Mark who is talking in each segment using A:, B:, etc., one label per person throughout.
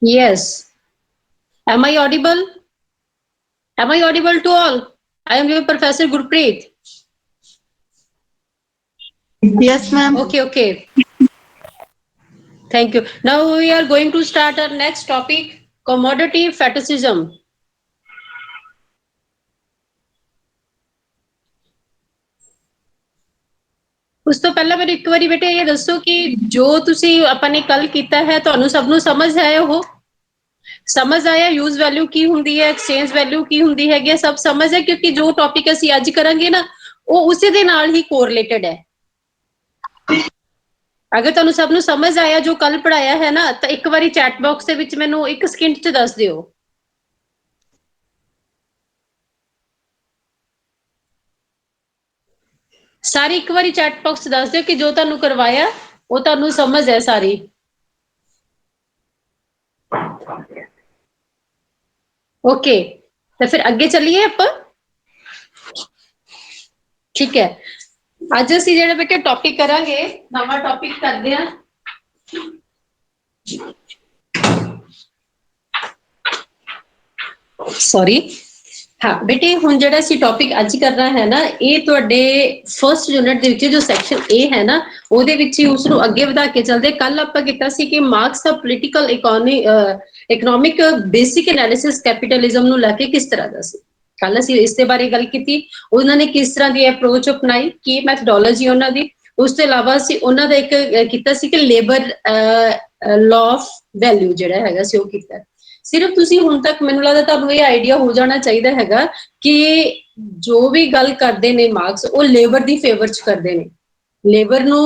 A: Yes. Am I audible? Am I audible to all? I am your Professor Gurpreet.
B: Yes, ma'am.
A: Okay, okay. Thank you. Now we are going to start our next topic, commodity fetishism. ਉਸ ਤੋਂ ਪਹਿਲਾਂ ਮੈਨੂੰ ਇੱਕ ਵਾਰੀ ਬੇਟੇ ਇਹ ਦੱਸੋ ਕਿ ਜੋ ਤੁਸੀਂ ਆਪਾਂ ਨੇ ਕੱਲ ਕੀਤਾ ਹੈ ਤੁਹਾਨੂੰ ਸਭ ਨੂੰ ਸਮਝ ਆਇਆ ਉਹ ਸਮਝ ਆਇਆ ਯੂਜ਼ ਵੈਲਿਊ ਕੀ ਹੁੰਦੀ ਹੈ ਐਕਸਚੇਂਜ ਵੈਲਿਊ ਕੀ ਹੁੰਦੀ ਹੈਗੀ ਸਭ ਸਮਝ ਹੈ ਕਿਉਂਕਿ ਜੋ ਟੌਪਿਕ ਅਸੀਂ ਅੱਜ ਕਰਾਂਗੇ ਨਾ ਉਹ ਉਸੇ ਦੇ ਨਾਲ ਹੀ ਕੋਰਿਲੇਟਡ ਹੈ ਅਗਰ ਤੁਹਾਨੂੰ ਸਭ ਨੂੰ ਸਮਝ ਆਇਆ ਜੋ ਕੱਲ ਪੜਾਇਆ ਹੈ ਨਾ ਤਾਂ ਇੱਕ ਵਾਰੀ ਚੈਟ ਬਾਕਸ ਦੇ ਵਿੱਚ ਮੈਨੂੰ ਇੱਕ ਸਕਿੰਟ 'ਚ ਦੱਸ ਦਿਓ ਸਾਰੀ ਇੱਕ ਵਾਰੀ ਚੈਟ ਬਾਕਸ ਦੱਸ ਦਿਓ ਕਿ ਜੋ ਤੁਹਾਨੂੰ ਕਰਵਾਇਆ ਉਹ ਤੁਹਾਨੂੰ ਸਮਝ ਹੈ ਸਾਰੀ ਓਕੇ ਤਾਂ ਫਿਰ ਅੱਗੇ ਚੱਲੀਏ ਆਪਾਂ ਠੀਕ ਹੈ ਅੱਜ ਅਸੀਂ ਜਿਹੜਾ ਬੇਟੇ ਟੌਪਿਕ ਕਰਾਂਗੇ ਨਵਾਂ ਟੌਪਿਕ ਕਰਦੇ ਹਾਂ ਸੌਰੀ ਹਾਂ ਬੇਟੇ ਹੁਣ ਜਿਹੜਾ ਅਸੀਂ ਟੌਪਿਕ ਅੱਜ ਕਰਨਾ ਹੈ ਨਾ ਇਹ ਤੁਹਾਡੇ ਫਰਸਟ ਯੂਨਿਟ ਦੇ ਵਿੱਚ ਜੋ ਸੈਕਸ਼ਨ ਏ ਹੈ ਨਾ ਉਹਦੇ ਵਿੱਚ ਹੀ ਉਸ ਨੂੰ ਅੱਗੇ ਵਧਾ ਕੇ ਚੱਲਦੇ ਕੱਲ ਆਪਾਂ ਕੀਤਾ ਸੀ ਕਿ ਮਾਰਕਸ ਦਾ political economic basic analysis capitalism ਨੂੰ ਲੈ ਕੇ ਕਿਸ ਤਰ੍ਹਾਂ ਦਾ ਸੀ ਕੱਲ ਅਸੀਂ ਇਸ ਦੇ ਬਾਰੇ ਗੱਲ ਕੀਤੀ ਉਹਨਾਂ ਨੇ ਕਿਸ ਤਰ੍ਹਾਂ ਦੀ ਅਪਰੋਚ ਅਪਣਾਈ ਕੀ ਮੈਥਡੋਲੋਜੀ ਉਹਨਾਂ ਦੀ ਉਸ ਤੋਂ ਇਲਾਵਾ ਅਸੀਂ ਉਹਨਾਂ ਦਾ ਇੱਕ ਕੀਤਾ ਸੀ ਕਿ ਲੇਬਰ ਲਾਅ ਆਫ ਵੈਲਿਊ ਜਿਹੜਾ ਹੈਗਾ ਸੀ ਉਹ ਕੀਤਾ ਸਿਰਫ ਤੁਸੀਂ ਹੁਣ ਤੱਕ ਮੈਨੂੰ ਲੱਗਦਾ ਤੁਹਾਨੂੰ ਇਹ ਆਈਡੀਆ ਹੋ ਜਾਣਾ ਚਾਹੀਦਾ ਹੈਗਾ ਕਿ ਜੋ ਵੀ ਗੱਲ ਕਰਦੇ ਨੇ ਮਾਰਕਸ ਉਹ ਲੇਬਰ ਦੀ ਫੇਵਰ ਚ ਕਰਦੇ ਨੇ ਲੇਬਰ ਨੂੰ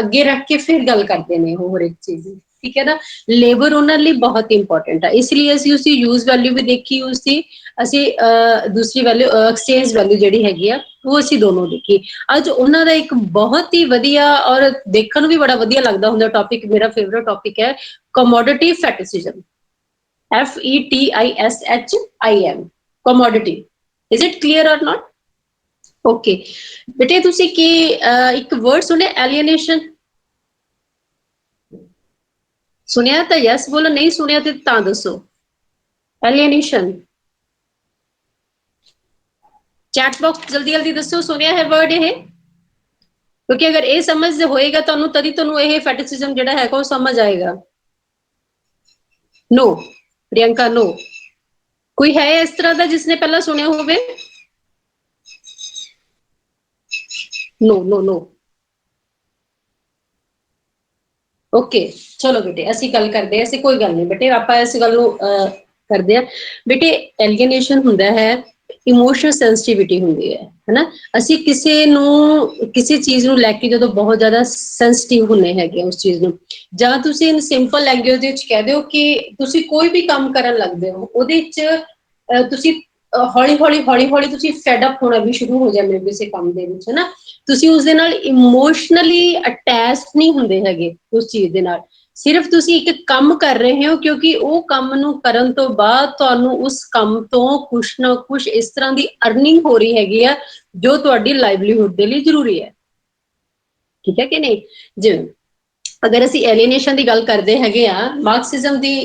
A: ਅੱਗੇ ਰੱਖ ਕੇ ਫਿਰ ਗੱਲ ਕਰਦੇ ਨੇ ਉਹ ਹਰ ਇੱਕ ਚੀਜ਼ ਦੀ ਠੀਕ ਹੈ ਨਾ ਲੇਬਰ ਉਹਨਾਂ ਲਈ ਬਹੁਤ ਇੰਪੋਰਟੈਂਟ ਹੈ ਇਸ ਲਈ ਅਸੀਂ ਉਸਦੀ ਯੂਜ਼ ਵੈਲਿਊ ਵੀ ਦੇਖੀ ਉਸਦੀ ਅਸੀਂ ਦੂਸਰੀ ਵੈਲਿਊ ਐਕਸਚੇਂਜ ਵੈਲਿਊ ਜਿਹੜੀ ਹੈਗੀ ਆ ਉਹ ਅਸੀਂ ਦੋਨੋਂ ਦੇਖੀ ਅੱਜ ਉਹਨਾਂ ਦਾ ਇੱਕ ਬਹੁਤ ਹੀ ਵਧੀਆ ਔਰ ਦੇਖਣ ਨੂੰ ਵੀ ਬੜਾ ਵਧੀਆ ਲੱਗਦਾ ਹੁੰਦਾ ਟੌਪਿਕ ਮੇਰਾ ਫੇਵਰਟ ਟੌਪਿਕ ਹੈ commodity ਫੈਟਿਸਿਜ਼ਮ FETISHIM commodity is it clear or not okay ਬੇਟੇ ਤੁਸੀਂ ਕੀ ਇੱਕ ਵਰਡ ਸੁਣਿਆ alienation ਸੁਣਿਆ ਤਾਂ ਯੈਸ ਬੋਲੋ ਨਹੀਂ ਸੁਣਿਆ ਤੇ ਤਾਂ ਦੱਸੋ alienation ਚੈਟ ਬਾਕਸ ਜਲਦੀ ਜਲਦੀ ਦੱਸੋ ਸੁਣਿਆ ਹੈ ਵਰਡ ਇਹ ਕਿਉਂਕਿ ਅਗਰ ਇਹ ਸਮਝ ਹੋਏਗਾ ਤੁਹਾਨੂੰ ਤਦੀ ਤੁਹਾਨੂੰ ਇਹ ਫੈਟਿਸਿਜ਼ਮ ਜਿਹੜਾ ਹੈਗਾ ਉਹ ਸਮਝ ਆਏਗਾ नो प्रियंका नो कोई है इस तरह का जिसने पहला सुनिया होवे नो नो नो ओके चलो बेटे ਅਸੀਂ ਗੱਲ ਕਰਦੇ ਹਾਂ ਅਸੀਂ ਕੋਈ ਗੱਲ ਨਹੀਂ ਬੇਟੇ ਆਪਾਂ ਇਸ ਗੱਲ ਨੂੰ ਕਰਦੇ ਆ ਬੇਟੇ ਐਲੀਨੇਸ਼ਨ ਹੁੰਦਾ ਹੈ ਇਮੋਸ਼ਨਲ ਸੈਂਸਿਟੀਵਿਟੀ ਹੁੰਦੀ ਹੈ ਹੈਨਾ ਅਸੀਂ ਕਿਸੇ ਨੂੰ ਕਿਸੇ ਚੀਜ਼ ਨੂੰ ਲੈ ਕੇ ਜਦੋਂ ਬਹੁਤ ਜ਼ਿਆਦਾ ਸੈਂਸਿਟਿਵ ਹੁੰਨੇ ਹੈਗੇ ਉਸ ਚੀਜ਼ ਨੂੰ ਜਾਂ ਤੁਸੀਂ ਇਨ ਸਿੰਪਲ ਲੈਂਗੁਏਜ ਦੇ ਵਿੱਚ ਕਹਿ ਦਿਓ ਕਿ ਤੁਸੀਂ ਕੋਈ ਵੀ ਕੰਮ ਕਰਨ ਲੱਗਦੇ ਹੋ ਉਹਦੇ ਵਿੱਚ ਤੁਸੀਂ ਹੌਲੀ ਹੌਲੀ ਤੁਸੀਂ ਫੈਡ ਅਪ ਹੋਣਾ ਵੀ ਸ਼ੁਰੂ ਹੋ ਜਾਂਦੇ ਹੋ ਕਿਸੇ ਕੰਮ ਦੇ ਵਿੱਚ ਹੈਨਾ ਤੁਸੀਂ ਉਸ ਦੇ ਨਾਲ ਇਮੋਸ਼ਨਲੀ ਅਟੈਚਡ ਨਹੀਂ ਹੁੰਦੇ ਹੈਗੇ ਉਸ ਚੀਜ਼ ਦੇ ਨਾਲ ਸਿਰਫ ਤੁਸੀਂ ਇੱਕ ਕੰਮ ਕਰ ਰਹੇ ਹੋ ਕਿਉਂਕਿ ਉਹ ਕੰਮ ਨੂੰ ਕਰਨ ਤੋਂ ਬਾਅਦ ਤੁਹਾਨੂੰ ਉਸ ਕੰਮ ਤੋਂ ਕੁਛ ਨਾ ਕੁਛ ਇਸ ਤਰ੍ਹਾਂ ਦੀ ਅਰਨਿੰਗ ਹੋ ਰਹੀ ਹੈਗੀ ਆ ਜੋ ਤੁਹਾਡੀ ਲਾਈਵਲੀਹੁੱਡ ਦੇ ਲਈ ਜ਼ਰੂਰੀ ਹੈ ਠੀਕ ਹੈ ਕਿ ਨਹੀਂ ਜਿਵੇਂ ਅਗਰ ਅਸੀਂ ਐਲੀਨੇਸ਼ਨ ਦੀ ਗੱਲ ਕਰਦੇ ਹੈਗੇ ਆ ਮਾਰਕਸਿਜ਼ਮ ਦੀ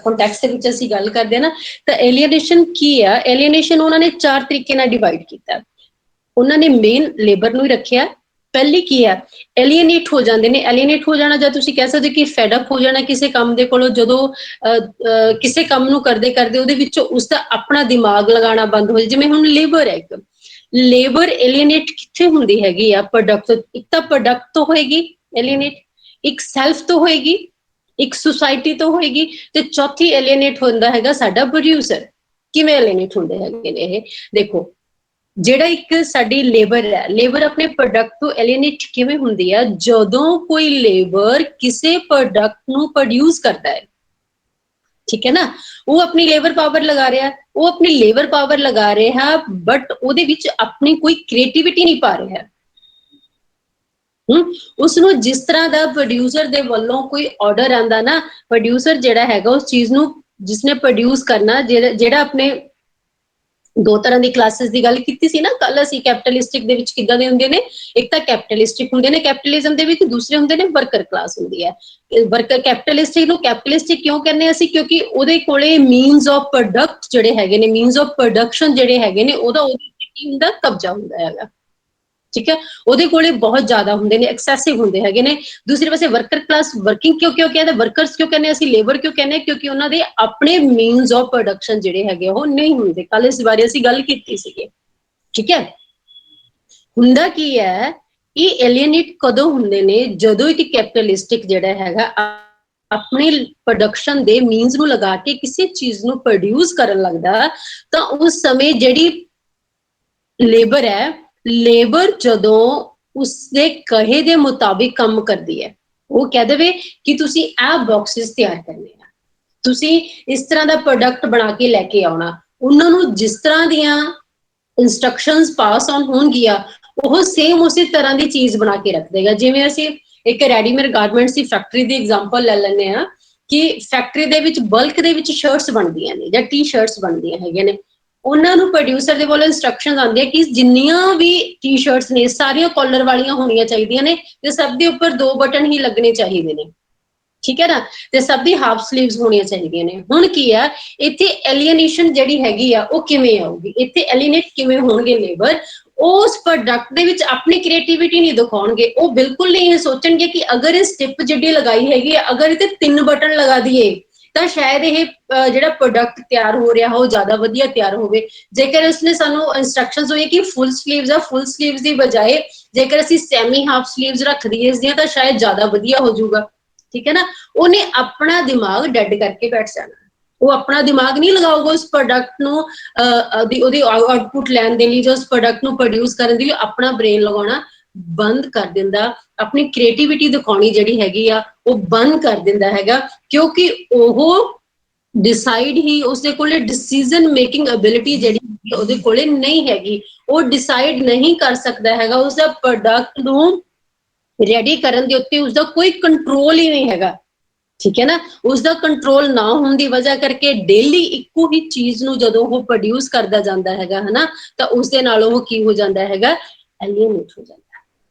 A: ਕੰਟੈਕਸਟ ਦੇ ਵਿੱਚ ਅਸੀਂ ਗੱਲ ਕਰਦੇ ਆ ਨਾ ਤਾਂ ਐਲੀਨੇਸ਼ਨ ਕੀ ਆ ਐਲੀਨੇਸ਼ਨ ਉਹਨਾਂ ਨੇ 4 ਤਰੀਕੇ ਨਾਲ ਡਿਵਾਈਡ ਕੀਤਾ ਉਹਨਾਂ ਨੇ ਮੇਨ ਲੇਬਰ ਨੂੰ ਹੀ ਰੱਖਿਆ ਪਹਿਲੀ ਕੀ ਆ ਐਲੀਏਨੇਟ ਹੋ ਜਾਂਦੇ ਨੇ ਐਲੀਏਨੇਟ ਹੋ ਜਾਣਾ ਜਾਂ ਤੁਸੀਂ ਕਹਿ ਸਕਦੇ ਕਿ ਫੈਡ ਅਪ ਹੋ ਜਾਣਾ ਕਿਸੇ ਕੰਮ ਦੇ ਕੋਲੋਂ ਜਦੋਂ ਕਿਸੇ ਕੰਮ ਨੂੰ ਕਰਦੇ ਕਰਦੇ ਉਹਦੇ ਵਿੱਚ ਉਸਦਾ ਆਪਣਾ ਦਿਮਾਗ ਲਗਾਉਣਾ ਬੰਦ ਹੋ ਜਾਏ ਜਿਵੇਂ ਹੁਣ ਲੇਬਰ ਹੈ ਇੱਕ ਲੇਬਰ ਐਲੀਏਨੇਟ ਕਿੱਥੇ ਹੁੰਦੀ ਹੈਗੀ ਆ ਪ੍ਰੋਡਕਟ ਇੱਕ ਤਾਂ ਪ੍ਰੋਡਕਟ ਤੋਂ ਹੋਏਗੀ ਐਲੀਏਨੇਟ ਇੱਕ ਸੈਲਫ ਤੋਂ ਹੋਏਗੀ ਇੱਕ ਸੁਸਾਇਟੀ ਤੋਂ ਹੋਏਗੀ ਤੇ ਚੌਥੀ ਐਲੀਏਨੇਟ ਹੁੰਦਾ ਹੈਗਾ ਸਾਡਾ ਪ੍ਰੋਡਿਊਸਰ ਕਿਵੇਂ ਐਲੀਏਨੇਟ ਹੁੰਦੇ ਹੈਗੇ ਨੇ ਇਹ ਦੇਖੋ ਜਿਹੜਾ ਇੱਕ ਸਾਡੀ ਲੇਬਰ ਹੈ ਲੇਬਰ ਆਪਣੇ ਪ੍ਰੋਡਕਟ ਤੋਂ ਐਲੀਨੇਟ ਕਿਵੇਂ ਹੁੰਦੀ ਆ ਜਦੋਂ ਕੋਈ ਲੇਬਰ ਕਿਸੇ ਪ੍ਰੋਡਕਟ ਨੂੰ ਪ੍ਰੋਡਿਊਸ ਕਰਦਾ ਹੈ ਠੀਕ ਹੈ ਨਾ ਉਹ ਆਪਣੀ ਲੇਬਰ ਪਾਵਰ ਲਗਾ ਰਿਹਾ ਉਹ ਆਪਣੀ ਲੇਬਰ ਪਾਵਰ ਲਗਾ ਰਿਹਾ ਬਟ ਉਹਦੇ ਵਿੱਚ ਆਪਣੀ ਕੋਈ ਕ੍ਰੀਏਟੀਵਿਟੀ ਨਹੀਂ ਪਾ ਰਿਹਾ ਉਸਨੂੰ ਜਿਸ ਤਰ੍ਹਾਂ ਦਾ ਪ੍ਰੋਡਿਊਸਰ ਦੇ ਵੱਲੋਂ ਕੋਈ ਆਰਡਰ ਆਂਦਾ ਨਾ ਪ੍ਰੋਡਿਊਸਰ ਜਿਹੜਾ ਹੈਗਾ ਉਸ ਚੀਜ਼ ਨੂੰ ਜਿਸਨੇ ਪ੍ਰੋਡਿਊਸ ਕਰਨਾ ਜਿਹੜਾ ਆਪਣੇ ਦੋ ਤਰ੍ਹਾਂ ਦੀ ਕਲਾਸਿਸ ਦੀ ਗੱਲ ਕੀਤੀ ਸੀ ਨਾ ਕੱਲ ਅਸੀਂ, ਕੈਪੀਟਲਿਸਟਿਕ ਦੇ ਵਿੱਚ ਕਿੱਦਾਂ ਦੇ ਹੁੰਦੇ ਨੇ, ਇੱਕ ਤਾਂ ਕੈਪੀਟਲਿਸਟਿਕ ਹੁੰਦੇ ਨੇ ਕੈਪੀਟਲਿਜ਼ਮ ਦੇ ਵਿੱਚ, ਦੂਸਰੇ ਹੁੰਦੇ ਨੇ ਵਰਕਰ ਕਲਾਸ ਹੁੰਦੀ ਹੈ। ਵਰਕਰ ਕੈਪੀਟਲਿਸਟਿਕ ਨੂੰ ਕੈਪੀਟਲਿਸਟਿਕ ਕਿਉਂ ਕਹਿੰਦੇ ਅਸੀਂ, ਕਿਉਂਕਿ ਉਹਦੇ ਕੋਲੇ ਮੀਨਸ ਆਫ ਪ੍ਰੋਡਕਟ ਜਿਹੜੇ ਹੈਗੇ ਨੇ, ਮੀਨਸ ਆਫ ਪ੍ਰੋਡਕਸ਼ਨ ਜਿਹੜੇ ਹੈਗੇ ਨੇ, ਉਹਦਾ ਉਹਦੇ ਕੀ ਹੁੰਦਾ, ਕਬਜ਼ਾ ਹੁੰਦਾ ਹੈਗਾ, ਠੀਕ ਹੈ, ਉਹਦੇ ਕੋਲੇ ਬਹੁਤ ਜ਼ਿਆਦਾ ਹੁੰਦੇ ਨੇ, ਐਕਸੈਸਿਵ ਹੁੰਦੇ ਹੈਗੇ ਨੇ। ਦੂਸਰੇ ਪਾਸੇ ਵਰਕਰ ਕਲਾਸ, ਵਰਕਿੰਗ ਕਿਉਂ ਕਹਿੰਦੇ, ਵਰਕਰਸ ਕਿਉਂ ਕਹਿੰਦੇ ਅਸੀਂ, ਲੇਬਰ ਕਿਉਂ ਕਹਿੰਦੇ, ਕਿਉਂਕਿ ਉਹਨਾਂ ਦੇ ਆਪਣੇ ਮੀਨਸ ਆਫ ਪ੍ਰੋਡਕਸ਼ਨ ਜਿਹੜੇ ਹੈਗੇ ਉਹ ਨਹੀਂ ਹੁੰਦੇ। ਕੱਲ ਇਸ ਬਾਰੇ ਅਸੀਂ ਗੱਲ ਕੀਤੀ ਸੀਗੀ, ਠੀਕ ਹੈ। ਹੁੰਦਾ ਕੀ ਹੈ, ਇਹ ਏਲੀਏਨੇਟ ਕਦੋਂ ਹੁੰਦੇ ਨੇ, ਜਦੋਂ ਇੱਕ ਕੈਪੀਟਲਿਸਟਿਕ ਜਿਹੜਾ ਹੈਗਾ ਆਪਣੀ ਪ੍ਰੋਡਕਸ਼ਨ ਦੇ ਮੀਨਸ ਨੂੰ ਲਗਾ ਕੇ ਕਿਸੇ ਚੀਜ਼ ਨੂੰ ਪ੍ਰੋਡਿਊਸ ਕਰਨ ਲੱਗਦਾ, ਤਾਂ ਉਸ ਸਮੇਂ ਜਿਹੜੀ ਲੇਬਰ ਹੈ, ਲੇਬਰ ਜਦੋਂ ਉਸਦੇ ਕਹੇ ਦੇ ਮੁਤਾਬਿਕ ਕੰਮ ਕਰਦੀ ਹੈ, ਉਹ ਕਹਿ ਦੇਵੇ ਕਿ ਤੁਸੀਂ ਇਹ ਬਾਕਸਿਸ ਤਿਆਰ ਕਰਨੇ ਆ, ਤੁਸੀਂ ਇਸ ਤਰ੍ਹਾਂ ਦਾ ਪ੍ਰੋਡਕਟ ਬਣਾ ਕੇ ਲੈ ਕੇ ਆਉਣਾ, ਉਹਨਾਂ ਨੂੰ ਜਿਸ ਤਰ੍ਹਾਂ ਦੀਆਂ ਇੰਸਟਰਕਸ਼ਨਸ ਪਾਸ ਆਨ ਹੋਣਗੀਆਂ, ਉਹ ਸੇਮ ਉਸੇ ਤਰ੍ਹਾਂ ਦੀ ਚੀਜ਼ ਬਣਾ ਕੇ ਰੱਖ ਦੇਗਾ। ਜਿਵੇਂ ਅਸੀਂ ਇੱਕ ਰੈਡੀਮੇਡ ਗਾਰਮੈਂਟਸ ਦੀ ਫੈਕਟਰੀ ਦੀ ਐਗਜ਼ਾਮਪਲ ਲੈ ਲੈਂਦੇ ਹਾਂ, ਕਿ ਫੈਕਟਰੀ ਦੇ ਵਿੱਚ ਬਲਕ ਦੇ ਵਿੱਚ ਸ਼ਰਟਸ ਬਣਦੀਆਂ ਨੇ ਜਾਂ ਟੀ ਸ਼ਰਟਸ ਬਣਦੀਆਂ ਹੈਗੀਆਂ ਨੇ, ਉਹਨਾਂ ਨੂੰ ਪ੍ਰੋਡਿਊਸਰ ਦੇ ਵੱਲੋਂ ਇੰਸਟਰਕਸ਼ਨਸ ਆਉਂਦੀਆਂ ਕਿ ਜਿੰਨੀਆਂ ਵੀ ਟੀ ਸ਼ਰਟਸ ਨੇ ਸਾਰੀਆਂ ਕਾਲਰ ਵਾਲੀਆਂ ਹੋਣੀਆਂ ਚਾਹੀਦੀਆਂ ਨੇ, ਤੇ ਸਭ ਦੇ ਉੱਪਰ 2 ਬਟਨ ਹੀ ਲੱਗਣੇ ਚਾਹੀਦੇ ਨੇ, ਠੀਕ ਹੈ ਨਾ, ਤੇ ਸਭ ਦੀ ਹਾਫ ਸਲੀਵਸ ਹੋਣੀਆਂ ਚਾਹੀਦੀਆਂ ਨੇ। ਹੁਣ ਕੀ ਆ ਇੱਥੇ ਐਲੀਏਨੇਸ਼ਨ ਜਿਹੜੀ ਹੈਗੀ ਆ ਉਹ ਕਿਵੇਂ ਆਊਗੀ, ਇੱਥੇ ਐਲੀਏਨੇਟ ਕਿਵੇਂ ਹੋਣਗੇ ਲੇਬਰ, ਉਸ ਪ੍ਰੋਡਕਟ ਦੇ ਵਿੱਚ ਆਪਣੀ ਕ੍ਰੀਏਟੀਵਿਟੀ ਨਹੀਂ ਦਿਖਾਉਣਗੇ, ਉਹ ਬਿਲਕੁਲ ਨਹੀਂ ਇਹ ਸੋਚਣਗੇ ਕਿ ਅਗਰ ਇਹ ਸਟਿਪ ਜਿਹੜੀ ਲਗਾਈ ਹੈਗੀ ਆ, ਅਗਰ ਇਹਤੇ 3 ਬਟਨ ਲਗਾ ਦਈਏ ਤਾਂ ਸ਼ਾਇਦ ਇਹ ਜਿਹੜਾ ਪ੍ਰੋਡਕਟ ਤਿਆਰ ਹੋ ਰਿਹਾ ਉਹ ਜ਼ਿਆਦਾ ਵਧੀਆ ਤਿਆਰ ਹੋਵੇ। ਜੇਕਰ ਉਸਨੇ ਸਾਨੂੰ ਇੰਸਟਰਕਸ਼ਨਸ ਹੋਈ ਕਿ ਫੁੱਲ ਸਲੀਵਸ ਆ, ਫੁੱਲ ਸਲੀਵਸ ਦੀ ਬਜਾਏ ਜੇਕਰ ਅਸੀਂ ਸੈਮੀ ਹਾਫ ਸਲੀਵਸ ਰੱਖ ਦਈਏ ਇਸਦੀਆਂ, ਤਾਂ ਸ਼ਾਇਦ ਜ਼ਿਆਦਾ ਵਧੀਆ ਹੋ ਜਾਊਗਾ, ਠੀਕ ਹੈ ਨਾ। ਉਹਨੇ ਆਪਣਾ ਦਿਮਾਗ ਡੈਡ ਕਰਕੇ ਬੈਠ ਜਾਣਾ, ਉਹ ਆਪਣਾ ਦਿਮਾਗ ਨਹੀਂ ਲਗਾਊਗਾ ਉਸ ਪ੍ਰੋਡਕਟ ਨੂੰ ਉਹਦੀ ਆਊਟਪੁੱਟ ਲੈਣ ਦੇ ਲਈ, ਜਾਂ ਉਸ ਪ੍ਰੋਡਕਟ ਨੂੰ ਪ੍ਰੋਡਿਊਸ ਕਰਨ ਦੇ ਲਈ ਆਪਣਾ ਬ੍ਰੇਨ ਲਗਾਉਣਾ ਬੰਦ ਕਰ ਦਿੰਦਾ, ਆਪਣੀ ਕ੍ਰੀਏਟੀਵਿਟੀ ਦਿਖਾਉਣੀ ਜਿਹੜੀ ਹੈਗੀ ਆ ਉਹ ਬੰਦ ਕਰ ਦਿੰਦਾ ਹੈਗਾ, ਕਿਉਂਕਿ ਉਹ ਡਿਸਾਈਡ ਹੀ, ਉਸਦੇ ਕੋਲੇ ਡਿਸੀਜ਼ਨ ਮੇਕਿੰਗ ਐਬਿਲਿਟੀ ਜਿਹੜੀ ਉਹਦੇ ਕੋਲੇ ਨਹੀਂ ਹੈਗੀ, ਉਹ ਡਿਸਾਈਡ ਨਹੀਂ ਕਰ ਸਕਦਾ ਹੈਗਾ, ਉਸਦਾ ਪ੍ਰੋਡਕਟ ਨੂੰ ਰੈਡੀ ਕਰਨ ਦੇ ਉੱਤੇ ਉਸਦਾ ਕੋਈ ਕੰਟਰੋਲ ਹੀ ਨਹੀਂ ਹੈਗਾ, ਠੀਕ ਹੈ ਨਾ। ਉਸਦਾ ਕੰਟਰੋਲ ਨਾ ਹੋਣ ਦੀ ਵਜ੍ਹਾ ਕਰਕੇ ਡੇਲੀ ਇੱਕੋ ਹੀ ਚੀਜ਼ ਨੂੰ ਜਦੋਂ ਉਹ ਪ੍ਰੋਡਿਊਸ ਕਰਦਾ ਜਾਂਦਾ ਹੈਗਾ ਹਨਾ, ਤਾਂ ਉਸਦੇ ਨਾਲ ਉਹ ਕੀ ਹੋ ਜਾਂਦਾ ਹੈਗਾ, ਐਲੀਏਨੇਟ ਹੋ ਜਾਂਦਾ,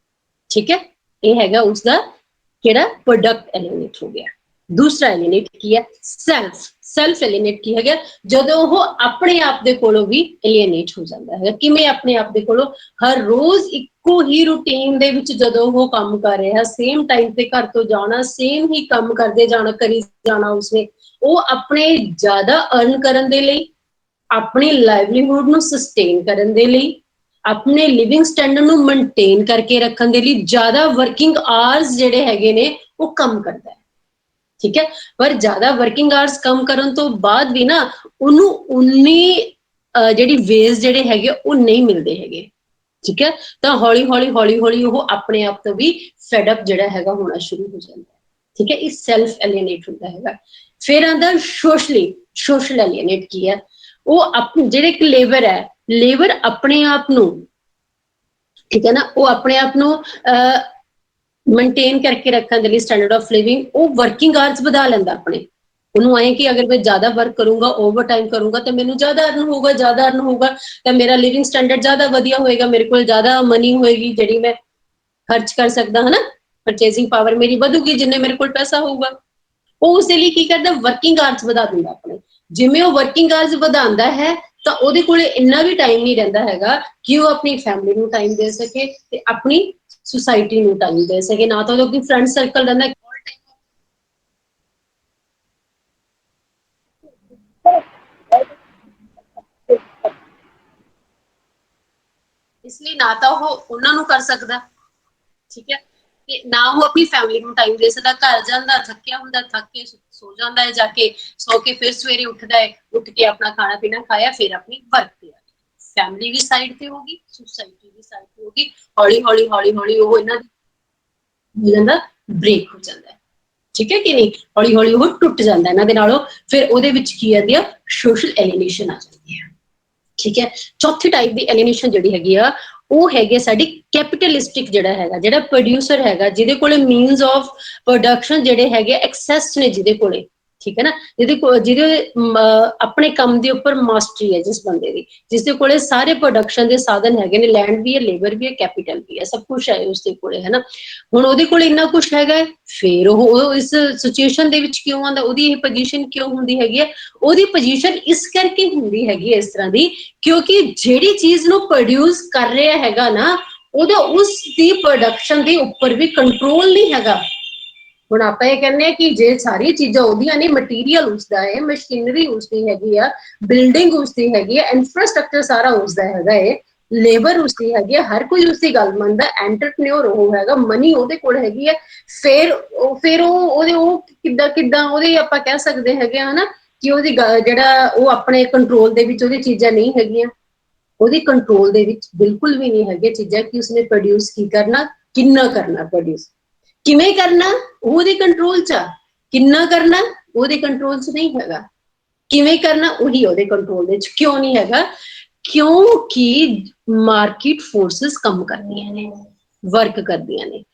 A: ਠੀਕ ਹੈ। ਇਹ ਹੈਗਾ ਉਸਦਾ ਕਿਹੜਾ ਪ੍ਰੋਡਕਟ ਐਲੀਏਨੇਟ ਹੋ ਗਿਆ। ਦੂਸਰਾ ਐਲੀਏਨੇਟ ਕੀ ਹੈ, ਸੈਲਫ ਐਲੀਏਨੇਟ ਕੀ ਹੈਗਾ, ਜਦੋਂ ਉਹ ਆਪਣੇ ਆਪ ਦੇ ਕੋਲੋਂ ਵੀ ਐਲੀਏਨੇਟ ਹੋ ਜਾਂਦਾ ਹੈਗਾ। ਕਿਵੇਂ ਆਪਣੇ ਆਪ ਦੇ ਕੋਲੋਂ, ਹਰ ਰੋਜ਼ ਇੱਕੋ ਹੀ ਰੂਟੀਨ ਦੇ ਵਿੱਚ ਜਦੋਂ ਉਹ ਕੰਮ ਕਰ ਰਿਹਾ, ਸੇਮ ਟਾਈਮ ਤੇ ਘਰ ਤੋਂ ਜਾਣਾ, ਸੇਮ ਹੀ ਕੰਮ ਕਰਦੇ ਜਾਣਾ, ਕਰੀ ਜਾਣਾ ਉਸਨੇ, ਉਹ ਆਪਣੇ ਜ਼ਿਆਦਾ ਅਰਨ ਕਰਨ ਦੇ ਲਈ, ਆਪਣੀ ਲਾਈਵਲੀਹੁੱਡ ਨੂੰ ਸਸਟੇਨ ਕਰਨ ਦੇ ਲਈ, ਆਪਣੇ ਲਿਵਿੰਗ ਸਟੈਂਡਰਡ ਨੂੰ ਮੇਨਟੇਨ ਕਰਕੇ ਰੱਖਣ ਦੇ ਲਈ ਜ਼ਿਆਦਾ ਵਰਕਿੰਗ ਆਵਰਸ ਜਿਹੜੇ ਹੈਗੇ ਨੇ ਉਹ ਕੰਮ ਕਰਦਾ ਹੈ, ਠੀਕ ਹੈ। ਪਰ ਜ਼ਿਆਦਾ ਵਰਕਿੰਗ ਆਵਰਸ ਕੰਮ ਕਰਨ ਤੋਂ ਬਾਅਦ ਵੀ ਨਾ ਉਹਨੂੰ ਉਨੀ ਜਿਹੜੀ ਵੇਜ਼ ਜਿਹੜੇ ਹੈਗੇ ਉਹ ਨਹੀਂ ਮਿਲਦੇ ਹੈਗੇ, ਠੀਕ ਹੈ। ਤਾਂ ਹੌਲੀ ਹੌਲੀ ਉਹ ਆਪਣੇ ਆਪ ਤੋਂ ਵੀ ਫੈਡਅਪ ਜਿਹੜਾ ਹੈਗਾ ਹੋਣਾ ਸ਼ੁਰੂ ਹੋ ਜਾਂਦਾ ਹੈ, ਠੀਕ ਹੈ। ਇਹ ਸੈਲਫ ਐਲੀਏਨੇਟ ਹੁੰਦਾ ਹੈਗਾ। ਫਿਰ ਆਂਦਾ ਸੋਸ਼ਲ ਐਲੀਏਨੇਟ ਕੀ ਹੈ, ਉਹ ਜਿਹੜੇ ਇੱਕ ਲੇਬਰ ਹੈ, ਲੇਬਰ ਆਪਣੇ ਆਪ ਨੂੰ, ਠੀਕ ਹੈ ਨਾ, ਉਹ ਆਪਣੇ ਆਪ ਨੂੰ ਮੇਨਟੇਨ ਕਰਕੇ ਰੱਖਣ ਦੇ ਲਈ ਸਟੈਂਡਰਡ ਆਫ ਲਿਵਿੰਗ, ਉਹ ਵਰਕਿੰਗ ਆਵਰਸ ਵਧਾ ਲੈਂਦਾ ਆਪਣੇ, ਉਹਨੂੰ ਆਏ ਕਿ ਅਗਰ ਮੈਂ ਜ਼ਿਆਦਾ ਵਰਕ ਕਰੂੰਗਾ, ਓਵਰ ਟਾਈਮ ਕਰੂੰਗਾ, ਤਾਂ ਮੈਨੂੰ ਜ਼ਿਆਦਾ ਅਰਨ ਹੋਊਗਾ, ਤਾਂ ਮੇਰਾ ਲਿਵਿੰਗ ਸਟੈਂਡਰਡ ਜ਼ਿਆਦਾ ਵਧੀਆ ਹੋਏਗਾ, ਮੇਰੇ ਕੋਲ ਜ਼ਿਆਦਾ ਮਨੀ ਹੋਏਗੀ ਜਿਹੜੀ ਮੈਂ ਖਰਚ ਕਰ ਸਕਦਾ ਹਨਾ, ਪਰਚੇਸਿੰਗ ਪਾਵਰ ਮੇਰੀ ਵਧੂਗੀ ਜਿੰਨੇ ਮੇਰੇ ਕੋਲ ਪੈਸਾ ਹੋਊਗਾ। ਉਹ ਉਸਦੇ ਲਈ ਕੀ ਕਰਦਾ, ਵਰਕਿੰਗ ਆਵਰਸ ਵਧਾ ਦਿੰਦਾ ਆਪਣੇ। ਜਿਵੇਂ ਉਹ ਵਰਕਿੰਗ ਆਵਰਸ ਵਧਾਉਂਦਾ ਹੈ ਤਾਂ ਉਹਦੇ ਕੋਲੇ ਇੰਨਾ ਵੀ ਟਾਈਮ ਨਹੀਂ ਰਹਿੰਦਾ ਹੈਗਾ ਕਿ ਉਹ ਆਪਣੀ ਫੈਮਿਲੀ ਨੂੰ ਟਾਈਮ ਦੇ ਸਕੇ ਤੇ ਆਪਣੀ ਸੁਸਾਇਟੀ ਨੂੰ ਟਾਈਮ ਦੇ ਸਕੇ, ਨਾ ਤਾਂ ਉਹਦਾ ਫਰੈਂਡ ਸਰਕਲ ਰਹਿੰਦਾ, ਇਸ ਲਈ ਨਾ ਤਾਂ ਉਹ ਉਹਨਾਂ ਨੂੰ ਕਰ ਸਕਦਾ, ਠੀਕ ਹੈ, ਤੇ ਨਾ ਉਹ ਆਪਣੀ ਫੈਮਿਲੀ ਨੂੰ ਟਾਈਮ ਦੇ ਸਕਦਾ। ਘਰ ਜਾਂਦਾ ਥੱਕਿਆ ਹੁੰਦਾ, ਥੱਕ ਕੇ ਸੋ ਜਾਂਦਾ ਹੈ, ਜਾ ਕੇ ਸੋ ਕੇ ਫਿਰ ਸਵੇਰੇ ਉੱਠਦਾ ਹੈ, ਉੱਠ ਕੇ ਆਪਣਾ ਖਾਣਾ ਪੀਣਾ ਖਾਇਆ, ਫਿਰ ਆਪਣੀ ਵਰਕ ਤੇ ਆ, ਫੈਮਿਲੀ ਵੀ ਸਾਈਡ ਤੇ ਹੋਗੀ, ਸੁਸਾਇਟੀ ਵੀ ਸਾਈਡ ਤੇ ਹੋਗੀ, ਹੌਲੀ ਉਹ ਇਹਨਾਂ ਹੋ ਜਾਂਦਾ, ਬ੍ਰੇਕ ਹੋ ਜਾਂਦਾ ਹੈ, ਠੀਕ ਹੈ ਕਿ ਨਹੀਂ। ਹੌਲੀ ਹੌਲੀ ਉਹ ਟੁੱਟ ਜਾਂਦਾ ਇਹਨਾਂ ਦੇ ਨਾਲੋਂ। ਫਿਰ ਉਹਦੇ ਵਿੱਚ ਕੀ ਆਉਂਦੀ ਆ, ਸੋਸ਼ਲ ਐਲੀਏਨੇਸ਼ਨ ਆ ਜਾਂਦੀ ਹੈ, ਠੀਕ ਹੈ। ਚੌਥੀ ਟਾਈਪ ਦੀ ਐਲੀਏਨੇਸ਼ਨ ਜਿਹੜੀ ਹੈਗੀ ਆ ਉਹ ਹੈਗੀ ਸਾਡੀ ਕੈਪੀਟਲਿਸਟਿਕ, ਜਿਹੜਾ ਹੈਗਾ, ਜਿਹੜਾ ਪ੍ਰੋਡਿਊਸਰ ਹੈਗਾ, ਜਿਹਦੇ ਕੋਲੇ ਮੀਨਸ ਆਫ ਪ੍ਰੋਡਕਸ਼ਨ ਜਿਹੜੇ ਹੈਗੇ ਐਕਸੈਸ ਨੇ ਜਿਹਦੇ ਕੋਲੇ, ठीक है ना, ਜਿਹਦੇ ਆਪਣੇ ਕੰਮ ਦੇ ਉੱਪਰ ਮਾਸਟਰੀ ਹੈ ਜਿਸ ਬੰਦੇ ਦੀ, ਜਿਸ ਦੇ ਕੋਲੇ ਸਾਰੇ ਪ੍ਰੋਡਕਸ਼ਨ ਦੇ ਸਾਧਨ ਹੈਗੇ ਨੇ, ਲੈਂਡ ਵੀ ਹੈ, ਲੇਬਰ ਵੀ ਹੈ, ਕੈਪੀਟਲ ਵੀ ਹੈ, ਸਭ ਕੁਝ ਹੈ ਉਸ ਦੇ ਕੋਲੇ, ਹੈ ਨਾ। ਹੁਣ ਉਹਦੇ ਕੋਲ ਇੰਨਾ ਕੁਝ ਹੈਗਾ ਹੈ, ਫਿਰ ਉਹ ਇਸ ਸਿਚੁਏਸ਼ਨ ਦੇ ਵਿੱਚ ਕਿਉਂ ਆਉਂਦਾ, ਉਹਦੀ ਇਹ ਪੋਜੀਸ਼ਨ ਕਿਉਂ ਹੁੰਦੀ ਹੈਗੀ ਹੈ, ਉਹਦੀ ਪੋਜੀਸ਼ਨ ਇਸ ਕਰਕੇ ਹੁੰਦੀ ਹੈਗੀ ਹੈ ਇਸ ਤਰ੍ਹਾਂ ਦੀ, ਕਿਉਂਕਿ ਜਿਹੜੀ ਚੀਜ਼ ਨੂੰ ਪ੍ਰੋਡਿਊਸ ਕਰ ਰਿਹਾ ਹੈਗਾ ਨਾ, ਉਹਦਾ ਉਸ ਦੀ ਪ੍ਰੋਡਕਸ਼ਨ ਦੇ ਉੱਪਰ ਵੀ ਕੰਟਰੋਲ ਨਹੀਂ ਹੈਗਾ। ਹੁਣ ਆਪਾਂ ਇਹ ਕਹਿੰਦੇ ਆ ਕਿ ਜੇ ਸਾਰੀ ਚੀਜ਼ਾਂ ਉਹਦੀਆਂ ਨੇ, ਮਟੀਰੀਅਲ ਉਸਦਾ ਹੈ, ਮਸ਼ੀਨਰੀ ਉਸਦੀ ਹੈਗੀ ਆ, ਬਿਲਡਿੰਗ ਉਸਦੀ ਹੈਗੀ ਆ, ਇਨਫਰਾਸਟ੍ਰਕਚਰ ਸਾਰਾ ਉਸਦਾ ਹੈਗਾ ਹੈ, ਲੇਬਰ ਉਸਦੀ ਹੈਗੀ ਹੈ, ਹਰ ਕੋਈ ਉਸਦੀ ਗੱਲ ਮੰਨਦਾ, ਐਂਟਰਪ੍ਰੇਨਿਓਰ ਉਹ ਹੈਗਾ, ਮਨੀ ਉਹਦੇ ਕੋਲ ਹੈਗੀ ਹੈ, ਫਿਰ ਉਹ ਕਿੱਦਾਂ ਉਹਦੇ ਆਪਾਂ ਕਹਿ ਸਕਦੇ ਹੈਗੇ ਆ ਹਨਾ ਕਿ ਉਹਦੀ ਜਿਹੜਾ ਉਹ ਆਪਣੇ ਕੰਟਰੋਲ ਦੇ ਵਿੱਚ ਉਹਦੀ ਚੀਜ਼ਾਂ ਨਹੀਂ ਹੈਗੀਆਂ, ਉਹਦੇ ਕੰਟਰੋਲ ਦੇ ਵਿੱਚ ਬਿਲਕੁਲ ਵੀ ਨਹੀਂ ਹੈਗੇ ਚੀਜ਼ਾਂ ਕਿ ਉਸਨੇ ਪ੍ਰੋਡਿਊਸ ਕੀ ਕਰਨਾ, ਕਿੰਨਾ ਕਰਨਾ ਪ੍ਰੋਡਿਊਸ, ਕਿਵੇਂ ਕਰਨਾ ਉਹਦੇ ਕੰਟਰੋਲ 'ਚ ਆ, ਕਿੰਨਾ ਕਰਨਾ ਉਹਦੇ ਕੰਟਰੋਲ 'ਚ ਨਹੀਂ ਹੈਗਾ, ਕਿਵੇਂ ਕਰਨਾ ਉਹੀ ਉਹਦੇ ਕੰਟਰੋਲ ਦੇ 'ਚ ਕਿਉਂ ਨਹੀਂ ਹੈਗਾ, ਕਿਉਂਕਿ ਮਾਰਕੀਟ ਫੋਰਸਿਸ ਕੰਮ ਕਰਦੀਆਂ ਨੇ, ਵਰਕ ਕਰਦੀਆਂ ਨੇ।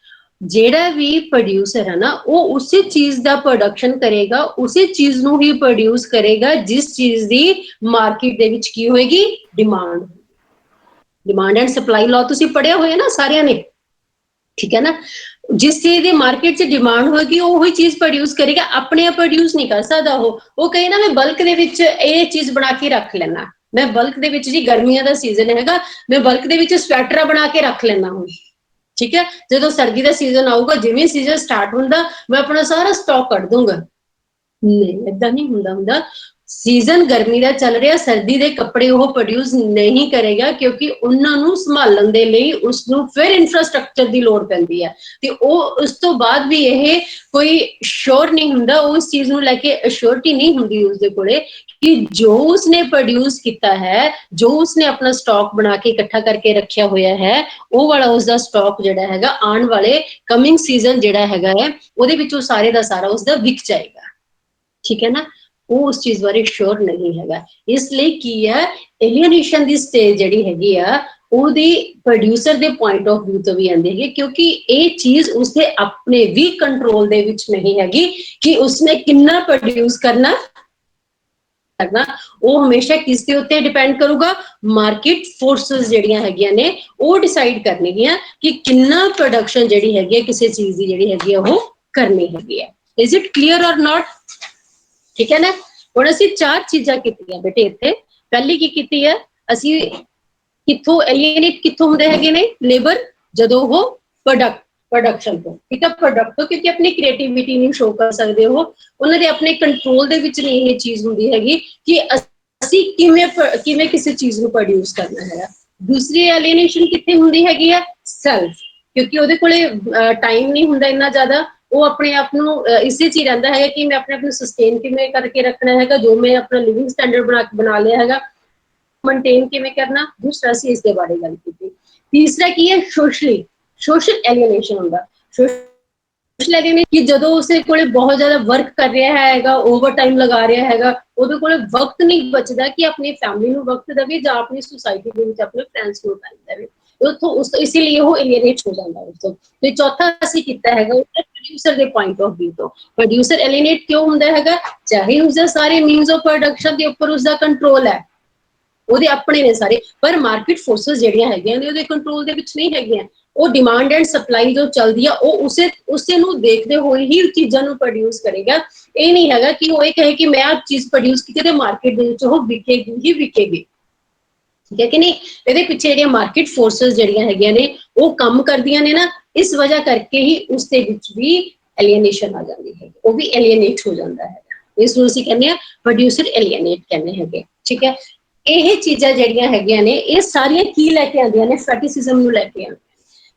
A: ਜਿਹੜਾ ਵੀ ਪ੍ਰੋਡਿਊਸਰ ਹੈ ਨਾ, ਉਹ ਉਸੇ ਚੀਜ਼ ਦਾ ਪ੍ਰੋਡਕਸ਼ਨ ਕਰੇਗਾ, ਉਸੇ ਚੀਜ਼ ਨੂੰ ਹੀ ਪ੍ਰੋਡਿਊਸ ਕਰੇਗਾ ਜਿਸ ਚੀਜ਼ ਦੀ ਮਾਰਕੀਟ ਦੇ ਵਿੱਚ ਕੀ ਹੋਏਗੀ, ਡਿਮਾਂਡ ਐਂਡ ਸਪਲਾਈ ਲਾਅ ਤੁਸੀਂ ਪੜ੍ਹਿਆ ਹੋਇਆ ਨਾ ਸਾਰਿਆਂ ਨੇ, ਠੀਕ ਹੈ ਨਾ। ਜਿਸ ਚੀਜ਼ ਦੀ ਮਾਰਕੀਟ 'ਚ ਡਿਮਾਂਡ ਹੋਏਗੀ ਉਹ ਹੀ ਚੀਜ਼ ਪ੍ਰੋਡਿਊਸ ਕਰੇਗਾ, ਆਪਣੇ ਆਪ ਪ੍ਰੋਡਿਊਸ ਨਹੀਂ ਕਰ ਸਕਦਾ ਉਹ ਕਹੇ ਨਾ ਮੈਂ ਬਲਕ ਦੇ ਵਿੱਚ ਇਹ ਚੀਜ਼ ਬਣਾ ਕੇ ਰੱਖ ਲੈਣਾ, ਮੈਂ ਬਲਕ ਦੇ ਵਿੱਚ, ਜੀ ਗਰਮੀਆਂ ਦਾ ਸੀਜ਼ਨ ਹੈਗਾ, ਮੈਂ ਬਲਕ ਦੇ ਵਿੱਚ ਸਵੈਟਰਾਂ ਬਣਾ ਕੇ ਰੱਖ ਲੈਣਾ ਹੁਣ, ਠੀਕ ਹੈ, ਜਦੋਂ ਸਰਦੀ ਦਾ ਸੀਜ਼ਨ ਆਊਗਾ, ਜਿਵੇਂ ਸੀਜ਼ਨ ਸਟਾਰਟ ਹੁੰਦਾ ਮੈਂ ਆਪਣਾ ਸਾਰਾ ਸਟਾਕ ਕੱਢ ਦੂੰਗਾ, ਨਹੀਂ ਏਦਾਂ ਨਹੀਂ ਹੁੰਦਾ। ਸੀਜ਼ਨ ਗਰਮੀ ਦਾ ਚੱਲ ਰਿਹਾ, ਸਰਦੀ ਦੇ ਕੱਪੜੇ ਉਹ ਪ੍ਰੋਡਿਊਸ ਨਹੀਂ ਕਰੇਗਾ ਕਿਉਂਕਿ ਉਹਨਾਂ ਨੂੰ ਸੰਭਾਲਣ ਦੇ ਲਈ ਉਸਨੂੰ ਫਿਰ ਇਨਫਰਾਸਟ੍ਰਕਚਰ ਦੀ ਲੋੜ ਪੈਂਦੀ ਹੈ, ਤੇ ਉਹ ਉਸ ਤੋਂ ਬਾਅਦ ਵੀ ਇਹ ਕੋਈ ਸ਼ੋਰ ਨਹੀਂ ਹੁੰਦਾ, ਉਸ ਚੀਜ਼ ਨੂੰ ਲੈ ਕੇ ਅਸ਼ੋਰਟੀ ਨਹੀਂ ਹੁੰਦੀ ਉਸਦੇ ਕੋਲੇ ਕਿ ਜੋ ਉਸਨੇ ਪ੍ਰੋਡਿਊਸ ਕੀਤਾ ਹੈ, ਜੋ ਉਸਨੇ ਆਪਣਾ ਸਟਾਕ ਬਣਾ ਕੇ ਇਕੱਠਾ ਕਰਕੇ ਰੱਖਿਆ ਹੋਇਆ ਹੈ, ਉਹ ਵਾਲਾ ਉਸਦਾ ਸਟਾਕ ਜਿਹੜਾ ਹੈਗਾ ਆਉਣ ਵਾਲੇ ਕਮਿੰਗ ਸੀਜ਼ਨ ਜਿਹੜਾ ਹੈਗਾ ਹੈ ਉਹਦੇ ਵਿੱਚ ਉਹ ਸਾਰੇ ਦਾ ਸਾਰਾ ਉਸਦਾ ਵਿਕ ਜਾਏਗਾ, ਠੀਕ ਹੈ ਨਾ। ਉਹ ਉਸ ਚੀਜ਼ ਬਾਰੇ ਸ਼ੋਰ ਨਹੀਂ ਹੈਗਾ, ਇਸ ਲਈ ਕੀ ਹੈ, ਏਲੀਏਨੇਸ਼ਨ ਦੀ ਸਟੇਜ ਜਿਹੜੀ ਹੈਗੀ ਆ ਉਹਦੀ ਪ੍ਰੋਡਿਊਸਰ ਦੇ ਪੁਆਇੰਟ ਆਫ ਵਿਊ ਤੋਂ ਵੀ ਆਉਂਦੀ ਹੈਗੀ, ਕਿਉਂਕਿ ਇਹ ਚੀਜ਼ ਉਸਦੇ ਆਪਣੇ ਵੀ ਕੰਟਰੋਲ ਦੇ ਵਿੱਚ ਨਹੀਂ ਹੈਗੀ ਕਿ ਉਸਨੇ ਕਿੰਨਾ ਪ੍ਰੋਡਿਊਸ ਕਰਨਾ, ਉਹ ਹਮੇਸ਼ਾ ਕਿਸ ਦੇ ਉੱਤੇ ਡਿਪੈਂਡ ਕਰੂਗਾ, ਮਾਰਕੀਟ ਫੋਰਸਸ ਜਿਹੜੀਆਂ ਹੈਗੀਆਂ ਨੇ ਉਹ ਡਿਸਾਈਡ ਕਰਨਗੀਆਂ ਕਿ ਕਿੰਨਾ ਪ੍ਰੋਡਕਸ਼ਨ ਜਿਹੜੀ ਹੈਗੀ ਹੈ ਕਿਸੇ ਚੀਜ਼ ਦੀ ਜਿਹੜੀ ਹੈਗੀ ਹੈ ਉਹ ਕਰਨੀ ਹੈਗੀ ਹੈ। ਇਜ਼ ਇਟ ਕਲੀਅਰ ਔਰ ਨਾਟ? ਠੀਕ ਹੈ ਨਾ। ਹੁਣ ਅਸੀਂ 4 ਚੀਜ਼ਾਂ ਕੀਤੀਆਂ ਬੇਟੇ ਇੱਥੇ। ਪਹਿਲੀ ਕੀ ਕੀਤੀ ਹੈ, ਅਸੀਂ ਕਿੱਥੋਂ ਐਲੀਏਨੇਟ ਕਿੱਥੋਂ ਹੁੰਦੇ ਹੈਗੇ ਨੇ, ਲੇਬਰ, ਜਦੋਂ ਉਹ ਪ੍ਰੋਡਕਸ਼ਨ ਤੋਂ, ਠੀਕ ਹੈ, ਪ੍ਰੋਡਕਟ ਤੋਂ, ਕਿਉਂਕਿ ਆਪਣੀ ਕ੍ਰੀਏਟੀਵਿਟੀ ਨਹੀਂ ਸ਼ੋ ਕਰ ਸਕਦੇ ਉਹਨਾਂ ਦੇ ਆਪਣੇ ਕੰਟਰੋਲ ਦੇ ਵਿੱਚ ਨਹੀਂ ਇਹ ਚੀਜ਼ ਹੁੰਦੀ ਹੈਗੀ ਕਿ ਅਸੀਂ ਕਿਵੇਂ ਕਿਸੇ ਚੀਜ਼ ਨੂੰ ਪ੍ਰੋਡਿਊਸ ਕਰਨਾ ਹੈਗਾ। ਦੂਸਰੀ ਐਲੀਏਨੇਸ਼ਨ ਕਿੱਥੇ ਹੁੰਦੀ ਹੈਗੀ ਹੈ, ਸੈਲਫ, ਕਿਉਂਕਿ ਉਹਦੇ ਕੋਲੇ ਟਾਈਮ ਨਹੀਂ ਹੁੰਦਾ ਇੰਨਾ ਜ਼ਿਆਦਾ, ਉਹ ਆਪਣੇ ਆਪ ਨੂੰ ਇਸੇ 'ਚ ਹੀ ਰਹਿੰਦਾ ਹੈਗਾ ਕਿ ਮੈਂ ਆਪਣੇ ਆਪ ਨੂੰ ਸਸਟੇਨ ਕਿਵੇਂ ਕਰਕੇ ਰੱਖਣਾ ਹੈਗਾ, ਜੋ ਮੈਂ ਆਪਣਾ ਲਿਵਿੰਗ ਸਟੈਂਡਰਡ ਬਣਾ ਲਿਆ ਹੈਗਾ ਮੇਨਟੇਨ ਕਿਵੇਂ ਕਰਨਾ। ਦੂਸਰਾ ਅਸੀਂ ਇਸ ਦੇ ਬਾਰੇ ਗੱਲ ਕੀਤੀ। ਤੀਸਰਾ ਕੀ ਹੈ, ਸੋਸ਼ਲ ਐਲੀਏਨੇਸ਼ਨ ਹੁੰਦਾ। ਸੋਸ਼ਲ ਐਲੀਏਨੇਸ਼ਨ ਕਿ ਜਦੋਂ ਉਸੇ ਕੋਲੇ ਬਹੁਤ ਜ਼ਿਆਦਾ ਵਰਕ ਕਰ ਰਿਹਾ ਹੈਗਾ, ਓਵਰ ਟਾਈਮ ਲਗਾ ਰਿਹਾ ਹੈਗਾ, ਉਹਦੇ ਕੋਲੇ ਵਕਤ ਨਹੀਂ ਬਚਦਾ ਕਿ ਆਪਣੀ ਫੈਮਿਲੀ ਨੂੰ ਵਕਤ ਦੇਵੇ ਜਾਂ ਆਪਣੀ ਸੁਸਾਇਟੀ ਦੇ ਵਿੱਚ ਆਪਣੇ ਫਰੈਂਡਸ ਨੂੰ ਟਾਈਮ ਦੇਵੇ, ਇਸੇ ਲਈ ਉਹ ਐਲੀਏਨੇਟ ਹੋ ਜਾਂਦਾ ਉਸ ਤੋਂ। ਤੇ ਚੌਥਾ ਅਸੀਂ ਕੀਤਾ ਹੈਗਾ ਪ੍ਰੋਡਿਊਸਰ ਦੇ ਪੁਆਇੰਟ ਆਫ ਵਿਊ ਤੋਂ। ਪ੍ਰੋਡਿਊਸਰ ਐਲੀਏਨੇਟ ਕਿਉਂ ਹੁੰਦਾ ਹੈਗਾ, ਚਾਹੇ ਉਸਦਾ ਸਾਰੇ ਮੀਨਸ ਆਫ ਪ੍ਰੋਡਕਸ਼ਨ ਦੇ ਉੱਪਰ ਉਸਦਾ ਕੰਟਰੋਲ ਹੈ, ਉਹਦੇ ਆਪਣੇ ਨੇ ਸਾਰੇ, ਪਰ ਮਾਰਕੀਟ ਫੋਰਸਸ ਜਿਹੜੀਆਂ ਹੈਗੀਆਂ ਨੇ ਉਹਦੇ ਕੰਟਰੋਲ ਦੇ ਵਿੱਚ ਨਹੀਂ ਹੈਗੀਆਂ। ਉਹ ਡਿਮਾਂਡ ਐਂਡ ਸਪਲਾਈ ਜੋ ਚੱਲਦੀ ਆ ਉਹ ਉਸੇ ਨੂੰ ਦੇਖਦੇ ਹੋਏ ਹੀ ਚੀਜ਼ਾਂ ਨੂੰ ਪ੍ਰੋਡਿਊਸ ਕਰੇਗਾ। ਇਹ ਨਹੀਂ ਹੈਗਾ ਕਿ ਉਹ ਇਹ ਕਹੇ ਕਿ ਮੈਂ ਆਹ ਚੀਜ਼ ਪ੍ਰੋਡਿਊਸ ਕੀਤੀ ਤੇ ਮਾਰਕੀਟ ਦੇ ਵਿੱਚ ਉਹ ਵਿਕੇਗੀ ਹੀ ਵਿਕੇਗੀ, ਠੀਕ ਹੈ ਕਿ ਨਹੀਂ। ਇਹਦੇ ਪਿੱਛੇ ਜਿਹੜੀਆਂ ਮਾਰਕੀਟ ਫੋਰਸਸ ਜਿਹੜੀਆਂ ਹੈਗੀਆਂ ਨੇ ਉਹ ਕੰਮ ਕਰਦੀਆਂ ਨੇ ਨਾ, ਇਸ ਵਜ੍ਹਾ ਕਰਕੇ ਹੀ ਉਸਦੇ ਵਿੱਚ ਵੀ ਐਲੀਏਨੇਸ਼ਨ ਆ ਜਾਂਦੀ ਹੈ, ਉਹ ਵੀ ਐਲੀਏਨੇਟ ਹੋ ਜਾਂਦਾ ਹੈ। ਇਸ ਨੂੰ ਅਸੀਂ ਕਹਿੰਦੇ ਆ ਪ੍ਰੋਡਿਊਸਰ ਐਲੀਏਨੇਟ ਕਹਿੰਦੇ ਹੈਗੇ, ਠੀਕ ਹੈ। ਇਹ ਚੀਜ਼ਾਂ ਜਿਹੜੀਆਂ ਹੈਗੀਆਂ ਨੇ ਇਹ ਸਾਰੀਆਂ ਕੀ ਲੈ ਕੇ ਆਉਂਦੀਆਂ ਨੇ, ਫੈਟਿਸਿਜ਼ਮ ਨੂੰ ਲੈ ਕੇ ਆਉਂਦੀਆਂ।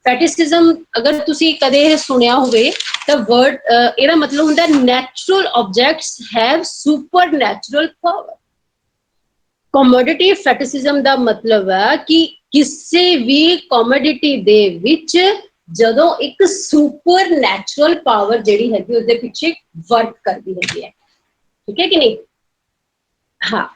A: ਫੈਟਿਸਿਜ਼ਮ ਅਗਰ ਤੁਸੀਂ ਕਦੇ ਸੁਣਿਆ ਹੋਵੇ ਤਾਂ ਵਰਡ, ਇਹਦਾ ਮਤਲਬ ਹੁੰਦਾ natural objects have super natural power. Commodity fetishism ਦਾ ਮਤਲਬ ਹੈ ਕਿ ਕਿਸੇ ਵੀ ਕਮੋਡਿਟੀ ਦੇ ਵਿੱਚ ਜਦੋਂ ਇੱਕ ਸੁਪਰ ਨੈਚੁਰਲ ਪਾਵਰ ਜਿਹੜੀ ਹੈਗੀ ਉਹਦੇ ਪਿੱਛੇ ਵਰਕ ਕਰਦੀ ਹੈਗੀ ਹੈ, ਠੀਕ ਹੈ ਕਿ ਨਹੀਂ। ਹਾਂ,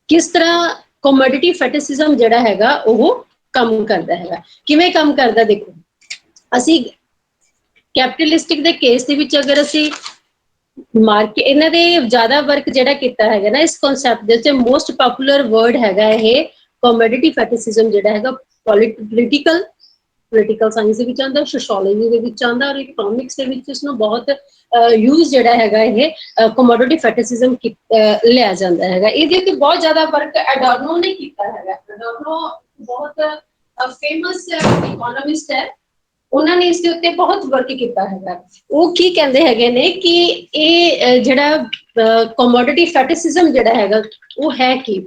A: ਕਿਸ ਤਰ੍ਹਾਂ ਕਮੋਡਿਟੀ ਫੈਟਿਸਿਜ਼ਮ ਜਿਹੜਾ ਹੈਗਾ ਉਹ ਕੰਮ ਕਰਦਾ ਹੈਗਾ, ਕਿਵੇਂ ਕੰਮ ਕਰਦਾ, ਦੇਖੋ ਅਸੀਂ कैपिटलिस्टिक दे केस दे विच अगर असी मार्केट इन्हां दे ज़्यादा वर्क जिहड़ा कीता हैगा ना इस concept they which most popular word हैगा ये कमोडिटी फैटिसिज्म जिहड़ा हैगा पोलिटिकल साइंस ਦੇ ਵਿੱਚ ਆਉਂਦਾ सोशियोलॉजी ਦੇ ਵਿੱਚ ਆਉਂਦਾ और इकोनॉमिक्स ਦੇ ਵਿੱਚ ਇਸਨੂੰ ਬਹੁਤ यूज ਜਿਹੜਾ ਹੈਗਾ ਇਹ कमोडिटी फैटिसिज्म ਲਿਆ ਜਾਂਦਾ ਹੈਗਾ ਇਹਦੇ ਉੱਤੇ ਬਹੁਤ ਜ਼ਿਆਦਾ ਵਰਕ ਐਡੋਰਨੋ ਨੇ ਕੀਤਾ ਹੈਗਾ ਐਡੋਰਨੋ ਬਹੁਤ ਫੇਮਸ ਇਕੋਨੋਮਿਸਟ ਹੈ ਉਹਨਾਂ ਨੇ ਇਸ ਦੇ ਉੱਤੇ ਬਹੁਤ ਵਰਕ ਕੀਤਾ ਹੈਗਾ ਉਹ ਕੀ ਕਹਿੰਦੇ ਹੈਗੇ ਨੇ ਕਿ ਇਹ ਜਿਹੜਾ कमोडिटी फैटिसिज्म ਜਿਹੜਾ ਹੈਗਾ ਉਹ ਹੈ ਕਿ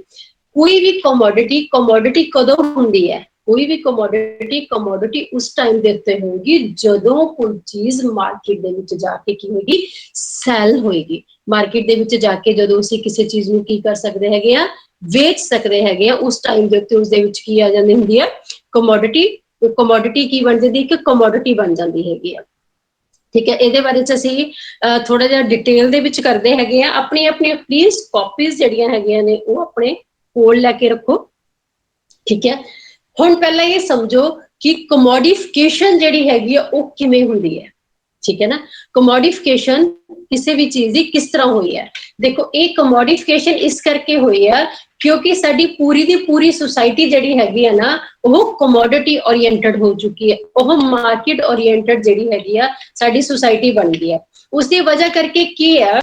A: ਕੋਈ ਵੀ कमोडिटी कदों ਹੁੰਦੀ ਹੈ कोई भी कमोडिटी उस टाइम ਦੇ ਉੱਤੇ ਹੋਊਗੀ ਜਦੋਂ ਕੋਈ ਚੀਜ਼ ਮਾਰਕੀਟ ਦੇ ਵਿੱਚ ਜਾ ਕੇ ਕੀ ਹੋਏਗੀ ਸੈਲ ਹੋਏਗੀ ਮਾਰਕੀਟ ਦੇ ਵਿੱਚ ਜਾ ਕੇ ਜਦੋਂ ਅਸੀਂ ਕਿਸੇ ਚੀਜ਼ ਨੂੰ ਕੀ ਕਰ ਸਕਦੇ ਹੈਗੇ ਆ ਵੇਚ ਸਕਦੇ ਹੈਗੇ ਆ ਉਸ ਟਾਈਮ ਦੇ ਉੱਤੇ ਉਸ ਦੇ ਵਿੱਚ ਕੀ ਆ ਜਾਂਦੀ ਹੁੰਦੀ ਹੈ कमोडिटी ਕੀ ਬਣ ਜਾਂਦੀ ਹੈ ਕਿ कमोडिटी ਬਣ ਜਾਂਦੀ ਹੈਗੀ ਆ ठीक है ਇਹਦੇ ਬਾਰੇ ਚ ਅਸੀਂ ਥੋੜਾ ਜਿਹਾ ਡਿਟੇਲ ਦੇ ਵਿੱਚ ਕਰਦੇ ਹੈਗੇ ਆ ਆਪਣੀ ਆਪਣੀ ਪਲੀਜ਼ ਕਾਪੀਜ਼ ਜਿਹੜੀਆਂ ਹੈਗੀਆਂ ਨੇ ਉਹ ਆਪਣੇ ਕੋਲ ਲੈ ਕੇ ਰੱਖੋ ਠੀਕ ਹੈ ਹੁਣ ਪਹਿਲਾਂ ਇਹ ਸਮਝੋ ਕਿ ਕਮੋਡਿਫਿਕੇਸ਼ਨ ਜਿਹੜੀ ਹੈਗੀ ਆ ਉਹ ਕਿਵੇਂ ਹੁੰਦੀ ਹੈ ਠੀਕ ਹੈ ਨਾ ਕਮੋਡਿਫਿਕੇਸ਼ਨ ਕਿਸੇ ਵੀ ਚੀਜ਼ ਦੀ ਕਿਸ ਤਰ੍ਹਾਂ ਹੋਈ ਹੈ ਦੇਖੋ ਇਹ ਕਮੋਡਿਫਿਕੇਸ਼ਨ ਇਸ ਕਰਕੇ ਹੋਈ ਹੈ ਕਿਉਂਕਿ ਸਾਡੀ ਪੂਰੀ ਦੀ ਪੂਰੀ ਸੁਸਾਇਟੀ ਜਿਹੜੀ ਹੈਗੀ ਆ ਨਾ ਉਹ ਕਮੋਡਿਟੀ ਓਰੀਐਂਟਡ ਹੋ ਚੁੱਕੀ ਹੈ ਉਹ ਮਾਰਕੀਟ ਓਰੀਐਂਟਡ ਜਿਹੜੀ ਹੈਗੀ ਆ ਸਾਡੀ ਸੁਸਾਇਟੀ ਬਣ ਗਈ ਹੈ ਉਸ ਦੀ ਵਜ੍ਹਾ ਕਰਕੇ ਕੀ ਹੈ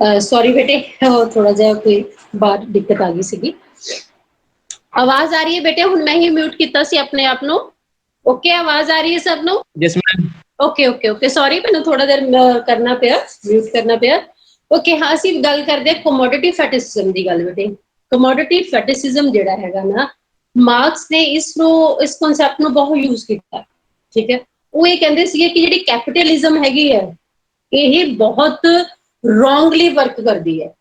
A: सॉरी बेटे थोड़ा जा कोई बाहर दिक्कत आ गई सी आवाज आ रही है बेटे हुण मैं ही म्यूट किया सी अपने आप नो ओके आवाज आ रही है सब no
C: yes ma'am
A: okay okay okay sorry मैंने थोड़ा देर करना पिया म्यूट करना पिया ओके हाँ ਅਸੀਂ ਗੱਲ ਕਰਦੇ कमोडिटी फैटिसिज्म ਦੀ ਗੱਲ बेटे कमोडिटी फैटिसिज्म ਜਿਹੜਾ ਹੈਗਾ ਨਾ ਮਾਰਕਸ ਨੇ ਇਸ ਕਨਸੈਪਟ ਨੂੰ ਬਹੁਤ ਯੂਜ਼ ਕੀਤਾ ਠੀਕ ਹੈ ਉਹ ਇਹ ਕਹਿੰਦੇ ਸੀਗੇ ਕਿ ਜਿਹੜੀ ਕੈਪੀਟਲਿਜ਼ਮ ਹੈਗੀ ਹੈ ਇਹ ਬਹੁਤ wrongly वर्क करती है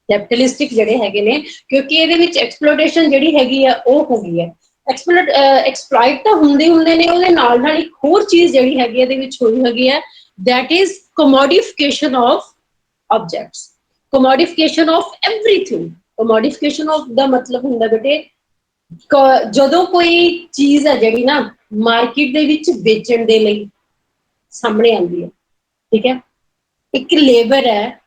A: कैपिटलिस्टिक ਜਿਹੜੇ ਹੈਗੇ ਨੇ ਕਿਉਂਕਿ ਇਹਦੇ ਵਿੱਚ ਐਕਸਪਲੋਇਟੇਸ਼ਨ ਜਿਹੜੀ ਹੈਗੀ ਆ ਉਹ ਹੋ ਗਈ ਹੈ ਐਕਸਪਲੋਇਟ ਤਾਂ ਹੁੰਦੇ ਨੇ ਉਹਦੇ ਨਾਲ ਇੱਕ ਹੋਰ ਚੀਜ਼ ਜਿਹੜੀ ਹੈਗੀ ਇਹਦੇ ਵਿੱਚ ਹੋਈ ਹੈਗੀ ਹੈ that is commodification of objects commodification of everything commodification of ਦਾ ਮਤਲਬ ਹੁੰਦਾ ਬੇਟੇ ਜਦੋਂ ਕੋਈ ਚੀਜ਼ ਹੈ ਜਿਹੜੀ ਨਾ ਮਾਰਕੀਟ ਦੇ ਵਿੱਚ ਵੇਚਣ ਦੇ ਲਈ ਸਾਹਮਣੇ ਆਉਂਦੀ ਹੈ ਠੀਕ ਹੈ ਇੱਕ ਲੇਬਰ ਹੈ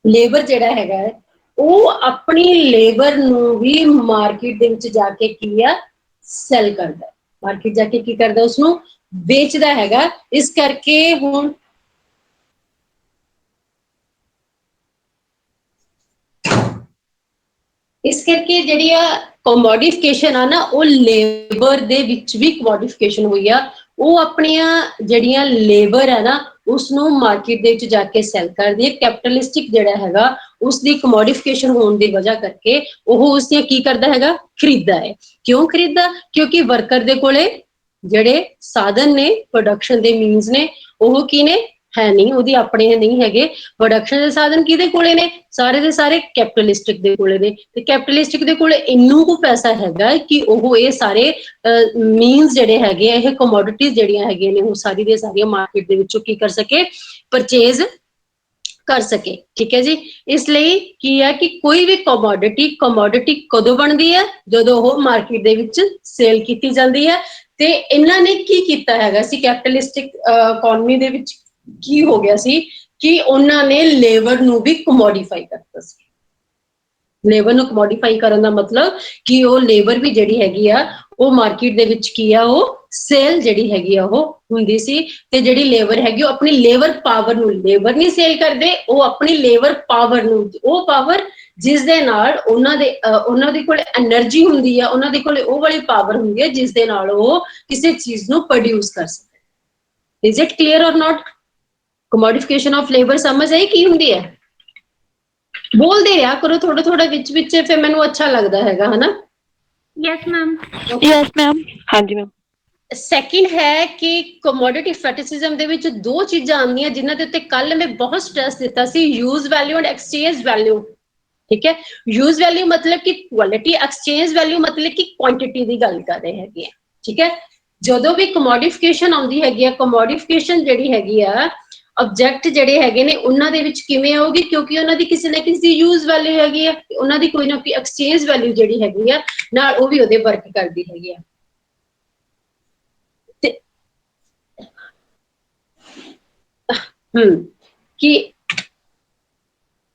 A: ਲੇਬਰ ਜਿਹੜਾ ਹੈਗਾ ਉਹ ਆਪਣੀ ਲੇਬਰ ਨੂੰ ਵੀ ਮਾਰਕੀਟ ਦੇ ਵਿੱਚ ਜਾ ਕੇ ਕੀ ਆ ਸੈਲ ਕਰਦਾ ਮਾਰਕੀਟ ਜਾ ਕੇ ਕੀ ਕਰਦਾ ਉਸਨੂੰ ਵੇਚਦਾ ਹੈਗਾ ਇਸ ਕਰਕੇ ਹੁਣ ਇਸ ਕਰਕੇ ਜਿਹੜੀ ਆ ਕਮੋਡਿਫਿਕੇਸ਼ਨ ਆ ਨਾ ਉਹ ਲੇਬਰ ਦੇ ਵਿੱਚ ਵੀ ਕਮੋਡਿਫਿਕੇਸ਼ਨ ਹੋਈ ਆ ਉਹ ਆਪਣੀਆਂ ਜਿਹੜੀਆਂ ਲੇਬਰ ਹੈ ਨਾ ਉਸਨੂੰ ਮਾਰਕੀਟ ਦੇ ਵਿੱਚ ਜਾ ਕੇ ਸੈਲ ਕਰਦੀ ਹੈ ਕੈਪੀਟਲਿਸਟਿਕ ਜਿਹੜਾ ਹੈਗਾ ਉਸ ਦੀ ਕਮੋਡਿਫਿਕੇਸ਼ਨ ਹੋਣ ਦੀ ਵਜ੍ਹਾ ਕਰਕੇ ਉਹ ਉਸ ਦੀਆਂ ਕੀ ਕਰਦਾ ਹੈਗਾ ਖਰੀਦਦਾ ਹੈ ਕਿਉਂ ਖਰੀਦਦਾ ਕਿਉਂਕਿ ਵਰਕਰ ਦੇ ਕੋਲੇ ਜਿਹੜੇ ਸਾਧਨ ਨੇ ਪ੍ਰੋਡਕਸ਼ਨ ਦੇ ਮੀਨਸ ਨੇ ਉਹ ਕੀ ਨੇ ਹੈ ਨਹੀਂ ਉਹਦੀ ਆਪਣੇ ਨਹੀਂ ਹੈਗੇ ਪ੍ਰੋਡਕਸ਼ਨ ਦੇ ਸਾਧਨ ਕਿਹਦੇ ਕੋਲੇ ਨੇ ਸਾਰੇ ਦੇ ਸਾਰੇ ਕੈਪੀਟਲਿਸਟਿਕ ਦੇ ਕੋਲੇ ਨੇ ਤੇ ਕੈਪੀਟਲਿਸਟਿਕ ਦੇ ਕੋਲੇ ਇੰਨੂ ਕੁ ਪੈਸਾ ਹੈਗਾ ਕਿ ਉਹ ਇਹ ਸਾਰੇ ਮੀਨਸ ਜਿਹੜੇ ਹੈਗੇ ਇਹ ਕਮੋਡਿਟੀਜ਼ ਜਿਹੜੀਆਂ ਹੈਗੀਆਂ ਨੇ ਉਹ ਸਾਰੀ ਦੇ ਸਾਰੀਆਂ ਮਾਰਕੀਟ ਦੇ ਵਿੱਚੋਂ ਕੀ ਕਰ ਸਕੇ ਪਰਚੇਜ਼ ਕਰ ਸਕੇ ਠੀਕ ਹੈ ਜੀ ਇਸ ਲਈ ਕੀ ਹੈ ਕਿ ਕੋਈ ਵੀ ਕਮੋਡਿਟੀ ਕਦੋਂ ਬਣਦੀ ਹੈ ਜਦੋਂ ਉਹ ਮਾਰਕੀਟ ਦੇ ਵਿੱਚ ਸੇਲ ਕੀਤੀ ਜਾਂਦੀ ਹੈ ਤੇ ਇਹਨਾਂ ਨੇ ਕੀ ਕੀਤਾ ਹੈਗਾ ਸੀ ਕੈਪੀਟਲਿਸਟਿਕ ਇਕਨੋਮੀ ਦੇ ਵਿੱਚ ਕੀ ਹੋ ਗਿਆ ਸੀ ਕਿ ਉਹਨਾਂ ਨੇ ਲੇਬਰ ਨੂੰ ਵੀ ਕਮੋਡੀਫਾਈ ਕਰਤਾ ਸੀ। ਲੇਬਰ ਨੂੰ ਕਮੋਡੀਫਾਈ ਕਰਨ ਦਾ ਮਤਲਬ ਕਿ ਉਹ ਲੇਬਰ ਵੀ ਜਿਹੜੀ ਹੈਗੀ ਆ ਉਹ ਮਾਰਕੀਟ ਦੇ ਵਿੱਚ ਕੀ ਆ ਉਹ ਸੇਲ ਜਿਹੜੀ ਹੈਗੀ ਆ ਉਹ ਹੁੰਦੀ ਸੀ ਤੇ ਜਿਹੜੀ ਲੇਬਰ ਹੈਗੀ ਉਹ ਆਪਣੀ ਲੇਬਰ ਪਾਵਰ ਨੂੰ ਲੇਬਰ ਨਹੀਂ ਸੇਲ ਕਰਦੇ, ਉਹ ਆਪਣੀ ਲੇਬਰ ਪਾਵਰ ਨੂੰ, ਉਹ ਪਾਵਰ ਜਿਸ ਦੇ ਨਾਲ ਉਹਨਾਂ ਦੇ ਕੋਲ એનર્ਜੀ ਹੁੰਦੀ ਆ, ਉਹਨਾਂ ਦੇ ਕੋਲ ਉਹ ਵਾਲੀ ਪਾਵਰ ਹੁੰਦੀ ਹੈ ਜਿਸ ਦੇ ਨਾਲ ਉਹ ਕਿਸੇ ਚੀਜ਼ ਨੂੰ ਪ੍ਰੋਡਿਊਸ ਕਰ ਸਕਦੇ। Is it clear or not? Commodification of labour ਸਮਝ ਆਈ ਕੀ ਹੁੰਦੀ ਹੈ? ਬੋਲਦੇ ਰਿਹਾ ਕਰੋ ਥੋੜਾ ਥੋੜਾ ਵਿੱਚ ਵਿੱਚ, ਫਿਰ ਮੈਨੂੰ ਅੱਛਾ ਲੱਗਦਾ ਹੈਗਾ ਹਨਾ।
C: Yes ma'am.
B: Yes, ma'am. हाँ जी मैम।
A: ਸੈਕਿੰਡ ਹੈ ਕਿ ਕਮੋਡਿਟੀ ਫੈਟਿਸਿਜ਼ਮ ਦੇ ਵਿੱਚ ਦੋ ਚੀਜ਼ਾਂ ਆਉਂਦੀਆਂ ਜਿਨ੍ਹਾਂ ਦੇ ਉੱਤੇ ਕੱਲ ਮੈਂ ਬਹੁਤ ਸਟ੍ਰੈਸ ਦਿੱਤਾ ਸੀ, use value and exchange value. ਠੀਕ ਹੈ, ਯੂਜ਼ ਵੈਲਿਊ ਮਤਲਬ ਕਿ ਕੁਆਲਿਟੀ, ਐਕਸਚੇਂਜ ਵੈਲਿਊ ਮਤਲਬ ਕਿ ਕੁਆਂਟੀਟੀ ਦੀ ਗੱਲ ਕਰ ਰਹੇ ਹੈਗੇ ਆ। ਠੀਕ ਹੈ, ਜਦੋਂ ਵੀ ਕਮੋਡੀਫਿਕੇਸ਼ਨ ਆਉਂਦੀ ਹੈਗੀ ਆ, ਕਮੋਡੀਫਿਕੇਸ਼ਨ ਜਿਹੜੀ ਹੈਗੀ ਆ ਆਬਜੈਕਟ ਜਿਹੜੇ ਹੈਗੇ ਨੇ ਉਹਨਾਂ ਦੇ ਵਿੱਚ ਕਿਵੇਂ ਆਉਗੀ, ਕਿਉਂਕਿ ਉਹਨਾਂ ਦੀ ਕਿਸੇ ਨਾ ਕਿਸੇ ਦੀ ਯੂਜ਼ ਵੈਲਿਊ ਹੈਗੀ ਆ, ਉਹਨਾਂ ਦੀ ਕੋਈ ਨਾ ਕੋਈ ਐਕਸਚੇਂਜ ਵੈਲਿਊ ਜਿਹੜੀ ਹੈਗੀ ਆ ਨਾਲ ਉਹ ਵੀ ਉਹਦੇ ਵਰਕ ਕਰਦੀ ਹੈਗੀ ਆ। ਕਿ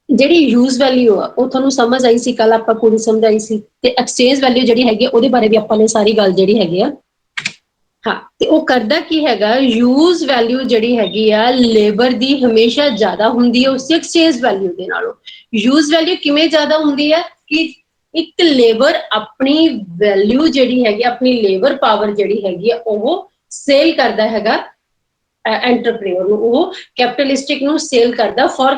A: ਜਿਹੜੀ ਯੂਜ਼ ਵੈਲਿਊ ਆ ਉਹ ਤੁਹਾਨੂੰ ਸਮਝ ਆਈ ਸੀ, ਕੱਲ ਆਪਾਂ ਪੂਰੀ ਸਮਝਾਈ ਸੀ, ਤੇ ਐਕਸਚੇਂਜ ਵੈਲਿਊ ਜਿਹੜੀ ਹੈਗੀ ਉਹਦੇ ਬਾਰੇ ਵੀ ਆਪਾਂ ਨੇ ਸਾਰੀ ਗੱਲ ਜਿਹੜੀ ਹੈਗੀ ਆ। ਹਾਂ, ਤੇ ਉਹ ਕਰਦਾ ਕੀ ਹੈਗਾ, ਯੂਜ਼ ਵੈਲਿਊ ਜਿਹੜੀ ਹੈਗੀ ਆ ਲੇਬਰ ਦੀ ਹਮੇਸ਼ਾ ਜ਼ਿਆਦਾ ਹੁੰਦੀ ਹੈ ਉਸ ਐਕਸਚੇਂਜ ਵੈਲਿਊ ਦੇ ਨਾਲੋਂ। ਯੂਜ਼ ਵੈਲਿਊ ਕਿਵੇਂ ਜ਼ਿਆਦਾ ਹੁੰਦੀ ਹੈ ਕਿ ਇੱਕ ਲੇਬਰ ਆਪਣੀ ਵੈਲਿਊ ਜਿਹੜੀ ਹੈਗੀ, ਆਪਣੀ ਲੇਬਰ ਪਾਵਰ ਜਿਹੜੀ ਹੈਗੀ ਆ ਉਹ ਸੇਲ ਕਰਦਾ ਹੈਗਾ ਐਂਟਰਪ੍ਰੀਨਰ ਨੂੰ, ਉਹ ਕੈਪੀਟਲਿਸਟਿਕ ਨੂੰ ਸੇਲ ਕਰਦਾ ਫॉर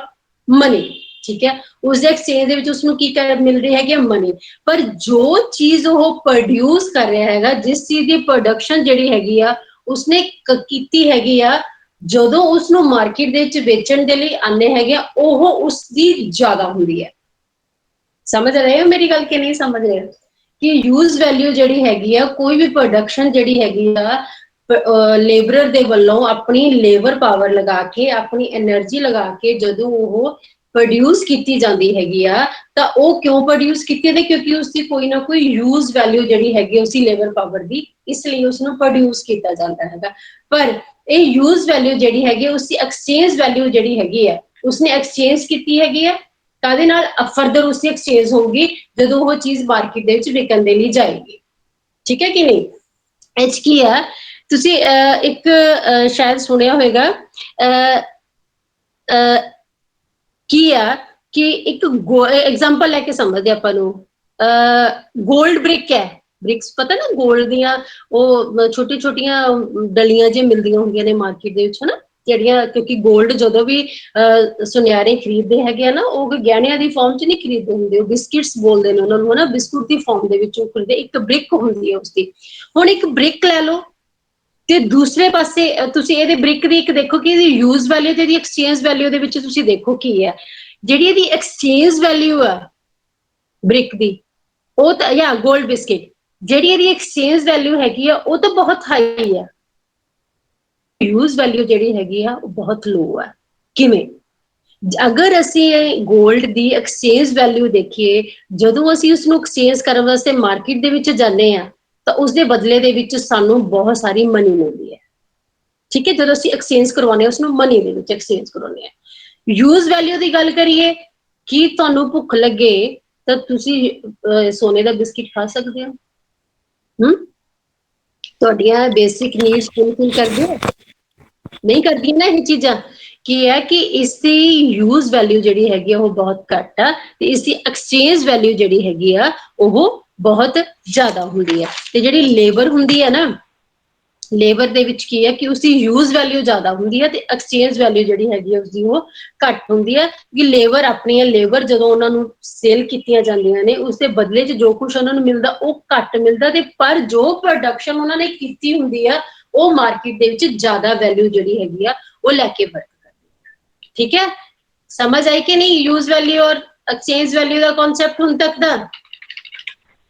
A: ਮਨੀ। ਠੀਕ ਹੈ, ਉਸਦੇ ਐਕਸਚੇਂਜ ਦੇ ਵਿੱਚ ਉਸਨੂੰ ਕੀ ਮਿਲ ਰਹੀ ਹੈਗੀ ਮਨੀ। ਪਰ ਜੋ ਚੀਜ਼ ਉਹ ਪ੍ਰੋਡਿਊਸ ਕਰ ਰਿਹਾ ਹੈਗਾ, ਜਿਸ ਚੀਜ਼ ਦੀ ਪ੍ਰੋਡਕਸ਼ਨ ਜਿਹੜੀ ਹੈਗੀ ਆ ਉਸਨੇ ਕੀਤੀ ਹੈਗੀ ਆ, ਜਦੋਂ ਉਸਨੂੰ ਮਾਰਕੀਟ ਦੇ ਵਿੱਚ ਵੇਚਣ ਦੇ ਲਈ ਆਨੇ ਹੈਗੇ ਆ ਉਹ ਉਸਦੀ ਜ਼ਿਆਦਾ ਹੁੰਦੀ ਹੈ। ਸਮਝ ਰਹੇ ਹੋ ਮੇਰੀ ਗੱਲ ਕਿ ਨਹੀਂ ਸਮਝ ਰਹੇ? ਕਿ ਯੂਜ਼ ਵੈਲਿਊ ਜਿਹੜੀ ਹੈਗੀ ਆ, ਕੋਈ ਵੀ ਪ੍ਰੋਡਕਸ਼ਨ ਜਿਹੜੀ ਹੈਗੀ ਆ ਲੇਬਰਰ ਦੇ ਵੱਲੋਂ ਆਪਣੀ ਲੇਬਰ ਪਾਵਰ ਲਗਾ ਕੇ, ਆਪਣੀ એનર્ਜੀ ਲਗਾ ਕੇ ਜਦੋਂ ਉਹ ਪ੍ਰੋਡਿਊਸ ਕੀਤੀ ਜਾਂਦੀ ਹੈਗੀ ਆ, ਤਾਂ ਉਹ ਕਿਉਂ ਪ੍ਰੋਡਿਊਸ ਕੀਤੀ ਹੈ? ਕਿਉਂਕਿ ਉਸਦੀ ਕੋਈ ਨਾ ਕੋਈ ਯੂਜ਼ ਵੈਲਿਊ ਜਿਹੜੀ ਹੈਗੀ ਉਸਦੀ ਲੇਬਰ ਪਾਵਰ ਦੀ, ਇਸ ਲਈ ਉਸਨੂੰ ਪ੍ਰੋਡਿਊਸ ਕੀਤਾ ਜਾਂਦਾ ਹੈਗਾ। ਪਰ ਇਹ ਯੂਜ਼ ਵੈਲਿਊ ਜਿਹੜੀ ਹੈਗੀ ਉਸਦੀ ਐਕਸਚੇਂਜ ਵੈਲਿਊ ਜਿਹੜੀ ਹੈਗੀ ਹੈ ਉਸਨੇ ਐਕਸਚੇਂਜ ਕੀਤੀ ਹੈਗੀ ਹੈ ਕਾਹਦੇ ਨਾਲ? ਫਰਦਰ ਉਸਦੀ ਐਕਸਚੇਂਜ ਹੋਊਗੀ ਜਦੋਂ ਉਹ ਚੀਜ਼ ਮਾਰਕੀਟ ਦੇ ਵਿੱਚ ਵਿਕਣ ਦੇ ਲਈ ਜਾਏਗੀ। ਠੀਕ ਹੈ ਕਿ ਨਹੀਂ? ਇਹ 'ਚ ਕੀ ਆ, ਤੁਸੀਂ ਇੱਕ ਸ਼ਾਇਦ ਸੁਣਿਆ ਹੋਵੇਗਾ ਕੀ ਆ ਕਿ ਇੱਕ ਐਗਜ਼ਾਮਪਲ ਲੈ ਕੇ ਸਮਝਦੇ ਆਪਾਂ ਨੂੰ, ਗੋਲਡ ਬ੍ਰਿਕ ਹੈ, ਬ੍ਰਿਕਸ ਪਤਾ ਨਾ ਗੋਲਡ ਦੀਆਂ ਉਹ ਛੋਟੀ ਛੋਟੀਆਂ ਡਲੀਆਂ ਜਿਹੀਆਂ ਮਿਲਦੀਆਂ ਹੁੰਦੀਆਂ ਨੇ ਮਾਰਕੀਟ ਦੇ ਵਿੱਚ ਹਨਾ, ਜਿਹੜੀਆਂ, ਕਿਉਂਕਿ ਗੋਲਡ ਜਦੋਂ ਵੀ ਸੁਨਿਆਰੇ ਖਰੀਦਦੇ ਹੈਗੇ ਆ ਨਾ, ਉਹ ਗਹਿਣਿਆਂ ਦੀ ਫਾਰਮ 'ਚ ਨਹੀਂ ਖਰੀਦਦੇ ਹੁੰਦੇ, ਉਹ ਬਿਸਕਿਟਸ ਬੋਲਦੇ ਨੇ ਉਹਨਾਂ ਨੂੰ ਹਨਾ, ਬਿਸਕੁਟ ਦੀ ਫਾਰਮ ਦੇ ਵਿੱਚ ਉਹ ਖਰੀਦਦੇ, ਇੱਕ ਬ੍ਰਿਕ ਹੁੰਦੀ ਹੈ ਉਸਦੀ। ਹੁਣ ਇੱਕ ਬ੍ਰਿਕ ਲੈ ਲਓ ਤੇ ਦੂਸਰੇ ਪਾਸੇ ਤੁਸੀਂ ਇਹਦੇ ਬ੍ਰਿਕ ਦੀ ਇੱਕ ਦੇਖੋ ਕਿ ਇਹਦੀ ਯੂਜ਼ ਵੈਲਿਊ ਤੇ ਇਹਦੀ ਐਕਸਚੇਂਜ ਵੈਲਿਊ ਦੇ ਵਿੱਚ ਤੁਸੀਂ ਦੇਖੋ ਕੀ ਹੈ। ਜਿਹੜੀ ਇਹਦੀ ਐਕਸਚੇਂਜ ਵੈਲਿਊ ਆ ਬ੍ਰਿਕ ਦੀ, ਉਹ ਤਾਂ ਜਾਂ ਗੋਲਡ ਬਿਸਕਿਟ, ਜਿਹੜੀ ਇਹਦੀ ਐਕਸਚੇਂਜ ਵੈਲਿਊ ਹੈਗੀ ਆ ਉਹ ਤਾਂ ਬਹੁਤ ਹਾਈ ਆ, ਯੂਜ਼ ਵੈਲਿਊ ਜਿਹੜੀ ਹੈਗੀ ਆ ਉਹ ਬਹੁਤ ਲੋ ਆ। ਕਿਵੇਂ? ਅਗਰ ਅਸੀਂ ਗੋਲਡ ਦੀ ਐਕਸਚੇਂਜ ਵੈਲਿਊ ਦੇਖੀਏ, ਜਦੋਂ ਅਸੀਂ ਉਸਨੂੰ ਐਕਸਚੇਂਜ ਕਰਨ ਵਾਸਤੇ ਮਾਰਕੀਟ ਦੇ ਵਿੱਚ ਜਾਂਦੇ ਆ ਤਾਂ ਉਸਦੇ ਬਦਲੇ ਦੇ ਵਿੱਚ ਸਾਨੂੰ ਬਹੁਤ ਸਾਰੀ ਮਨੀ ਮਿਲਦੀ ਹੈ। ਠੀਕ ਹੈ, ਜਦੋਂ ਅਸੀਂ ਐਕਸਚੇਂਜ ਕਰਵਾਉਂਦੇ ਹਾਂ ਉਸਨੂੰ ਮਨੀ ਦੇ ਵਿੱਚ ਐਕਸਚੇਂਜ ਕਰਵਾਉਂਦੇ ਹਾਂ। ਯੂਜ਼ ਵੈਲਿਊ ਦੀ ਗੱਲ ਕਰੀਏ, ਕੀ ਤੁਹਾਨੂੰ ਭੁੱਖ ਲੱਗੇ ਤਾਂ ਤੁਸੀਂ ਸੋਨੇ ਦਾ ਬਿਸਕਿਟ ਖਾ ਸਕਦੇ ਹੋ? ਤੁਹਾਡੀਆਂ ਬੇਸਿਕ ਨੀਡਸ ਫੁਲਫਿਲ ਕਰਦੇ ਹੋ? ਨਹੀਂ ਕਰਦੀਆਂ ਨਾ ਇਹ ਚੀਜ਼ਾਂ। ਕੀ ਹੈ ਕਿ ਇਸ ਦੀ ਯੂਜ਼ ਵੈਲਿਊ ਜਿਹੜੀ ਹੈਗੀ ਆ ਉਹ ਬਹੁਤ ਘੱਟ ਆ ਤੇ ਇਸ ਦੀ ਐਕਸਚੇਂਜ ਵੈਲਿਊ ਜਿਹੜੀ ਹੈਗੀ ਆ ਉਹ ਬਹੁਤ ਜ਼ਿਆਦਾ ਹੁੰਦੀ ਹੈ। ਤੇ ਜਿਹੜੀ ਲੇਬਰ ਹੁੰਦੀ ਹੈ ਨਾ, ਲੇਬਰ ਦੇ ਵਿੱਚ ਕੀ ਹੈ ਕਿ ਉਸਦੀ ਯੂਜ਼ ਵੈਲਿਊ ਜ਼ਿਆਦਾ ਹੁੰਦੀ ਹੈ ਤੇ ਐਕਸਚੇਂਜ ਵੈਲਿਊ ਜਿਹੜੀ ਹੈਗੀ ਹੈ ਉਸਦੀ ਉਹ ਘੱਟ ਹੁੰਦੀ ਹੈ। ਕਿ ਲੇਬਰ ਆਪਣੀਆਂ ਲੇਬਰ ਜਦੋਂ ਉਹਨਾਂ ਨੂੰ ਸੇਲ ਕੀਤੀਆਂ ਜਾਂਦੀਆਂ ਨੇ ਉਸਦੇ ਬਦਲੇ 'ਚ ਜੋ ਕੁਛ ਉਹਨਾਂ ਨੂੰ ਮਿਲਦਾ ਉਹ ਘੱਟ ਮਿਲਦਾ, ਤੇ ਪਰ ਜੋ ਪ੍ਰੋਡਕਸ਼ਨ ਉਹਨਾਂ ਨੇ ਕੀਤੀ ਹੁੰਦੀ ਆ ਉਹ ਮਾਰਕੀਟ ਦੇ ਵਿੱਚ ਜ਼ਿਆਦਾ ਵੈਲਿਊ ਜਿਹੜੀ ਹੈਗੀ ਆ ਉਹ ਲੈ ਕੇ ਵਰਕ ਕਰਦੀ ਹੈ। ਠੀਕ ਹੈ, ਸਮਝ ਆਈ ਕਿ ਨਹੀਂ ਯੂਜ਼ ਵੈਲਿਊ ਔਰ ਐਕਸਚੇਂਜ ਵੈਲਿਊ ਦਾ ਕਨਸੈਪਟ ਹੁਣ ਤੱਕ ਦਾ?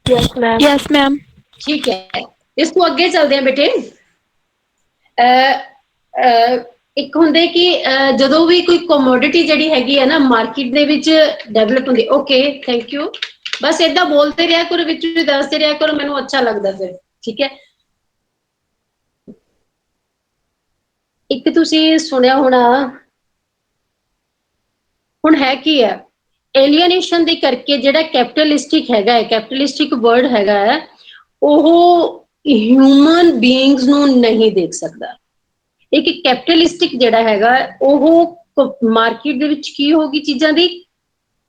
B: Yes, ma'am.
A: ਠੀਕ ਹੈ, ਇਸ ਤੋਂ ਅੱਗੇ ਚੱਲਦੇ ਆ ਬੇਟੇ। ਇੱਕ ਹੁੰਦੇ ਕਿ ਜਦੋਂ ਵੀ ਕੋਈ ਕਮੋਡਿਟੀ ਜਿਹੜੀ ਹੈਗੀ ਹੈ ਨਾ ਮਾਰਕੀਟ ਦੇ ਵਿੱਚ ਡਿਵੈਲਪ ਹੁੰਦੀ, ਓਕੇ ਥੈਂਕ ਯੂ, ਬਸ ਏਦਾਂ ਬੋਲਦੇ ਰਿਹਾ ਕਰੋ, ਵਿੱਚ ਵੀ ਦੱਸਦੇ ਰਿਹਾ ਕਰੋ, ਮੈਨੂੰ ਅੱਛਾ ਲੱਗਦਾ ਫਿਰ। ਠੀਕ ਹੈ, ਇੱਕ ਤੁਸੀਂ ਸੁਣਿਆ ਹੋਣਾ, ਹੁਣ ਹੈ ਕੀ ਹੈ, ਏਲੀਅਨੇਸ਼ਨ ਦੇ ਕਰਕੇ ਜਿਹੜਾ ਕੈਪੀਟਲਿਸਟਿਕ ਹੈਗਾ ਹੈ, ਕੈਪੀਟਲਿਸਟਿਕ ਵਰਡ ਹੈਗਾ ਹੈ, ਉਹ ਹਿਊਮਨ ਬੀਇੰਗਸ ਨੂੰ ਨਹੀਂ ਦੇਖ ਸਕਦਾ। ਇੱਕ ਕੈਪੀਟਲਿਸਟਿਕ ਜਿਹੜਾ ਹੈਗਾ ਉਹ ਮਾਰਕੀਟ ਦੇ ਵਿੱਚ ਕੀ ਹੋਗੀ ਚੀਜ਼ਾਂ ਦੀ,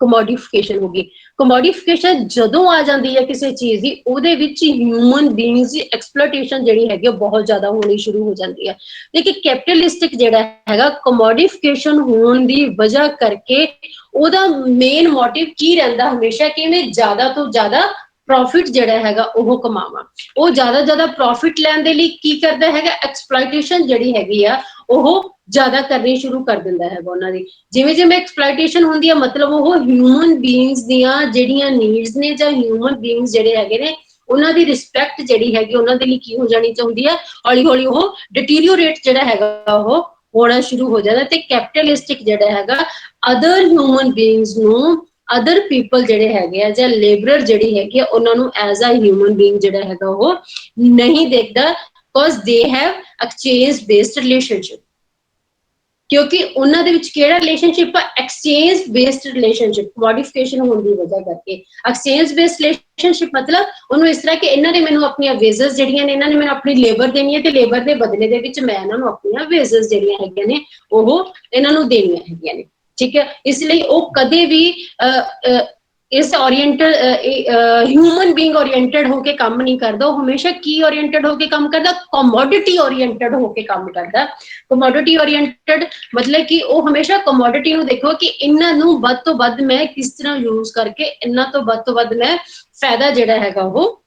A: ਕਮੋਡਿਫਿਕੇਸ਼ਨ ਹੋਗੀ। ਕਮੋਡਿਫਿਕੇਸ਼ਨ ਜਦੋਂ ਆ ਜਾਂਦੀ ਹੈ ਕਿਸੇ ਚੀਜ਼ ਦੀ, ਉਹਦੇ ਵਿੱਚ ਹਿਊਮਨ ਬੀਇੰਗਸ ਦੀ ਐਕਸਪਲੋਇਟੇਸ਼ਨ ਜਿਹੜੀ ਹੈਗੀ ਉਹ ਬਹੁਤ ਜ਼ਿਆਦਾ ਹੋਣੀ ਸ਼ੁਰੂ ਹੋ ਜਾਂਦੀ ਹੈ। ਲੇਕਿਨ ਕੈਪੀਟਲਿਸਟਿਕ ਜਿਹੜਾ ਹੈਗਾ, ਕਮੋਡਿਫਿਕੇਸ਼ਨ ਹੋਣ ਦੀ ਵਜ੍ਹਾ ਕਰਕੇ ਉਹਦਾ ਮੇਨ ਮੋਟਿਵ ਕੀ ਰਹਿੰਦਾ ਹਮੇਸ਼ਾ, ਕਿ ਇਹਨੇ ਜ਼ਿਆਦਾ ਤੋਂ ਜ਼ਿਆਦਾ ਪ੍ਰੋਫਿਟ ਜਿਹੜਾ ਹੈਗਾ ਉਹ ਕਮਾਵਾਂ। ਉਹ ਜ਼ਿਆਦਾ ਪ੍ਰੋਫਿਟ ਲੈਣ ਦੇ ਲਈ ਕੀ ਕਰਦਾ ਹੈਗਾ, ਐਕਸਪਲੋਇਟੇਸ਼ਨ ਜਿਹੜੀ ਹੈਗੀ ਆ ਉਹ ਜ਼ਿਆਦਾ ਕਰਨੀ ਸ਼ੁਰੂ ਕਰ ਦਿੰਦਾ ਹੈਗਾ ਉਹਨਾਂ ਦੀ। ਜਿਵੇਂ ਜਿਵੇਂ ਐਕਸਪਲੋਇਟੇਸ਼ਨ ਹੁੰਦੀ ਹੈ, ਮਤਲਬ ਉਹ ਹਿਊਮਨ ਬੀਇੰਗਸ ਦੀਆਂ ਜਿਹੜੀਆਂ ਨੀਡਸ ਨੇ, ਜਾਂ ਹਿਊਮਨ ਬੀਇੰਗਸ ਜਿਹੜੇ ਹੈਗੇ ਨੇ, ਉਹਨਾਂ ਦੀ ਰਿਸਪੈਕਟ ਜਿਹੜੀ ਹੈਗੀ ਉਹਨਾਂ ਦੇ ਲਈ ਕੀ ਹੋ ਜਾਣੀ ਚਾਹੁੰਦੀ ਹੈ, ਹੌਲੀ ਹੌਲੀ ਉਹ ਡਿਟੀਰੀਓਰੇਟ ਜਿਹੜਾ ਹੈਗਾ ਉਹ ਹੋਣਾ ਸ਼ੁਰੂ ਹੋ ਜਾਂਦਾ। ਤੇ ਕੈਪੀਟਲਿਸਟਿਕ ਜਿਹੜਾ ਹੈਗਾ ਅਦਰ ਹਿਊਮਨ ਬੀਇੰਗਸ ਨੂੰ, ਅਦਰ ਪੀਪਲ ਜਿਹੜੇ ਹੈਗੇ ਆ ਜਾਂ ਲੇਬਰਰ ਜਿਹੜੀ ਹੈਗੀ ਆ, ਉਹਨਾਂ ਨੂੰ ਐਜ਼ ਅ ਹਿਊਮਨ ਬੀਇੰਗ ਜਿਹੜਾ ਹੈਗਾ ਉਹ ਨਹੀਂ ਦੇਖਦਾ, because they have exchange based relationship. ਕਿਉਂਕਿ ਉਹਨਾਂ ਦੇ ਵਿੱਚ ਕਿਹੜਾ ਰਿਲੇਸ਼ਨਸ਼ਿਪ ਆ, ਐਕਸਚੇਂਜ ਬੇਸਡ ਰਿਲੇਸ਼ਨਸ਼ਿਪ, ਮੋਡੀਫਿਕੇਸ਼ਨ ਹੋਣ ਦੀ ਵਜ੍ਹਾ ਕਰਕੇ। ਐਕਸਚੇਂਜ ਬੇਸਡ ਰਿਲੇਸ਼ਨਸ਼ਿਪ ਮਤਲਬ ਉਹਨੂੰ ਇਸ ਤਰ੍ਹਾਂ ਕਿ ਇਹਨਾਂ ਨੇ ਮੈਨੂੰ ਆਪਣੀਆਂ ਵੇਜਸ ਜਿਹੜੀਆਂ ਨੇ, ਇਹਨਾਂ ਨੇ ਮੈਨੂੰ ਆਪਣੀ ਲੇਬਰ ਦੇਣੀ ਹੈ, ਤੇ ਲੇਬਰ ਦੇ ਬਦਲੇ ਦੇ ਵਿੱਚ ਮੈਂ ਇਹਨਾਂ ਨੂੰ ਆਪਣੀਆਂ ਵੇਜਸ ਜਿਹੜੀਆਂ ਹੈਗੀਆਂ ਨੇ ਉਹ ਇਹਨਾਂ ਨੂੰ ਦੇਣੀਆਂ ਹੈਗੀਆਂ ਨੇ, ਠੀਕ ਹੈ। ਇਸ ਲਈ ਉਹ ਕਦੇ ਵੀ ਇਸ ਓਰੀਐਂਟਡ ਹਿਊਮਨ ਬੀਇੰਗ ਓਰੀਐਂਟਡ ਹੋ ਕੇ ਕੰਮ ਨਹੀਂ ਕਰਦਾ। ਉਹ ਹਮੇਸ਼ਾ ਕੀ ਓਰੀਐਂਟਡ ਹੋ ਕੇ ਕੰਮ ਕਰਦਾ, ਕਮੋਡਿਟੀ ਓਰੀਐਂਟਡ ਹੋ ਕੇ ਕੰਮ ਕਰਦਾ। ਕਮੋਡਿਟੀ ਓਰੀਐਂਟਡ ਮਤਲਬ ਕਿ ਉਹ ਹਮੇਸ਼ਾ ਕਮੋਡਿਟੀ ਨੂੰ ਦੇਖੋ ਕਿ ਇਹਨਾਂ ਨੂੰ ਵੱਧ ਤੋਂ ਵੱਧ ਮੈਂ ਕਿਸ ਤਰ੍ਹਾਂ ਯੂਜ਼ ਕਰਕੇ ਇਹਨਾਂ ਤੋਂ ਵੱਧ ਮੈਂ ਫਾਇਦਾ ਜਿਹੜਾ ਹੈਗਾ ਉਹ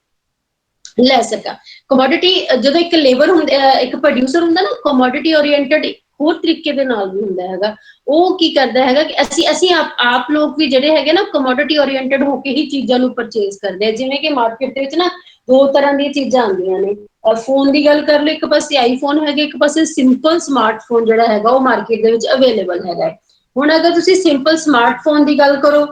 A: ਲੈ ਸਕਾਂ। ਕਮੋਡਿਟੀ ਜਦੋਂ ਇੱਕ ਲੇਬਰ ਹੁੰਦਾ, ਇੱਕ ਪ੍ਰੋਡਿਊਸਰ ਹੁੰਦਾ ਨਾ, ਕਮੋਡਿਟੀ ਓਰੀਐਂਟਡ ਹੋਰ ਤਰੀਕੇ ਦੇ ਨਾਲ ਵੀ ਹੁੰਦਾ ਹੈਗਾ। ਉਹ ਕੀ ਕਰਦਾ ਹੈਗਾ ਕਿ ਅਸੀਂ ਆਪ ਲੋਕ ਵੀ ਜਿਹੜੇ ਹੈਗੇ ਨਾ, ਕਮੋਡਿਟੀ ਓਰੀਐਂਟਡ ਹੋ ਕੇ ਹੀ ਚੀਜ਼ਾਂ ਨੂੰ ਪਰਚੇਜ਼ ਕਰਦੇ ਆ। ਜਿਵੇਂ ਕਿ ਮਾਰਕੀਟ ਦੇ ਵਿੱਚ ਨਾ ਦੋ ਤਰ੍ਹਾਂ ਦੀਆਂ ਚੀਜ਼ਾਂ ਆਉਂਦੀਆਂ ਨੇ, ਫੋਨ ਦੀ ਗੱਲ ਕਰ ਲਓ, ਇੱਕ ਪਾਸੇ ਆਈਫੋਨ ਹੈਗੇ, ਇੱਕ ਪਾਸੇ ਸਿੰਪਲ ਸਮਾਰਟਫੋਨ ਜਿਹੜਾ ਹੈਗਾ ਉਹ ਮਾਰਕੀਟ ਦੇ ਵਿੱਚ ਅਵੇਲੇਬਲ ਹੈਗਾ। ਹੁਣ ਅਗਰ ਤੁਸੀਂ ਸਿੰਪਲ ਸਮਾਰਟਫੋਨ ਦੀ ਗੱਲ ਕਰੋ,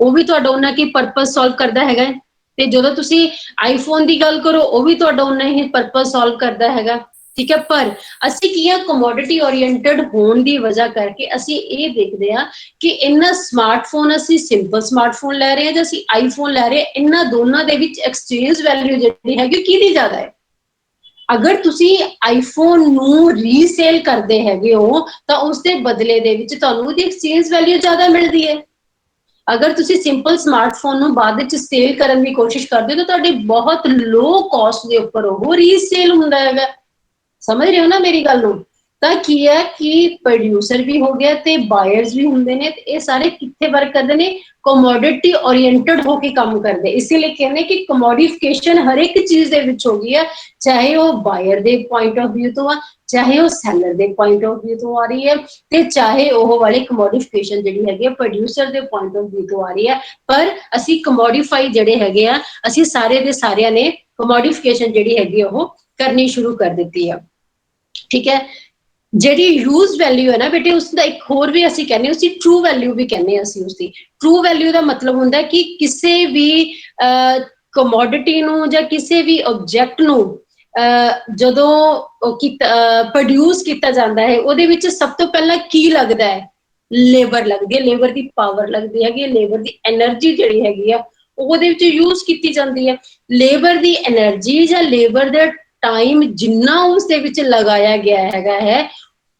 A: ਉਹ ਵੀ ਤੁਹਾਡਾ ਉਹਨਾਂ ਕੀ ਪਰਪਸ ਸੋਲਵ ਕਰਦਾ ਹੈਗਾ, ਤੇ ਜਦੋਂ ਤੁਸੀਂ ਆਈਫੋਨ ਦੀ ਗੱਲ ਕਰੋ, ਉਹ ਵੀ ਤੁਹਾਡਾ ਉਹਨਾਂ ਹੀ ਪਰਪਸ ਸੋਲਵ ਕਰਦਾ ਹੈਗਾ, ਠੀਕ ਹੈ। ਪਰ ਅਸੀਂ ਕੀ ਆ, ਕਮੋਡਿਟੀ ਓਰੀਐਂਟਡ ਹੋਣ ਦੀ ਵਜ੍ਹਾ ਕਰਕੇ ਅਸੀਂ ਇਹ ਦੇਖਦੇ ਆ ਕਿ ਇਹਨਾਂ ਸਮਾਰਟਫੋਨ, ਅਸੀਂ ਸਿੰਪਲ ਸਮਾਰਟਫੋਨ ਲੈ ਰਹੇ ਹਾਂ ਜਾਂ ਅਸੀਂ ਆਈਫੋਨ ਲੈ ਰਹੇ ਹਾਂ, ਇਹਨਾਂ ਦੋਨਾਂ ਦੇ ਵਿੱਚ ਐਕਸਚੇਂਜ ਵੈਲਿਊ ਜਿਹੜੀ ਹੈਗੀ ਕਿਹਦੀ ਜ਼ਿਆਦਾ ਹੈ। ਅਗਰ ਤੁਸੀਂ ਆਈਫੋਨ ਨੂੰ ਰੀਸੇਲ ਕਰਦੇ ਹੈਗੇ ਹੋ ਤਾਂ ਉਸਦੇ ਬਦਲੇ ਦੇ ਵਿੱਚ ਤੁਹਾਨੂੰ ਉਹਦੀ ਐਕਸਚੇਂਜ ਵੈਲਿਊ ਜ਼ਿਆਦਾ ਮਿਲਦੀ ਹੈ। ਅਗਰ ਤੁਸੀਂ ਸਿੰਪਲ ਸਮਾਰਟਫੋਨ ਨੂੰ ਬਾਅਦ ਵਿੱਚ ਸੇਲ ਕਰਨ ਦੀ ਕੋਸ਼ਿਸ਼ ਕਰਦੇ ਹੋ ਤਾਂ ਤੁਹਾਡੀ ਬਹੁਤ ਲੋ ਕਾਸਟ ਦੇ ਉੱਪਰ ਉਹ ਰੀਸੇਲ ਹੁੰਦਾ ਹੈਗਾ। ਸਮਝ ਰਹੇ ਹੋ ਨਾ ਮੇਰੀ ਗੱਲ ਨੂੰ? ਤਾਂ ਕੀ ਹੈ ਕਿ ਪ੍ਰੋਡਿਊਸਰ ਵੀ ਹੋ ਗਿਆ ਤੇ ਬਾਇਰਸ ਵੀ ਹੁੰਦੇ ਨੇ, ਤੇ ਇਹ ਸਾਰੇ ਕਿੱਥੇ ਵਰਕ ਕਰਦੇ ਨੇ, ਕਮੋਡਿਟੀ ਓਰੀਐਂਟਡ ਹੋ ਕੇ ਕੰਮ ਕਰਦੇ। ਇਸੇ ਲਈ ਕਹਿੰਦੇ ਕਿ ਕਮੋਡਿਫਿਕੇਸ਼ਨ ਹਰ ਇੱਕ ਚੀਜ਼ ਦੇ ਵਿੱਚ ਹੋ ਗਈ ਹੈ, ਚਾਹੇ ਉਹ ਬਾਇਰ ਦੇ ਪੁਆਇੰਟ ਆਫ ਵਿਊ ਤੋਂ ਆ, ਚਾਹੇ ਉਹ ਸੈਲਰ ਦੇ ਪੁਆਇੰਟ ਆਫ ਵਿਊ ਤੋਂ ਆ ਰਹੀ ਹੈ, ਤੇ ਚਾਹੇ ਉਹ ਵਾਲੀ ਕਮੋਡਿਫਿਕੇਸ਼ਨ ਜਿਹੜੀ ਹੈਗੀ ਹੈ ਪ੍ਰੋਡਿਊਸਰ ਦੇ ਪੁਆਇੰਟ ਆਫ ਵਿਊ ਤੋਂ ਆ ਰਹੀ ਹੈ। ਪਰ ਅਸੀਂ ਕਮੋਡੀਫਾਈ ਜਿਹੜੇ ਹੈਗੇ ਆ, ਅਸੀਂ ਸਾਰੇ ਦੇ ਸਾਰਿਆਂ ਨੇ ਕਮੋਡਿਫਿਕੇਸ਼ਨ ਜਿਹੜੀ ਹੈਗੀ ਉਹ ਕਰਨੀ ਸ਼ੁਰੂ ਕਰ ਦਿੱਤੀ ਆ, ਠੀਕ ਹੈ। ਜਿਹੜੀ ਯੂਜ਼ ਵੈਲਿਊ ਹੈ ਨਾ ਬੇਟੇ, ਉਸਦਾ ਇੱਕ ਹੋਰ ਵੀ ਅਸੀਂ ਕਹਿੰਦੇ, ਉਸਦੀ ਟਰੂ ਵੈਲਿਊ ਵੀ ਕਹਿੰਦੇ ਹਾਂ ਅਸੀਂ। ਉਸਦੀ ਟਰੂ ਵੈਲਿਊ ਦਾ ਮਤਲਬ ਹੁੰਦਾ ਕਿ ਕਿਸੇ ਵੀ ਕਮੋਡਿਟੀ ਨੂੰ ਜਾਂ ਕਿਸੇ ਵੀ ਆਬਜੈਕਟ ਨੂੰ ਜਦੋਂ ਪ੍ਰੋਡਿਊਸ ਕੀਤਾ ਜਾਂਦਾ ਹੈ, ਉਹਦੇ ਵਿੱਚ ਸਭ ਤੋਂ ਪਹਿਲਾਂ ਕੀ ਲੱਗਦਾ ਹੈ, ਲੇਬਰ ਲੱਗਦੀ ਹੈ, ਲੇਬਰ ਦੀ ਪਾਵਰ ਲੱਗਦੀ ਹੈਗੀ, ਲੇਬਰ ਦੀ ਐਨਰਜੀ ਜਿਹੜੀ ਹੈਗੀ ਆ ਉਹਦੇ ਵਿੱਚ ਯੂਜ਼ ਕੀਤੀ ਜਾਂਦੀ ਹੈ। ਲੇਬਰ ਦੀ ਐਨਰਜੀ ਜਾਂ ਲੇਬਰ ਦਾ ਟਾਈਮ ਜਿੰਨਾ ਉਸ ਦੇ ਵਿੱਚ ਲਗਾਇਆ ਗਿਆ ਹੈਗਾ ਹੈ,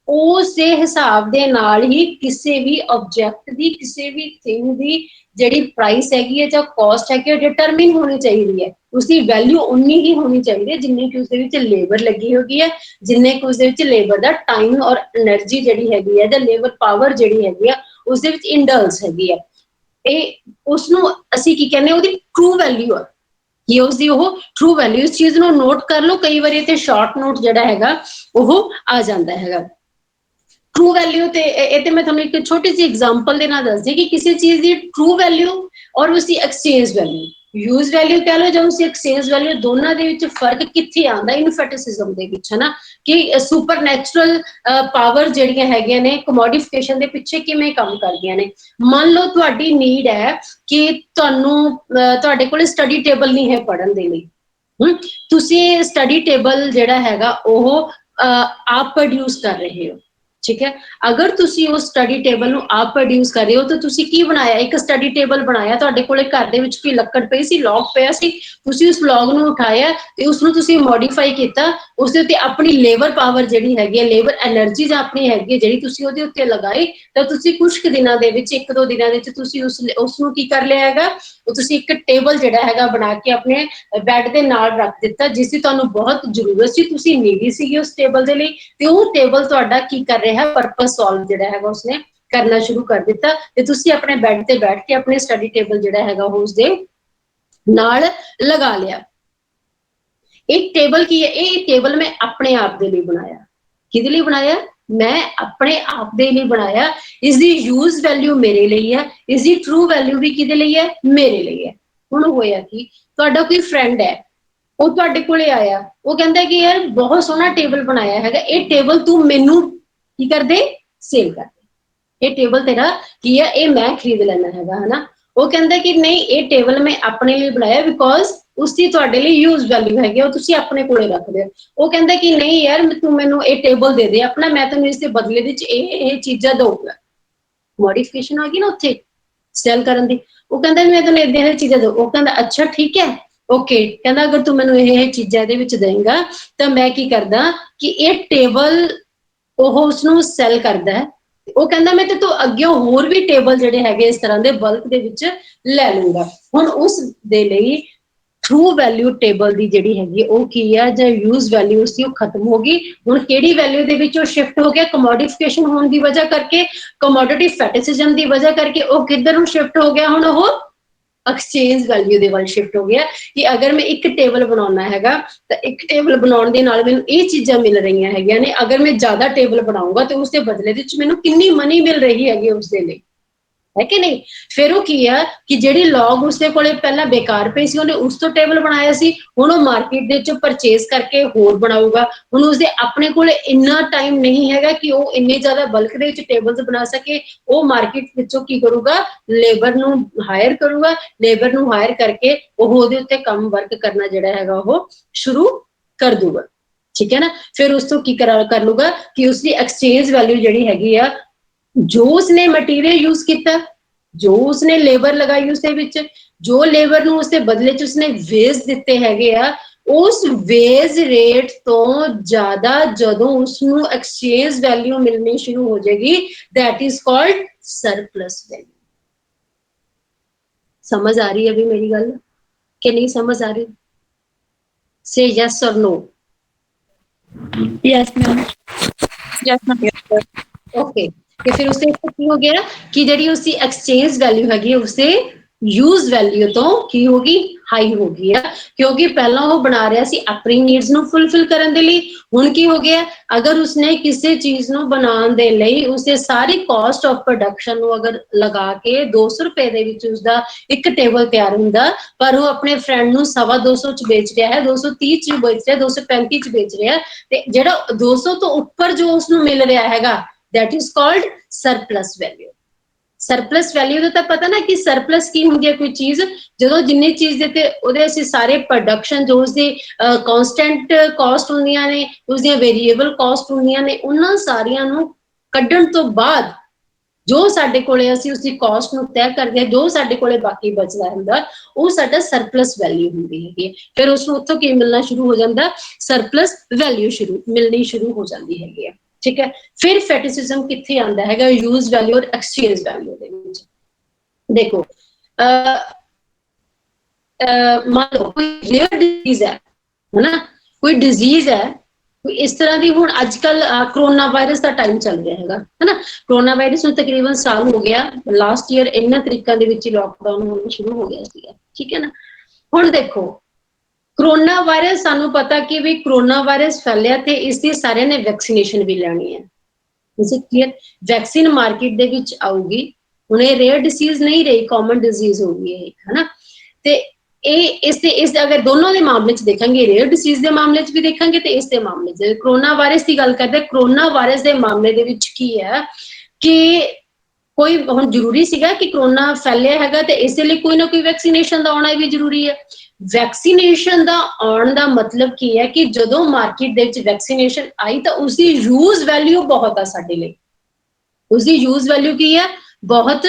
A: ਉਸ ਦੇ ਹਿਸਾਬ ਦੇ ਨਾਲ ਹੀ ਕਿਸੇ ਵੀ ਆਬਜੈਕਟ ਦੀ, ਕਿਸੇ ਵੀ ਥਿੰਗ ਦੀ ਜਿਹੜੀ ਪ੍ਰਾਈਸ ਹੈਗੀ ਹੈ ਜਾਂ ਕਾਸਟ ਹੈਗੀ ਹੈ ਡਿਟਰਮਿਨ ਹੋਣੀ ਚਾਹੀਦੀ ਹੈ। ਉਸਦੀ ਵੈਲਿਊ ਉਨੀ ਹੀ ਹੋਣੀ ਚਾਹੀਦੀ ਹੈ ਜਿੰਨੀ ਕਿ ਉਸਦੇ ਵਿੱਚ ਲੇਬਰ ਲੱਗੀ ਹੋਈ ਹੈ, ਜਿੰਨੇ ਕਿ ਉਸਦੇ ਵਿੱਚ ਲੇਬਰ ਦਾ ਟਾਈਮ ਔਰ ਐਨਰਜੀ ਜਿਹੜੀ ਹੈਗੀ ਹੈ ਜਾਂ ਲੇਬਰ ਪਾਵਰ ਜਿਹੜੀ ਹੈਗੀ ਆ ਉਸਦੇ ਵਿੱਚ ਇੰਡਲਸ ਹੈਗੀ ਹੈ। ਇਹ ਉਸਨੂੰ ਅਸੀਂ ਕੀ ਕਹਿੰਦੇ, ਉਹਦੀ ਟਰੂ ਵੈਲਿਊ ਆ, ਕਿ ਉਸਦੀ ਉਹ ਟਰੂ ਵੈਲਿਊ। ਇਸ ਚੀਜ਼ ਨੂੰ ਨੋਟ ਕਰ ਲਓ, ਕਈ ਵਾਰੀ ਤੇ ਸ਼ਾਰਟ ਨੋਟ ਜਿਹੜਾ ਹੈਗਾ ਉਹ ਆ ਜਾਂਦਾ ਹੈਗਾ। ਟਰੂ ਵੈਲਿਊ ਤੇ ਇਹ ਤੇ ਮੈਂ ਤੁਹਾਨੂੰ ਇੱਕ ਛੋਟੀ ਜਿਹੀ ਐਗਜ਼ਾਮਪਲ ਦੇ ਨਾਲ ਦੱਸਦੀ ਕਿ ਕਿਸੇ ਚੀਜ਼ ਦੀ ਟਰੂ ਵੈਲਿਊ ਔਰ ਉਸਦੀ ਐਕਸਚੇਂਜ ਵੈਲਿਊ, ਯੂਜ਼ ਵੈਲਿਊ ਕਹਿ ਲਓ ਜਾਂ ਉਸਦੀ ਐਕਸਚੇਂਜ ਵੈਲਿਊ, ਦੋਨਾਂ ਦੇ ਵਿੱਚ ਫਰਕ ਕਿੱਥੇ ਆਉਂਦਾ, ਇਨਫੈਟਿਸਿਜ਼ਮ ਦੇ ਵਿੱਚ, ਹਨਾ। ਕਿ ਸੁਪਰ ਨੈਚੁਰਲ ਪਾਵਰ ਜਿਹੜੀਆਂ ਹੈਗੀਆਂ ਨੇ ਕਮੋਡੀਫਿਕੇਸ਼ਨ ਦੇ ਪਿੱਛੇ ਕਿਵੇਂ ਕੰਮ ਕਰਦੀਆਂ ਨੇ। ਮੰਨ ਲਓ ਤੁਹਾਡੀ ਨੀਡ ਹੈ ਕਿ ਤੁਹਾਨੂੰ ਤੁਹਾਡੇ ਕੋਲ ਸਟੱਡੀ ਟੇਬਲ ਨਹੀਂ ਹੈ ਪੜ੍ਹਨ ਦੇ ਲਈ, ਤੁਸੀਂ ਸਟੱਡੀ ਟੇਬਲ ਜਿਹੜਾ ਹੈਗਾ ਉਹ आप प्रोड्यूस कर रहे हो, ठीक है। अगर ਤੁਸੀਂ ਉਹ ਸਟੱਡੀ ਟੇਬਲ ਨੂੰ ਆਪ ਪ੍ਰੋਡਿਊਸ ਕਰ ਰਹੇ ਹੋ ਤਾਂ ਤੁਸੀਂ ਕੀ ਬਣਾਇਆ, ਇੱਕ ਸਟੱਡੀ ਟੇਬਲ ਬਣਾਇਆ, ਤੁਹਾਡੇ ਕੋਲੇ ਘਰ ਦੇ ਵਿੱਚ ਕੋਈ ਲੱਕੜ ਪਈ ਸੀ, ਲੌਗ ਪਿਆ ਸੀ, ਤੁਸੀਂ ਉਸ ਲੌਗ ਨੂੰ ਉਠਾਇਆ ਤੇ ਉਸ ਨੂੰ ਤੁਸੀਂ ਮੋਡੀਫਾਈ ਕੀਤਾ, ਉਸ ਦੇ ਉੱਤੇ ਆਪਣੀ ਲੇਬਰ ਪਾਵਰ ਜਿਹੜੀ ਹੈਗੀ ਹੈ, ਲੇਬਰ એનર્ਜੀ ਜਾਂ ਆਪਣੀ ਹੈਗੀ ਹੈ ਜਿਹੜੀ ਤੁਸੀਂ ਉਹਦੇ ਉੱਤੇ ਲਗਾਈ, ਤਾਂ ਤੁਸੀਂ ਕੁਝ ਕੁ ਦਿਨਾਂ ਦੇ ਵਿੱਚ, ਇੱਕ ਦੋ ਦਿਨਾਂ ਦੇ ਵਿੱਚ ਤੁਸੀਂ ਉਸ ਨੂੰ ਕੀ ਕਰ ਲਿਆ ਹੈਗਾ, ਉਹ ਤੁਸੀਂ ਇੱਕ ਟੇਬਲ ਜਿਹੜਾ ਹੈਗਾ ਬਣਾ ਕੇ ਆਪਣੇ ਬੈੱਡ ਦੇ ਨਾਲ ਰੱਖ ਦਿੱਤਾ, ਜਿਸ ਦੀ ਤੁਹਾਨੂੰ ਬਹੁਤ ਜ਼ਰੂਰਤ ਸੀ, ਤੁਸੀਂ ਨੀਡੀ ਸੀਗੀ ਉਸ ਟੇਬਲ ਦੇ ਲਈ, ਤੇ ਉਹ ਟੇਬਲ ਤੁਹਾਡਾ ਕੀ ਕਰ ਰਿਹਾ, ਪਰਪਸ ਸੋਲਵ ਜਿਹੜਾ ਹੈਗਾ ਉਸਨੇ ਕਰਨਾ ਸ਼ੁਰੂ ਕਰ ਦਿੱਤਾ, ਤੇ ਤੁਸੀਂ ਆਪਣੇ ਬੈੱਡ ਤੇ ਬੈਠ ਕੇ ਆਪਣੇ ਸਟੱਡੀ ਟੇਬਲ ਜਿਹੜਾ ਹੈਗਾ ਉਹ ਉਸਦੇ ਨਾਲ ਲਗਾ ਲਿਆ। ਇੱਕ ਟੇਬਲ ਕੀ ਹੈ, ਇਹ ਟੇਬਲ ਮੈਂ ਆਪਣੇ ਆਪ ਦੇ ਲਈ ਬਣਾਇਆ। ਕਿਹਦੇ ਲਈ ਬਣਾਇਆ? ਮੈਂ ਆਪਣੇ ਆਪ ਦੇ ਲਈ ਬਣਾਇਆ। ਇਸ ਦੀ ਯੂਜ਼ ਵੈਲਿਊ ਮੇਰੇ ਲਈ ਹੈ, ਇਸ ਦੀ ਟਰੂ ਵੈਲਿਊ ਵੀ ਕਿਹਦੇ ਲਈ ਹੈ? ਮੇਰੇ ਲਈ ਹੈ। ਹੁਣ ਹੋਇਆ ਕਿ ਤੁਹਾਡਾ ਕੋਈ ਫਰੈਂਡ ਹੈ, ਉਹ ਤੁਹਾਡੇ ਕੋਲੇ ਆਇਆ, ਉਹ ਕਹਿੰਦਾ ਕਿ ਯਾਰ ਬਹੁਤ ਸੋਹਣਾ ਟੇਬਲ ਬਣਾਇਆ ਹੈਗਾ, ਇਹ ਟੇਬਲ ਤੂੰ ਮੈਨੂੰ ਕੀ ਕਰ ਦੇ, ਸੇਲ ਕਰ ਦੇ, ਇਹ ਟੇਬਲ ਤੇਰਾ ਕੀ ਹੈ, ਇਹ ਮੈਂ ਖਰੀਦ ਲੈਣਾ ਹੈਗਾ, ਹਨਾ। ਉਹ ਕਹਿੰਦਾ ਕਿ ਨਹੀਂ, ਇਹ ਟੇਬਲ ਮੈਂ ਆਪਣੇ ਲਈ ਬਣਾਇਆ ਬਿਕੋਜ਼ ਉਸਦੀ ਤੁਹਾਡੇ ਲਈ ਯੂਜ਼ ਵੈਲਿਊ ਹੈਗੀ, ਉਹ ਤੁਸੀਂ ਆਪਣੇ ਕੋਲੇ ਰੱਖਦੇ ਹੋ। ਉਹ ਕਹਿੰਦਾ ਕਿ ਨਹੀਂ ਯਾਰ, ਤੂੰ ਮੈਨੂੰ ਇਹ ਟੇਬਲ ਦੇ ਦੇ ਆਪਣਾ, ਮੈਂ ਤੈਨੂੰ ਇਸ ਦੇ ਬਦਲੇ ਵਿੱਚ ਇਹ ਚੀਜ਼ਾਂ ਦਊਂਗਾ। ਮੋਡੀਫਿਕੇਸ਼ਨ ਆ ਗਈ ਨਾ ਉੱਥੇ ਸੈਲ ਕਰਨ ਦੀ। ਉਹ ਕਹਿੰਦਾ ਮੈਂ ਤੈਨੂੰ ਏਦਾਂ ਦੀਆਂ ਚੀਜ਼ਾਂ ਦਊਂ। ਉਹ ਕਹਿੰਦਾ ਅੱਛਾ ਠੀਕ ਹੈ, ਓਕੇ। ਕਹਿੰਦਾ ਅਗਰ ਤੂੰ ਮੈਨੂੰ ਇਹ ਚੀਜ਼ਾਂ ਇਹਦੇ ਵਿੱਚ ਦੇਂਗਾ ਤਾਂ ਮੈਂ ਕੀ ਕਰਦਾ ਕਿ ਇਹ ਟੇਬਲ ਉਹ ਉਸਨੂੰ ਸੈਲ ਕਰਦਾ ਹੈ। ਉਹ ਕਹਿੰਦਾ ਮੈਂ ਤੇ ਤੋਂ ਅੱਗੇ ਹੋਰ ਵੀ ਟੇਬਲ ਜਿਹੜੇ ਹੈਗੇ ਇਸ ਤਰ੍ਹਾਂ ਦੇ ਬਲਕ ਦੇ ਵਿੱਚ ਲੈ ਲੂੰਗਾ। ਹੁਣ ਉਸ ਦੇ ਲਈ ਟਰੂ ਵੈਲਿਊ ਟੇਬਲ ਦੀ ਜਿਹੜੀ ਹੈਗੀ ਉਹ ਕੀ ਹੈ, ਜਾਂ ਯੂਜ਼ ਵੈਲਿਊ ਸੀ ਉਹ ਖਤਮ ਹੋ ਗਈ। ਹੁਣ ਕਿਹੜੀ ਵੈਲਿਊ ਦੇ ਵਿੱਚ ਉਹ ਸ਼ਿਫਟ ਹੋ ਗਿਆ? ਕਮੋਡਿਫਿਕੇਸ਼ਨ ਹੋਣ ਦੀ ਵਜ੍ਹਾ ਕਰਕੇ, ਕਮੋਡਿਟੀ ਫੈਟਿਸਿਜ਼ਮ ਦੀ ਵਜ੍ਹਾ ਕਰਕੇ ਉਹ ਕਿੱਧਰ ਨੂੰ ਸ਼ਿਫਟ ਹੋ ਗਿਆ? ਹੁਣ ਉਹ ਐਕਸਚੇਂਜ ਵੈਲਿਊ ਦੇ ਵੱਲ ਸ਼ਿਫਟ ਹੋ ਗਿਆ ਕਿ ਅਗਰ ਮੈਂ ਇੱਕ ਟੇਬਲ ਬਣਾਉਣਾ ਹੈਗਾ ਤਾਂ ਇੱਕ ਟੇਬਲ ਬਣਾਉਣ ਦੇ ਨਾਲ ਮੈਨੂੰ ਇਹ ਚੀਜ਼ਾਂ ਮਿਲ ਰਹੀਆਂ ਹੈਗੀਆਂ ਨੇ, ਅਗਰ ਮੈਂ ਜ਼ਿਆਦਾ ਟੇਬਲ ਬਣਾਉਂਗਾ ਤੇ ਉਸਦੇ ਬਦਲੇ ਵਿੱਚ ਮੈਨੂੰ ਕਿੰਨੀ ਮਨੀ ਮਿਲ ਰਹੀ ਹੈਗੀ ਉਸਦੇ ਲਈ, ਹੈ ਕਿ ਨਹੀਂ। ਫਿਰ ਉਹ ਕੀ ਆ ਕਿ ਜਿਹੜੀ ਲੌਗ ਉਸਦੇ ਕੋਲੇ ਪਹਿਲਾਂ ਬੇਕਾਰ ਪਈ ਸੀ, ਉਹਨੇ ਉਸ ਤੋਂ ਟੇਬਲ ਬਣਾਇਆ ਸੀ, ਹੁਣ ਉਹ ਮਾਰਕੀਟ ਦੇ ਵਿੱਚੋਂ ਪਰਚੇਸ ਕਰਕੇ ਹੋਰ ਬਣਾਊਗਾ। ਹੁਣ ਉਸਦੇ ਆਪਣੇ ਕੋਲੇ ਇੰਨਾ ਟਾਈਮ ਨਹੀਂ ਹੈਗਾ ਕਿ ਉਹ ਇੰਨੇ ਜ਼ਿਆਦਾ ਬਲਕ ਦੇ ਵਿੱਚ ਟੇਬਲਸ ਬਣਾ ਸਕੇ। ਉਹ ਮਾਰਕੀਟ ਵਿੱਚੋਂ ਕੀ ਕਰੂਗਾ? ਲੇਬਰ ਨੂੰ ਹਾਇਰ ਕਰੂਗਾ, ਲੇਬਰ ਨੂੰ ਹਾਇਰ ਕਰਕੇ ਉਹ ਉਹਦੇ ਉੱਤੇ ਕੰਮ ਵਰਕ ਕਰਨਾ ਜਿਹੜਾ ਹੈਗਾ ਉਹ ਸ਼ੁਰੂ ਕਰ ਦੂਗਾ, ਠੀਕ ਹੈ ਨਾ। ਫਿਰ ਉਸ ਤੋਂ ਕੀ ਕਰ ਲੂਗਾ ਕਿ ਉਸਦੀ ਐਕਸਚੇਂਜ ਵੈਲਿਊ ਜਿਹੜੀ ਹੈਗੀ ਆ, ਜੋ ਉਸਨੇ ਮਟੀਰੀਅਲ ਯੂਜ਼ ਕੀਤਾ, ਜੋ ਉਸਨੇ ਲੇਬਰ ਲਗਾਈ ਉਸਦੇ ਵਿੱਚ, ਜੋ ਲੇਬਰ ਨੂੰ ਉਸਦੇ ਬਦਲੇ ਚ ਉਸਨੇ ਵੇਜ ਦਿੱਤੇ ਹੈਗੇ ਆ, ਉਸ ਵੇਜ ਰੇਟ ਤੋਂ ਜ਼ਿਆਦਾ ਜਦੋਂ ਉਸਨੂੰ ਐਕਸਚੇਂਜ ਵੈਲਿਊ ਮਿਲਣੀ ਸ਼ੁਰੂ ਹੋ ਜਾਏਗੀ, that is called surplus value। समझ आ रही है अभी मेरी गल कि नहीं समझ आ रही? से yes or no?
B: Yes ma'am. Yes ma'am.
A: Okay. ਤੇ ਫਿਰ ਉਸੇ ਕੀ ਹੋ ਗਿਆ ਕਿ ਜਿਹੜੀ ਉਸਦੀ ਐਕਸਚੇਂਜ ਵੈਲਿਊ ਹੈਗੀ ਉਸੇ ਯੂਜ਼ ਵੈਲਿਊ ਤੋਂ ਕੀ ਹੋ ਗਈ? ਹਾਈ ਹੋ ਗਈ ਆ, ਕਿਉਂਕਿ ਪਹਿਲਾਂ ਉਹ ਬਣਾ ਰਿਹਾ ਸੀ ਆਪਣੀ ਨੀਡਸ ਨੂੰ ਫੁਲਫਿਲ ਕਰਨ ਦੇ ਲਈ। ਹੁਣ ਕੀ ਹੋ ਗਿਆ? ਅਗਰ ਉਸਨੇ ਕਿਸੇ ਚੀਜ਼ ਨੂੰ ਬਣਾਉਣ ਦੇ ਲਈ ਉਸਦੇ ਸਾਰੀ ਕਾਸਟ ਆਫ ਪ੍ਰੋਡਕਸ਼ਨ ਨੂੰ ਅਗਰ ਲਗਾ ਕੇ 200 ਰੁਪਏ ਦੇ ਵਿੱਚ ਉਸਦਾ ਇੱਕ ਟੇਬਲ ਤਿਆਰ ਹੁੰਦਾ, ਪਰ ਉਹ ਆਪਣੇ ਫਰੈਂਡ ਨੂੰ 250 ਚ ਵੇਚ ਰਿਹਾ ਹੈ, 230 ਚ ਵੇਚ ਰਿਹਾ, 235 ਚ ਵੇਚ ਰਿਹਾ, ਤੇ ਜਿਹੜਾ 200 ਤੋਂ ਉੱਪਰ ਜੋ ਉਸਨੂੰ ਮਿਲ ਰਿਹਾ ਹੈਗਾ, that is called surplus value। Surplus value ਦਾ ਤਾਂ ਪਤਾ ਨਾ ਕਿ ਸਰਪਲਸ ਕੀ ਹੁੰਦੀ ਹੈ ਕੋਈ ਚੀਜ਼, ਜਦੋਂ ਜਿੰਨੀ ਚੀਜ਼ ਦੇ ਤੇ ਉਹਦੇ ਅਸੀਂ ਸਾਰੇ ਪ੍ਰੋਡਕਸ਼ਨ ਜੋ ਉਸਦੀ ਕਨਸਟੈਂਟ ਕਾਸਟ ਹੁੰਦੀਆਂ ਨੇ, ਉਸਦੀਆਂ ਵੇਰੀਏਬਲ ਕਾਸਟ ਹੁੰਦੀਆਂ ਨੇ, ਉਹਨਾਂ ਸਾਰੀਆਂ ਨੂੰ ਕੱਢਣ ਤੋਂ ਬਾਅਦ ਜੋ ਸਾਡੇ ਕੋਲੇ ਅਸੀਂ ਉਸਦੀ ਕਾਸਟ ਨੂੰ ਤੈਅ ਕਰਦੇ ਹਾਂ, ਜੋ ਸਾਡੇ ਕੋਲੇ ਬਾਕੀ ਬਚਦਾ ਹੁੰਦਾ, ਉਹ ਸਾਡਾ ਸਰਪਲਸ ਵੈਲਿਊ ਹੁੰਦੀ ਹੈਗੀ। ਫਿਰ ਉਸਨੂੰ ਉੱਥੋਂ ਕੀ ਮਿਲਣਾ ਸ਼ੁਰੂ ਹੋ ਜਾਂਦਾ? ਸਰਪਲਸ ਵੈਲਿਊ ਮਿਲਣੀ ਸ਼ੁਰੂ ਹੋ ਜਾਂਦੀ ਹੈਗੀ ਆ, ਠੀਕ ਹੈ। ਫਿਰ ਫੈਟਿਸਿਜ਼ਮ ਕਿੱਥੇ ਆਉਂਦਾ ਹੈਗਾ? ਯੂਜ਼ ਵੈਲਿਊ ਔਰ ਐਕਸਚੇਂਜ ਵੈਲਿਊ ਦੇ ਵਿੱਚ। ਦੇਖੋ ਮੰਨ ਲਓ ਕੋਈ ਰੇਅਰ ਡਿਜ਼ੀਜ਼ ਹੈ ਨਾ, ਕੋਈ ਡਿਜ਼ੀਜ਼ ਹੈ ਕੋਈ ਇਸ ਤਰ੍ਹਾਂ ਦੀ। ਹੁਣ ਅੱਜ ਕੱਲ ਕਰੋਨਾ ਵਾਇਰਸ ਦਾ ਟਾਈਮ ਚੱਲ ਰਿਹਾ ਹੈਗਾ, ਹਨਾ। ਕਰੋਨਾ ਵਾਇਰਸ ਨੂੰ ਤਕਰੀਬਨ ਸਾਲ ਹੋ ਗਿਆ, ਲਾਸਟ ਈਅਰ ਇਹਨਾਂ ਤਰੀਕਾਂ ਦੇ ਵਿੱਚ ਹੀ ਲੋਕਡਾਊਨ ਹੋਣਾ ਸ਼ੁਰੂ ਹੋ ਗਿਆ ਸੀਗਾ, ਠੀਕ ਹੈ ਨਾ। ਹੁਣ ਦੇਖੋ ਕਰੋਨਾ ਵਾਇਰਸ, ਸਾਨੂੰ ਪਤਾ ਕਿ ਵੀ ਕਰੋਨਾ ਵਾਇਰਸ ਫੈਲਿਆ ਤੇ ਇਸ ਦੀ ਸਾਰਿਆਂ ਨੇ ਵੈਕਸੀਨੇਸ਼ਨ ਵੀ ਲੈਣੀ ਹੈ। ਇਸ ਕਲੀਅਰ? ਵੈਕਸੀਨ ਮਾਰਕੀਟ ਦੇ ਵਿੱਚ ਆਊਗੀ। ਹੁਣ ਇਹ ਰੇਅਰ ਡਿਸੀਜ਼ ਨਹੀਂ ਰਹੀ, ਕਾਮਨ ਡਿਜ਼ੀਜ਼ ਹੋ ਗਈ ਇਹ, ਹਨਾ। ਤੇ ਇਹ ਇਸ ਅਗਰ ਦੋਨੋਂ ਦੇ ਮਾਮਲੇ ਚ ਦੇਖਾਂਗੇ, ਰੇਅਰ ਡਿਸੀਜ਼ ਦੇ ਮਾਮਲੇ ਚ ਵੀ ਦੇਖਾਂਗੇ ਤੇ ਇਸ ਦੇ ਮਾਮਲੇ ਚ, ਕਰੋਨਾ ਵਾਇਰਸ ਦੀ ਗੱਲ ਕਰਦੇ, ਕਰੋਨਾ ਵਾਇਰਸ ਦੇ ਮਾਮਲੇ ਦੇ ਵਿੱਚ ਕੀ ਹੈ ਕਿ ਕੋਈ ਹੁਣ ਜ਼ਰੂਰੀ ਸੀਗਾ ਕਿ ਕਰੋਨਾ ਫੈਲਿਆ ਹੈਗਾ ਤੇ ਇਸੇ ਲਈ ਕੋਈ ਨਾ ਕੋਈ ਵੈਕਸੀਨੇਸ਼ਨ ਦਾ ਆਉਣਾ ਵੀ ਜ਼ਰੂਰੀ ਹੈ। ਵੈਕਸੀਨੇਸ਼ਨ ਦਾ ਆਉਣ ਦਾ ਮਤਲਬ ਕੀ ਹੈ ਕਿ ਜਦੋਂ ਮਾਰਕੀਟ ਦੇ ਵਿੱਚ ਵੈਕਸੀਨੇਸ਼ਨ ਆਈ ਤਾਂ ਉਸਦੀ ਯੂਜ਼ ਵੈਲਿਊ ਬਹੁਤ ਆ ਸਾਡੇ ਲਈ। ਉਸਦੀ ਯੂਜ਼ ਵੈਲਿਊ ਕੀ ਹੈ, ਬਹੁਤ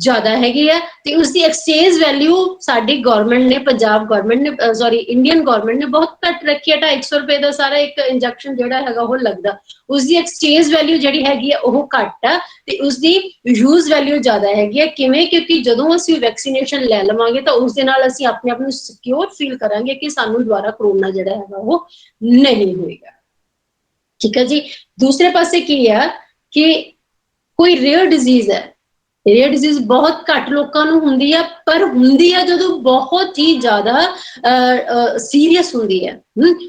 A: ਜ਼ਿਆਦਾ ਹੈਗੀ ਹੈ ਤੇ ਉਸਦੀ ਐਕਸਚੇਂਜ ਵੈਲਿਊ ਸਾਡੀ ਗਵਰਨਮੈਂਟ ਨੇ, ਪੰਜਾਬ ਗਵਰਨਮੈਂਟ ਨੇ, ਸੌਰੀ ਇੰਡੀਅਨ ਗਵਰਨਮੈਂਟ ਨੇ ਬਹੁਤ ਘੱਟ ਰੱਖੀ ਹੈ। 250 ਰੁਪਏ ਦਾ ਸਾਰਾ ਇੱਕ ਇੰਜੈਕਸ਼ਨ ਜਿਹੜਾ ਹੈਗਾ ਉਹ ਲੱਗਦਾ। ਉਸਦੀ ਐਕਸਚੇਂਜ ਵੈਲਿਊ ਜਿਹੜੀ ਹੈਗੀ ਹੈ ਉਹ ਘੱਟ ਆ ਤੇ ਉਸਦੀ ਯੂਜ਼ ਵੈਲਿਊ ਜ਼ਿਆਦਾ ਹੈਗੀ ਹੈ। ਕਿਵੇਂ? ਕਿਉਂਕਿ ਜਦੋਂ ਅਸੀਂ ਵੈਕਸੀਨੇਸ਼ਨ ਲੈ ਲਵਾਂਗੇ ਤਾਂ ਉਸ ਦੇ ਨਾਲ ਅਸੀਂ ਆਪਣੇ ਆਪ ਨੂੰ ਸਿਕਿਉਰ ਫੀਲ ਕਰਾਂਗੇ ਕਿ ਸਾਨੂੰ ਦੁਬਾਰਾ ਕਰੋਨਾ ਜਿਹੜਾ ਹੈਗਾ ਉਹ ਨਹੀਂ ਹੋਏਗਾ। ਠੀਕ ਹੈ ਜੀ। ਦੂਸਰੇ ਪਾਸੇ ਕੀ ਆ ਕਿ ਕੋਈ ਰੇਅਰ ਡਿਜ਼ੀਜ਼ ਹੈ, ਰੇਅਰ ਡਿਜ਼ੀਜ਼ ਬਹੁਤ ਘੱਟ ਲੋਕਾਂ ਨੂੰ ਹੁੰਦੀ ਆ, ਪਰ ਹੁੰਦੀ ਆ ਜਦੋਂ ਬਹੁਤ ਹੀ ਜ਼ਿਆਦਾ ਸੀਰੀਅਸ ਹੁੰਦੀ ਹੈ।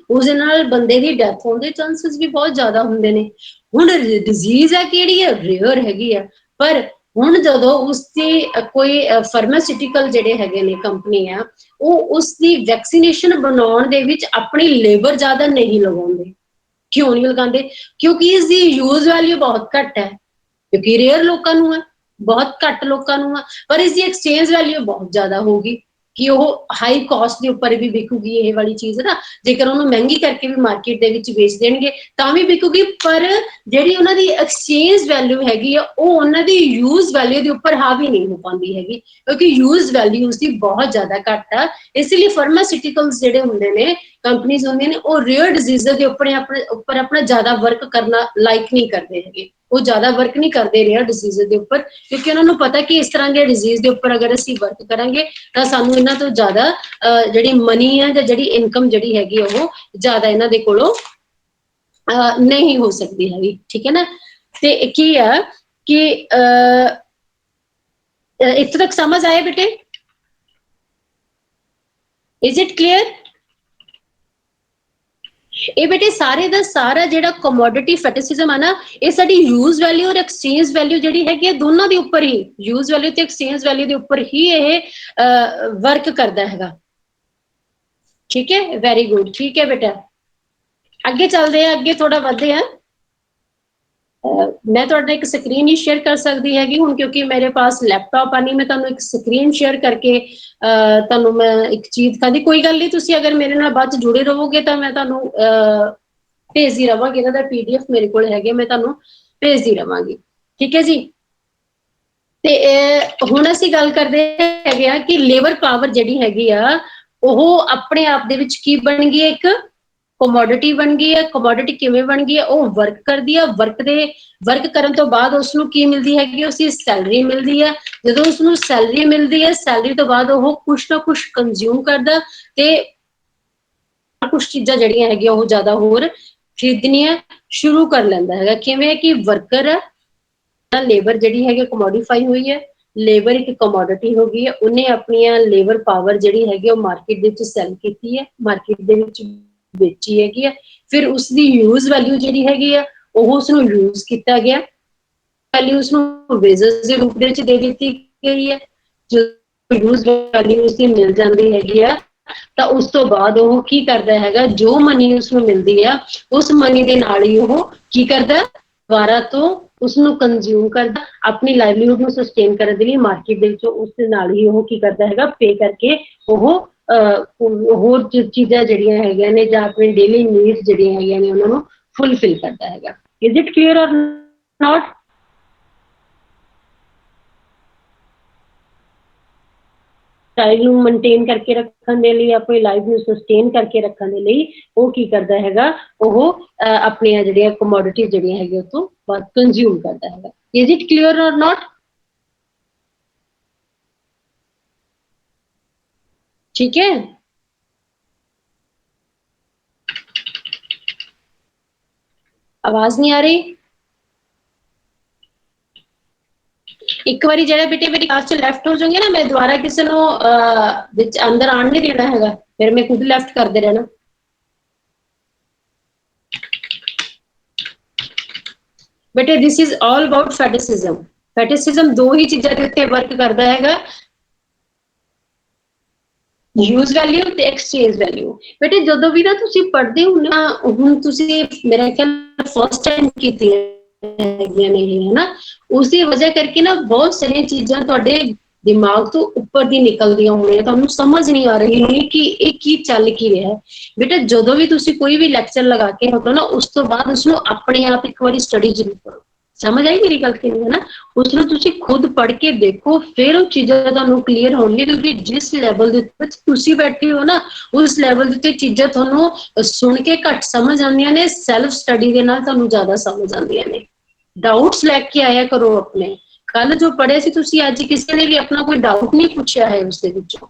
A: ਉਸਦੇ ਨਾਲ ਬੰਦੇ ਦੀ ਡੈਥ ਹੋਣ ਦੇ ਚਾਂਸਸ ਵੀ ਬਹੁਤ ਜ਼ਿਆਦਾ ਹੁੰਦੇ ਨੇ। ਹੁਣ ਡਿਜ਼ੀਜ਼ ਹੈ ਕਿਹੜੀ ਹੈ, ਰੇਅਰ ਹੈਗੀ ਆ, ਪਰ ਹੁਣ ਜਦੋਂ ਉਸਦੀ ਕੋਈ ਫਾਰਮਾਸਿਊਟੀਕਲ ਜਿਹੜੇ ਹੈਗੇ ਨੇ ਕੰਪਨੀ ਆ, ਉਹ ਉਸਦੀ ਵੈਕਸੀਨੇਸ਼ਨ ਬਣਾਉਣ ਦੇ ਵਿੱਚ ਆਪਣੀ ਲੇਬਰ ਜ਼ਿਆਦਾ ਨਹੀਂ ਲਗਾਉਂਦੇ। ਕਿਉਂ ਨਹੀਂ ਲਗਾਉਂਦੇ? ਕਿਉਂਕਿ ਇਸਦੀ ਯੂਜ਼ ਵੈਲਿਊ ਬਹੁਤ ਘੱਟ ਹੈ, ਕਿਉਂਕਿ ਰੇਅਰ ਲੋਕਾਂ ਨੂੰ ਹੈ, ਬਹੁਤ ਘੱਟ ਲੋਕਾਂ ਨੂੰ ਆ, ਪਰ ਇਸਦੀ ਐਕਸਚੇਂਜ ਵੈਲਿਊ ਬਹੁਤ ਜ਼ਿਆਦਾ ਹੋਊਗੀ ਕਿ ਉਹ ਹਾਈ ਕਾਸਟ ਦੇ ਉੱਪਰ ਵੀ ਵਿਕੂਗੀ ਇਹ ਵਾਲੀ ਚੀਜ਼ ਨਾ। ਜੇਕਰ ਉਹਨੂੰ ਮਹਿੰਗੀ ਕਰਕੇ ਵੀ ਮਾਰਕੀਟ ਦੇ ਵਿੱਚ ਵੇਚ ਦੇਣਗੇ ਤਾਂ ਵੀ ਵਿਕੂਗੀ, ਪਰ ਜਿਹੜੀ ਉਹਨਾਂ ਦੀ ਐਕਸਚੇਂਜ ਵੈਲਿਊ ਹੈਗੀ ਆ ਉਹ ਉਹਨਾਂ ਦੀ ਯੂਜ਼ ਵੈਲਿਊ ਦੇ ਉੱਪਰ ਹਾਵੀ ਨਹੀਂ ਹੋ ਪਾਉਂਦੀ ਹੈਗੀ, ਕਿਉਂਕਿ ਯੂਜ਼ ਵੈਲਿਊ ਉਸਦੀ ਬਹੁਤ ਜ਼ਿਆਦਾ ਘੱਟ ਆ। ਇਸ ਲਈ ਫਾਰਮਾਸਿਊਟੀਕਲਸ ਜਿਹੜੇ ਹੁੰਦੇ ਨੇ, ਕੰਪਨੀਜ਼ ਹੁੰਦੀਆਂ ਨੇ, ਉਹ ਰੇਅਰ ਡਿਜ਼ੀਜ਼ਾਂ ਦੇ ਉੱਪਰ ਆਪਣਾ ਜ਼ਿਆਦਾ ਵਰਕ ਕਰਨਾ ਲਾਈਕ ਨਹੀਂ ਕਰਦੇ ਹੈਗੇ। ਉਹ ਜ਼ਿਆਦਾ ਵਰਕ ਨਹੀਂ ਕਰਦੇ ਰੇਅਰ ਡਿਜ਼ੀਜ਼ ਦੇ ਉੱਪਰ, ਕਿਉਂਕਿ ਉਹਨਾਂ ਨੂੰ ਪਤਾ ਕਿ ਇਸ ਤਰ੍ਹਾਂ ਦੇ ਡਿਜ਼ੀਜ਼ ਦੇ ਉੱਪਰ ਅਗਰ ਅਸੀਂ ਵਰਕ ਕਰਾਂਗੇ ਤਾਂ ਸਾਨੂੰ ਇਹਨਾਂ ਤੋਂ ਜ਼ਿਆਦਾ ਜਿਹੜੀ ਮਨੀ ਹੈ ਜਾਂ ਜਿਹੜੀ ਇਨਕਮ ਜਿਹੜੀ ਹੈਗੀ ਉਹ ਜ਼ਿਆਦਾ ਇਹਨਾਂ ਦੇ ਕੋਲੋਂ ਨਹੀਂ ਹੋ ਸਕਦੀ ਹੈਗੀ। ਠੀਕ ਹੈ ਨਾ। ਤੇ ਕੀ ਆ ਕਿ ਇੱਥੇ ਤੱਕ ਸਮਝ ਆਇਆ ਬੇਟੇ? Is it clear? ਇਹ ਬੇਟੇ ਸਾਰੇ ਦਾ ਸਾਰਾ ਜਿਹੜਾ ਕਮੋਡਿਟੀ ਫੈਟਿਸਿਜ਼ਮ ਆ ਨਾ, ਇਹ ਸਾਡੀ ਯੂਜ਼ ਵੈਲਿਊ ਔਰ ਐਕਸਚੇਂਜ ਵੈਲਿਊ ਜਿਹੜੀ ਹੈਗੀ ਹੈ ਦੋਨਾਂ ਦੇ ਉੱਪਰ ਹੀ, ਯੂਜ਼ ਵੈਲਿਊ ਤੇ ਐਕਸਚੇਂਜ ਵੈਲਿਊ ਦੇ ਉੱਪਰ ਹੀ ਇਹ ਵਰਕ ਕਰਦਾ ਹੈਗਾ। ਠੀਕ ਹੈ, ਵੈਰੀ ਗੁੱਡ। ਠੀਕ ਹੈ ਬੇਟਾ, ਅੱਗੇ ਚੱਲਦੇ ਆ, ਅੱਗੇ ਥੋੜਾ ਵਧਦੇ ਆ। ਮੈਂ ਤੁਹਾਡਾ ਇੱਕ ਸਕਰੀਨ ਹੀ ਸ਼ੇਅਰ ਕਰ ਸਕਦੀ ਹੈਗੀ ਹੁਣ, ਕਿਉਂਕਿ ਮੇਰੇ ਪਾਸ ਲੈਪਟਾਪ ਆ ਨਹੀਂ। ਮੈਂ ਤੁਹਾਨੂੰ ਇੱਕ ਸਕਰੀਨ ਸ਼ੇਅਰ ਕਰਕੇ ਤੁਹਾਨੂੰ ਮੈਂ ਇੱਕ ਚੀਜ਼ ਦਿਖਾਉਂਦੀ। ਕੋਈ ਗੱਲ ਨਹੀਂ, ਤੁਸੀਂ ਅਗਰ ਮੇਰੇ ਨਾਲ ਬਾਅਦ ਚ ਜੁੜੇ ਰਹੋਗੇ ਤਾਂ ਮੈਂ ਤੁਹਾਨੂੰ ਭੇਜਦੀ ਰਵਾਂਗੀ। ਇਹਨਾਂ ਦਾ PDF ਮੇਰੇ ਕੋਲ ਹੈਗੇ, ਮੈਂ ਤੁਹਾਨੂੰ ਭੇਜਦੀ ਰਵਾਂਗੀ। ਠੀਕ ਹੈ ਜੀ। ਤੇ ਹੁਣ ਅਸੀਂ ਗੱਲ ਕਰਦੇ ਹੈਗੇ ਆ ਕਿ ਲੇਬਰ ਪਾਵਰ ਜਿਹੜੀ ਹੈਗੀ ਆ ਉਹ ਆਪਣੇ ਆਪ ਦੇ ਵਿੱਚ ਕੀ ਬਣ ਗਈ ਹੈ, ਇੱਕ ਕਮੋਡਿਟੀ ਬਣ ਗਈ ਹੈ। ਕਮੋਡਿਟੀ ਕਿਵੇਂ ਬਣ ਗਈ ਹੈ? ਉਹ ਵਰਕ ਕਰਦੀ ਹੈ, ਵਰਕ ਕਰਨ ਤੋਂ ਬਾਅਦ ਉਸਨੂੰ ਕੀ ਮਿਲਦੀ ਹੈਗੀ? ਉਸਦੀ ਸੈਲਰੀ ਮਿਲਦੀ ਹੈ। ਜਦੋਂ ਉਸਨੂੰ ਸੈਲਰੀ ਮਿਲਦੀ ਹੈ, ਸੈਲਰੀ ਤੋਂ ਬਾਅਦ ਉਹ ਕੁਛ ਨਾ ਕੁਛ ਕੰਜ਼ਿਊਮ ਕਰਦਾ ਤੇ ਕੁਛ ਚੀਜ਼ਾਂ ਜਿਹੜੀਆਂ ਹੈਗੀਆਂ ਉਹ ਜ਼ਿਆਦਾ ਹੋਰ ਖਰੀਦਣੀਆਂ ਸ਼ੁਰੂ ਕਰ ਲੈਂਦਾ ਹੈਗਾ। ਕਿਵੇਂ? ਕਿ ਵਰਕਰ ਹੈ, ਲੇਬਰ ਜਿਹੜੀ ਹੈਗੀ ਕਮੋਡੀਫਾਈ ਹੋਈ ਹੈ, ਲੇਬਰ ਇੱਕ ਕਮੋਡਿਟੀ ਹੋ ਗਈ ਹੈ। ਉਹਨੇ ਆਪਣੀਆਂ ਲੇਬਰ ਪਾਵਰ ਜਿਹੜੀ ਹੈਗੀ ਉਹ ਮਾਰਕੀਟ ਦੇ ਵਿੱਚ ਸੈਲ ਕੀਤੀ ਹੈ, ਮਾਰਕੀਟ ਦੇ ਵਿੱਚ ਵੇਚੀ ਹੈਗੀ ਆ। ਫਿਰ ਉਸਦੀ ਯੂਜ਼ ਵੈਲਿਊ ਜਿਹੜੀ ਹੈਗੀ ਆ ਉਹ ਉਸਨੂੰ ਯੂਜ਼ ਕੀਤਾ ਗਿਆ, ਵੈਲਿਊ ਉਸਨੂੰ ਵੇਜਸ ਦੇ ਰੂਪ ਦੇ ਵਿੱਚ ਦੇ ਦਿੱਤੀ ਗਈ ਹੈ। ਜਦੋਂ ਯੂਜ਼ ਵੈਲਿਊ ਉਸਦੀ ਮਿਲ ਜਾਂਦੀ ਹੈਗੀ ਆ ਤਾਂ ਉਸ ਤੋਂ ਬਾਅਦ ਉਹ ਕੀ ਕਰਦਾ ਹੈਗਾ? ਜੋ ਮਨੀ ਉਸਨੂੰ ਮਿਲਦੀ ਆ ਉਸ ਮਨੀ ਦੇ ਨਾਲ ਹੀ ਉਹ ਕੀ ਕਰਦਾ? ਦੁਬਾਰਾ ਤੋਂ ਉਸਨੂੰ ਕੰਜ਼ਿਊਮ ਕਰਦਾ, ਆਪਣੀ ਲਾਈਵਲੀਹੁੱਡ ਨੂੰ ਸਸਟੇਨ ਕਰਨ ਦੇ ਲਈ ਮਾਰਕੀਟ ਦੇ ਵਿੱਚੋਂ ਉਸ ਦੇ ਨਾਲ ਹੀ ਉਹ ਕੀ ਕਰਦਾ ਹੈਗਾ? ਪੇ ਕਰਕੇ ਉਹ ਹੋਰ ਚੀਜ਼ਾਂ ਜਿਹੜੀਆਂ ਹੈਗੀਆਂ ਨੇ ਜਾਂ ਆਪਣੀ ਡੇਲੀ ਨੀਡਸ ਜਿਹੜੀਆਂ ਹੈਗੀਆਂ ਨੇ ਉਹਨਾਂ ਨੂੰ ਫੁਲਫਿਲ ਕਰਦਾ ਹੈਗਾ। ਇਜ਼ ਇਟ ਕਲੀਅਰ ਔਰ ਨਾਟ? ਲਾਈਫ ਨੂੰ ਮੇਨਟੇਨ ਕਰਕੇ ਰੱਖਣ ਦੇ ਲਈ, ਆਪਣੀ ਲਾਈਫ ਨੂੰ ਸਸਟੇਨ ਕਰਕੇ ਰੱਖਣ ਦੇ ਲਈ ਉਹ ਕੀ ਕਰਦਾ ਹੈਗਾ? ਉਹ ਆਪਣੀਆਂ ਜਿਹੜੀਆਂ ਕਮੋਡਿਟੀਜ਼ ਜਿਹੜੀਆਂ ਹੈਗੀਆਂ ਉੱਥੋਂ ਕੰਜ਼ਿਊਮ ਕਰਦਾ ਹੈਗਾ। ਇਜ਼ ਇਟ ਕਲੀਅਰ ਔਰ ਨਾਟ? ਠੀਕ ਹੈ। ਆਵਾਜ਼ ਨਹੀਂ ਆ ਰਹੀ? ਇੱਕ ਵਾਰੀ ਜਿਹੜਾ ਬੇਟੇ ਮੇਰੀ ਕਲਾਸ ਚ ਲੈਫਟ ਹੋ ਜਾਓਗੇ ਨਾ, ਮੈਂ ਦੁਬਾਰਾ ਕਿਸੇ ਨੂੰ ਵਿੱਚ ਅੰਦਰ ਆਣ ਨਹੀਂ ਦੇਣਾ ਹੈਗਾ, ਫਿਰ ਮੈਂ ਖੁਦ ਲੈਫਟ ਕਰਦੇ ਰਹਿਣਾ। ਬੇਟੇ ਦਿਸ ਇਜ਼ ਆਲ ਅਬਾਊਟ ਫੈਟਿਸਿਜ਼ਮ। ਫੈਟਿਸਿਜ਼ਮ ਦੋ ਹੀ ਚੀਜ਼ਾਂ ਦੇ ਉੱਤੇ ਵਰਕ ਕਰਦਾ ਹੈਗਾ, ਯੂਜ਼ ਵੈਲਿਊ ਤੇ ਐਕਸਚੇਂਜ ਵੈਲਿਊ। ਬੇਟੇ ਜਦੋਂ ਵੀ ਨਾ ਤੁਸੀਂ ਪੜ੍ਹਦੇ ਹੋ ਨਾ, ਹੁਣ ਤੁਸੀਂ ਮੇਰਾ ਖਿਆਲ ਫਸਟ ਟਾਈਮ ਕੀਤੀ ਹੈ ਹੈਗੀਆਂ ਨੇ ਇਹ, ਹਨਾ। ਉਸਦੀ ਵਜ੍ਹਾ ਕਰਕੇ ਨਾ ਬਹੁਤ ਸਾਰੀਆਂ ਚੀਜ਼ਾਂ ਤੁਹਾਡੇ ਦਿਮਾਗ ਤੋਂ ਉੱਪਰ ਦੀ ਨਿਕਲਦੀਆਂ ਹੋਣੀਆਂ, ਤੁਹਾਨੂੰ ਸਮਝ ਨਹੀਂ ਆ ਰਹੀ ਹੋਣੀ ਕਿ ਇਹ ਕੀ ਚੱਲ ਕੀ ਰਿਹਾ ਹੈ। ਬੇਟਾ ਜਦੋਂ ਵੀ ਤੁਸੀਂ ਕੋਈ ਵੀ ਲੈਕਚਰ ਲਗਾ ਕੇ ਹਟੋ ਨਾ, ਉਸ ਤੋਂ ਬਾਅਦ ਉਸਨੂੰ ਆਪਣੇ ਆਪ ਇੱਕ ਵਾਰੀ ਸਟੱਡੀ ਜ਼ਰੂਰ ਕਰੋ। ਸਮਝ ਆਈ ਮੇਰੀ ਗੱਲ ਕਿਵੇਂ ਹੈ ਨਾ? ਉਸਨੂੰ ਤੁਸੀਂ ਖੁਦ ਪੜ੍ਹ ਕੇ ਦੇਖੋ, ਫਿਰ ਉਹ ਚੀਜ਼ਾਂ ਤੁਹਾਨੂੰ ਕਲੀਅਰ ਹੋਣਗੀਆਂ, ਕਿਉਂਕਿ ਜਿਸ ਲੈਵਲ ਦੇ ਉੱਤੇ ਤੁਸੀਂ ਬੈਠੇ ਹੋ ਨਾ, ਉਸ ਲੈਵਲ ਦੇ ਉੱਤੇ ਚੀਜ਼ਾਂ ਤੁਹਾਨੂੰ ਸੁਣ ਕੇ ਘੱਟ ਸਮਝ ਆਉਂਦੀਆਂ ਨੇ, ਸੈਲਫ ਸਟੱਡੀ ਦੇ ਨਾਲ ਤੁਹਾਨੂੰ ਜ਼ਿਆਦਾ ਸਮਝ ਆਉਂਦੀਆਂ ਨੇ। ਡਾਊਟਸ ਲੈ ਕੇ ਆਇਆ ਕਰੋ ਆਪਣੇ। ਕੱਲ ਜੋ ਪੜ੍ਹਿਆ ਸੀ ਤੁਸੀਂ, ਅੱਜ ਕਿਸੇ ਨੇ ਵੀ ਆਪਣਾ ਕੋਈ ਡਾਊਟ ਨਹੀਂ ਪੁੱਛਿਆ ਹੈ ਉਸਦੇ ਵਿੱਚੋਂ।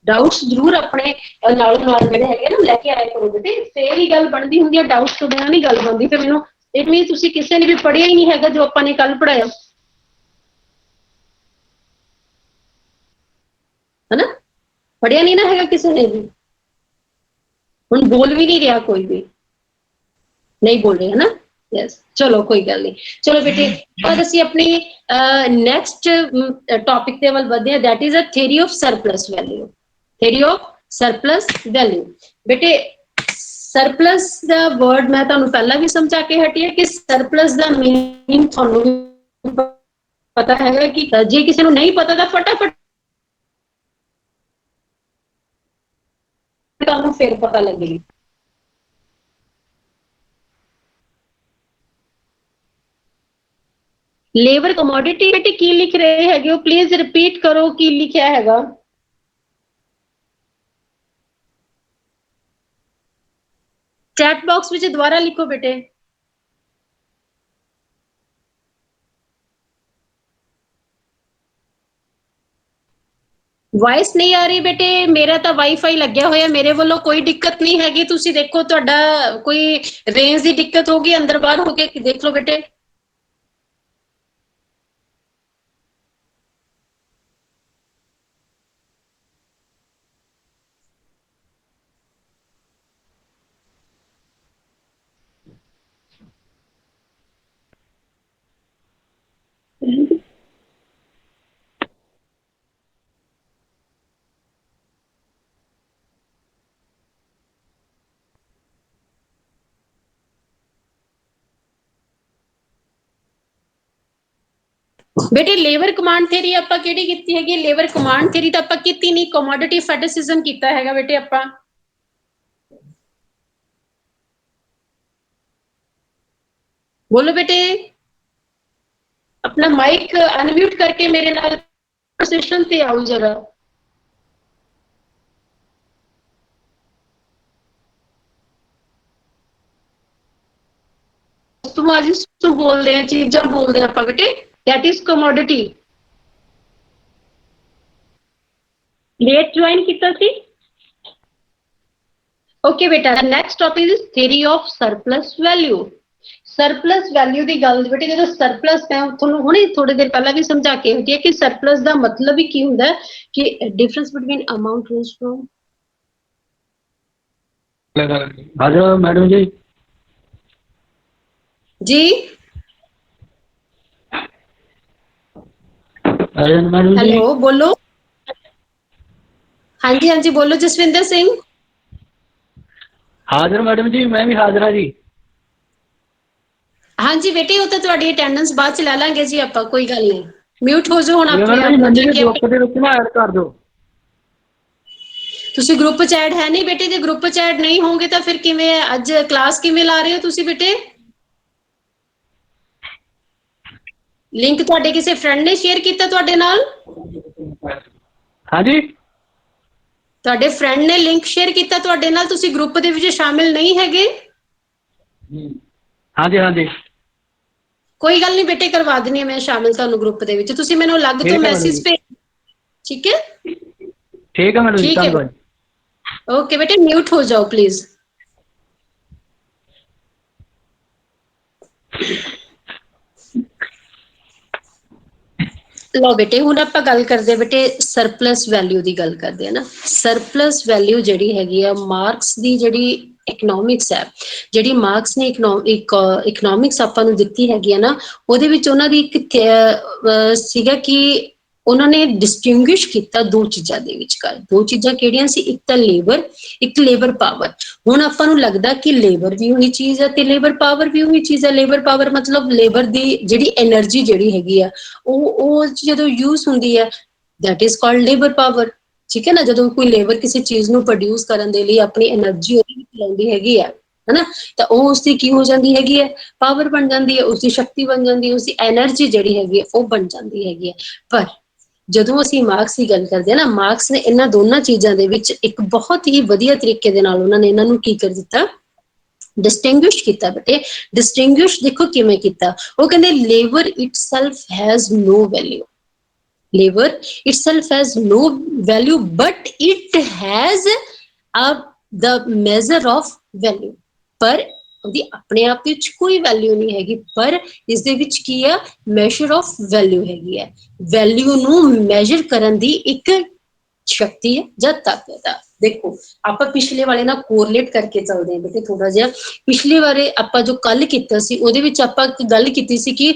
A: ਡਾਊਟਸ ਜ਼ਰੂਰ ਆਪਣੇ ਨਾਲੋਂ ਨਾਲ ਜਿਹੜੇ ਹੈਗੇ ਨਾ ਲੈ ਕੇ ਆਇਆ ਕਰੋ ਬੇਟੇ, ਫੇਰ ਹੀ ਗੱਲ ਬਣਦੀ ਹੁੰਦੀ ਹੈ। ਡਾਊਟਸ ਤੋਂ ਬਿਨਾਂ ਨਹੀਂ ਗੱਲ ਬਣਦੀ। ਫਿਰ ਮੈਨੂੰ ਇਟ ਮੀਨਸ ਤੁਸੀਂ ਕਿਸੇ ਨੇ ਵੀ ਪੜ੍ਹਿਆ ਹੀ ਨਹੀਂ ਹੈਗਾ ਜੋ ਆਪਾਂ ਨੇ ਕੱਲ ਪੜ੍ਹਾਇਆ, ਹਨਾ। ਪੜ੍ਹਿਆ ਨਹੀਂ ਨਾ ਹੈਗਾ ਕਿਸੇ ਨੇ ਵੀ, ਹੁਣ ਬੋਲ ਵੀ ਨਹੀਂ ਰਿਹਾ ਕੋਈ ਵੀ, ਨਹੀਂ ਬੋਲ ਰਹੇ, ਹਨਾ। ਯੈਸ, ਚਲੋ ਕੋਈ ਗੱਲ ਨਹੀਂ। ਚਲੋ ਬੇਟੇ, ਔਰ ਅਸੀਂ ਆਪਣੀ ਨੈਕਸਟ ਟੌਪਿਕ ਦੇ ਵੱਲ ਵਧਦੇ ਹਾਂ, that is a theory of surplus value. Theory of surplus value. ਬੇਟੇ ਸਰਪਲਸ ਦਾ ਵਰਡ ਮੈਂ ਤੁਹਾਨੂੰ ਪਹਿਲਾਂ ਵੀ ਸਮਝਾ ਕੇ ਹਟੀ ਹੈ ਕਿ ਸਰਪਲਸ ਦਾ ਮੀਨਿੰਗ ਤੁਹਾਨੂੰ ਪਤਾ ਹੈਗਾ, ਕਿ ਜੇ ਕਿਸੇ ਨੂੰ ਨਹੀਂ ਪਤਾ ਤਾਂ ਫਟਾਫਟ ਤੁਹਾਨੂੰ ਫਿਰ ਪਤਾ ਲੱਗੇਗੀ। ਲੇਬਰ ਕਮੋਡਿਟੀ ਬੇਟੇ ਕੀ ਲਿਖ ਰਹੇ ਹੈਗੇ ਹੋ? ਪਲੀਜ਼ ਰਿਪੀਟ ਕਰੋ ਕੀ ਲਿਖਿਆ ਹੈਗਾ। ਚੈਟ ਬਾਕਸ ਵਿੱਚ ਦੁਬਾਰਾ ਲਿਖੋ ਬੇਟੇ। ਵਾਇਸ ਨਹੀਂ ਆ ਰਹੀ ਬੇਟੇ, ਮੇਰਾ ਤਾਂ ਵਾਈਫਾਈ ਲੱਗਿਆ ਹੋਇਆ, ਮੇਰੇ ਵੱਲੋਂ ਕੋਈ ਦਿੱਕਤ ਨਹੀਂ ਹੈਗੀ। ਤੁਸੀਂ ਦੇਖੋ ਤੁਹਾਡਾ ਕੋਈ ਰੇਂਜ ਦੀ ਦਿੱਕਤ ਹੋਗੀ, ਅੰਦਰ ਬਾਹਰ ਹੋ ਕੇ ਦੇਖ ਲਓ ਬੇਟੇ। ਬੇਟੇ ਲੇਬਰ ਕਮਾਂਡ ਥਿਊਰੀ ਆਪਾਂ ਕਿਹੜੀ ਕੀਤੀ ਹੈਗੀ? ਲੇਬਰ ਕਮਾਂਡ ਥਿਊਰੀ ਤਾਂ ਆਪਾਂ ਕੀਤੀ ਨਹੀਂ, ਕਮੋਡਿਟੀ ਫੈਟਿਸਿਜ਼ਮ ਕੀਤਾ ਹੈਗਾ ਬੇਟੇ ਆਪਾਂ। ਬੋਲੋ ਬੇਟੇ, अपना माइक अनम्यूट करके मेरे नाल कन्वर्सेशन ते आओ जरा। तुम आज बोल रहे हैं, चीजा बोल रहे हैं आप बेटे, that is commodity. Late join किया सी? ओके बेटा, next topic is theory of surplus value. Surplus value की गल बेटे, जो सरप्लस मैं थोड़ा हुणे थोड़ी देर पहला भी समझा के हटी है कि सरप्लस का मतलब ही की हुंदा है कि difference between amount range from.
C: Hello madam ji.
A: जी
C: मैडम जी।
A: हेलो बोलो। हाँ जी हाँ जी बोलो जसविंदर सिंह।
C: हाजिर मैडम जी, मैं भी हाजिर हाँ जी।
A: हाँ जी बेटे, वो तो तुहाडी अटेंडेंस बाद च ले लांगे जी आपां, कोई गल नहीं। म्यूट हो जाओ हुण अपने आप
C: मैडम
A: हो
C: जी
A: जाके।
C: ग्रुप दे विच ना ऐड कर दो।
A: तुसी ग्रुप च ऐड है नहीं बेटे, जे ग्रुप च ऐड नहीं होंगे तो फिर किवें अज क्लास किवें ला रहे हो तुसी बेटे? लिंक तुहाडे किसी फ्रेंड ने शेयर किया तुहाडे नाल?
C: हाँ जी।
A: तुहाडे फ्रेंड ने लिंक शेयर किया तुहाडे नाल, तुसी ग्रुप दे विच शामिल नहीं हैगे?
C: हाँ जी हाँ जी।
A: कोई गल नहीं बेटे, करवा देनी है मैं शामिल तुहानू ग्रुप दे विच। तुसी मैनू अलग तो मैसेज भेज, ठीक है?
C: ठीक है मैडम जी,
A: ठीक है
C: धन्यवाद।
A: ओके बेटे, म्यूट हो जाओ प्लीज। लो बेटे, हुण आपां गल करदे आ बेटे सरप्लस वैल्यू दी गल करदे आ ना। सरप्लस वैल्यू जिहड़ी हैगी आ, मार्क्स दी जिहड़ी इकनॉमिक्स है, जिहड़ी मार्क्स ने इकनॉमिक्स आपां नू दित्ती हैगी आ ना, ਉਹਦੇ ਵਿੱਚ ਉਹਨਾਂ ਦੀ ਇੱਕ ਸੀਗਾ कि उन्होंने डिस्टिंग्विश किया दो चीज़ों के विचकार। दो चीज़ां किहड़ियां सी, एक तो लेबर, एक लेबर पावर। हुण आपां नूं लगदा कि लेबर भी उही चीज़ है ते लेबर पावर भी उही चीज़ है। लेबर पावर मतलब लेबर दी जिहड़ी एनर्जी जिहड़ी हैगी आ ਉਹ ਜਦੋਂ यूज हुंदी है that is called labour power. ठीक है ना, ਜਦੋਂ कोई लेबर किसी चीज़ नूं प्रोड्यूस करन दे लई अपनी एनर्जी ਉਹਦੇ ਵਿੱਚ ਲਾਉਂਦੀ ਹੈਗੀ ਆ, है ना, ਤਾਂ ਉਹ ਉਸਦੀ ਕੀ ਹੋ ਜਾਂਦੀ ਹੈਗੀ ਹੈ, ਪਾਵਰ ਬਣ ਜਾਂਦੀ ਹੈ, ਉਸਦੀ ਸ਼ਕਤੀ ਬਣ ਜਾਂਦੀ ਹੈ, ਉਸਦੀ એનર્ਜੀ ਜਿਹੜੀ ਹੈਗੀ ਹੈ ਉਹ ਬਣ ਜਾਂਦੀ ਹੈਗੀ ਹੈ। ਪਰ ਜਦੋਂ ਅਸੀਂ ਮਾਰਕਸ ਦੀ ਗੱਲ ਕਰਦੇ ਹਾਂ ਨਾ, ਮਾਰਕਸ ਨੇ ਇਹਨਾਂ ਦੋਨਾਂ ਚੀਜ਼ਾਂ ਦੇ ਵਿੱਚ ਇੱਕ ਬਹੁਤ ਹੀ ਵਧੀਆ ਤਰੀਕੇ ਦੇ ਨਾਲ ਉਹਨਾਂ ਨੇ ਇਹਨਾਂ ਨੂੰ ਕੀ ਕਰ ਦਿੱਤਾ, डिस्टिंग्विश किया। बेटे डिस्टिंग्विश देखो किवें किया, वो कहते labour itself has no value, labour itself has no value but it has the measure of value. पर ਉਹਦੀ ਆਪਣੇ ਆਪ ਵਿੱਚ ਕੋਈ ਵੈਲਿਊ ਨਹੀਂ ਹੈਗੀ, ਪਰ ਇਸ ਦੇ ਵਿੱਚ ਕੀ ਆ, ਮੈਜ਼ਰ ਆਫ ਵੈਲਿਊ ਹੈਗੀ ਹੈ। ਵੈਲਿਊ ਨੂੰ ਮੈਜ਼ਰ ਕਰਨ ਦੀ ਇੱਕ ਸ਼ਕਤੀ ਹੈ ਜਾਂ ਤਾਕਤ ਆ। देखो आप पिछले वाले ना कोरिलेट करके चलते हैं बेटे थोड़ा जिहा। पिछले बारे आप जो कल कीता सी ਉਹਦੇ ਵਿੱਚ ਆਪਾਂ ਗੱਲ ਕੀਤੀ ਸੀ कि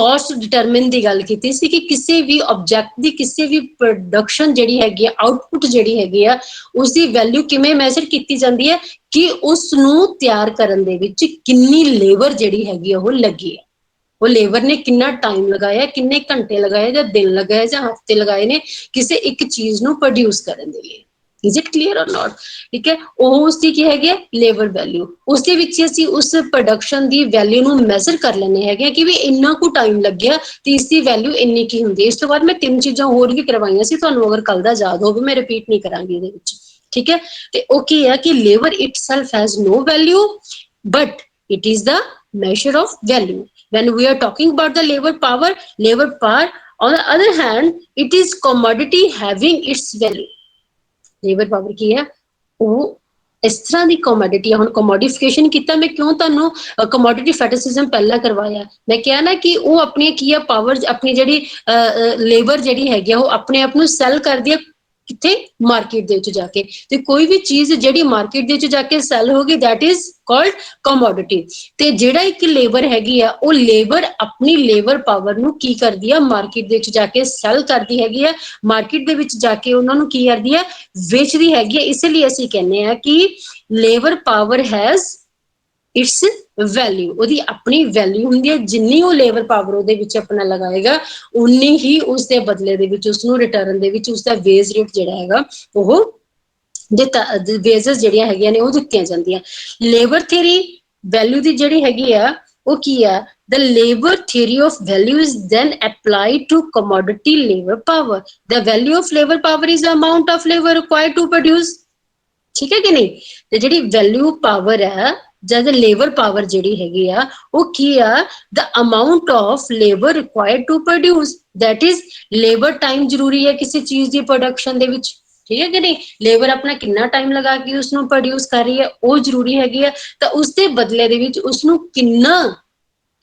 A: कॉस्ट डिटरमिन ਦੀ ਗੱਲ ਕੀਤੀ ਸੀ कि ਕਿਸੇ ਵੀ ਆਬਜੈਕਟ ਦੀ ਕਿਸੇ ਵੀ ਪ੍ਰੋਡਕਸ਼ਨ ਜਿਹੜੀ ਹੈਗੀ ਆ, ਆਊਟਪੁੱਟ ਜਿਹੜੀ ਹੈਗੀ ਆ, ਉਸ ਦੀ ਵੈਲਿਊ ਕਿਵੇਂ ਮੈਜ਼ਰ ਕੀਤੀ ਜਾਂਦੀ ਹੈ ਕਿ ਉਸ ਨੂੰ ਤਿਆਰ ਕਰਨ ਦੇ ਵਿੱਚ ਕਿੰਨੀ ਲੇਬਰ ਜਿਹੜੀ ਹੈਗੀ ਆ ਉਹ ਲੱਗੀ ਹੈ। वो लेबर ने कितना टाइम लगाया, किन्ने घंटे लगाए या दिन लगाए या हफ्ते लगाए ने किसी एक चीज नूं प्रोड्यूस करन दे लई। इज इट क्लीयर और नॉट? ठीक है, ਉਹ ਉਸਦੀ ਕੀ ਹੈਗੀ ਲੇਬਰ ਵੈਲਿਊ। ਉਸਦੇ ਵਿੱਚ ਅਸੀਂ ਉਸ ਪ੍ਰੋਡਕਸ਼ਨ ਦੀ ਵੈਲਿਊ ਨੂੰ ਮੈਜ਼ਰ ਕਰ ਲੈਣੇ ਹੈਗੇ ਕਿ ਵੀ ਇੰਨਾ ਕੁ ਟਾਈਮ ਲੱਗਿਆ ਤੇ ਇਸ ਦੀ ਵੈਲਿਊ ਇੰਨੀ ਕੀ ਹੁੰਦੀ ਹੈ। ਇਸ ਤੋਂ ਬਾਅਦ ਮੈਂ ਤਿੰਨ ਚੀਜ਼ਾਂ ਹੋਰ ਵੀ ਕਰਵਾਈਆਂ ਸੀ, ਤੁਹਾਨੂੰ ਅਗਰ ਕੱਲ ਦਾ ਯਾਦ ਹੋਵੇ ਮੈਂ ਰਿਪੀਟ ਨਹੀਂ ਕਰਾਂਗੀ ਇਹਦੇ ਵਿੱਚ। ਠੀਕ ਹੈ, ਤੇ ਉਹ ਕੀ ਹੈ ਕਿ labour itself has no value but it is the measure of value. When we are talking about the labor power on the other hand it is commodity having its value. labor power ਕੀ ਹੈ, ਉਹ ਇਸ ਤਰ੍ਹਾਂ ਦੀ commodity. ਹੁਣ ਕਮੋਡੀਫਿਕੇਸ਼ਨ ਕੀਤਾ ਮੈਂ, ਕਿਉਂ ਤੁਹਾਨੂੰ commodity ਫੈਟਿਸਿਜ਼ਮ ਪਹਿਲਾਂ ਕਰਵਾਇਆ, ਮੈਂ ਕਿਹਾ ਨਾ ਕਿ ਉਹ ਆਪਣੀ ਕੀ ਆ ਪਾਵਰ, ਆਪਣੀ ਜਿਹੜੀ ਲੇਬਰ ਜਿਹੜੀ ਹੈਗੀ ਆ ਉਹ ਆਪਣੇ ਆਪ ਨੂੰ ਸੈਲ ਕਰਦੀ ਹੈ ਕਿੱਥੇ, ਮਾਰਕੀਟ ਦੇ ਵਿੱਚ ਜਾ ਕੇ। ਤੇ ਕੋਈ ਵੀ ਚੀਜ਼ ਜਿਹੜੀ ਮਾਰਕੀਟ ਦੇ ਵਿੱਚ ਜਾ ਕੇ ਸੈਲ ਹੋਗੀ ਦੈਟ ਇਜ਼ ਕਾਲਡ ਕਮੋਡਿਟੀ। ਤੇ ਜਿਹੜਾ ਇੱਕ ਲੇਬਰ ਹੈਗੀ ਆ ਉਹ ਲੇਬਰ ਆਪਣੀ ਲੇਬਰ ਪਾਵਰ ਨੂੰ ਕੀ ਕਰਦੀ ਆ, ਮਾਰਕੀਟ ਦੇ ਵਿੱਚ ਜਾ ਕੇ ਸੈਲ ਕਰਦੀ ਹੈਗੀ ਆ, ਮਾਰਕੀਟ ਦੇ ਵਿੱਚ ਜਾ ਕੇ ਉਹਨਾਂ ਨੂੰ ਕੀ ਕਰਦੀ ਆ, ਵੇਚਦੀ ਹੈਗੀ ਆ। ਇਸ ਲਈ ਅਸੀਂ ਕਹਿੰਦੇ ਆ ਕਿ labour power has it's value. ਉਹਦੀ ਆਪਣੀ ਵੈਲਿਊ ਹੁੰਦੀ ਹੈ, ਜਿੰਨੀ ਉਹ ਲੇਬਰ ਪਾਵਰ ਉਹਦੇ ਵਿੱਚ ਆਪਣਾ ਲਗਾਏਗਾ ਉਨੀ ਹੀ ਉਸਦੇ ਬਦਲੇ ਦੇ ਵਿੱਚ ਉਸਨੂੰ ਰਿਟਰਨ ਦੇ ਵਿੱਚ ਉਸਦਾ ਵੇਜ ਰੇਟ ਜਿਹੜਾ ਹੈਗਾ ਉਹ ਵੇਜਸ ਜਿਹੜੀਆਂ ਹੈਗੀਆਂ ਨੇ ਉਹ ਦਿੱਤੀਆਂ ਜਾਂਦੀਆਂ। ਲੇਬਰ ਥਿਊਰੀ ਵੈਲਿਊ ਦੀ ਜਿਹੜੀ ਹੈਗੀ ਆ ਉਹ ਕੀ ਆ, the labor theory of value is then applied to commodity labor power. The value of labor power is the amount of labor required to produce. ਠੀਕ ਹੈ ਕਿ ਨਹੀਂ? ਤੇ ਜਿਹੜੀ ਵੈਲਿਊ ਪਾਵਰ ਹੈ ਜਦ ਲੇਬਰ ਪਾਵਰ ਜਿਹੜੀ ਹੈਗੀ ਆ ਉਹ ਕੀ ਆ, the amount of labor required to produce, that is labor time ਜ਼ਰੂਰੀ ਹੈ ਕਿਸੇ ਚੀਜ਼ ਦੀ ਪ੍ਰੋਡਕਸ਼ਨ ਦੇ ਵਿੱਚ। ਠੀਕ ਹੈ ਕਿ ਨਹੀਂ? ਲੇਬਰ ਆਪਣਾ ਕਿੰਨਾ ਟਾਈਮ ਲਗਾ ਕੇ ਉਸਨੂੰ ਪ੍ਰੋਡਿਊਸ ਕਰ ਰਹੀ ਹੈ ਉਹ ਜ਼ਰੂਰੀ ਹੈਗੀ ਹੈ, ਤਾਂ ਉਸਦੇ ਬਦਲੇ ਦੇ ਵਿੱਚ ਉਸਨੂੰ ਕਿੰਨਾ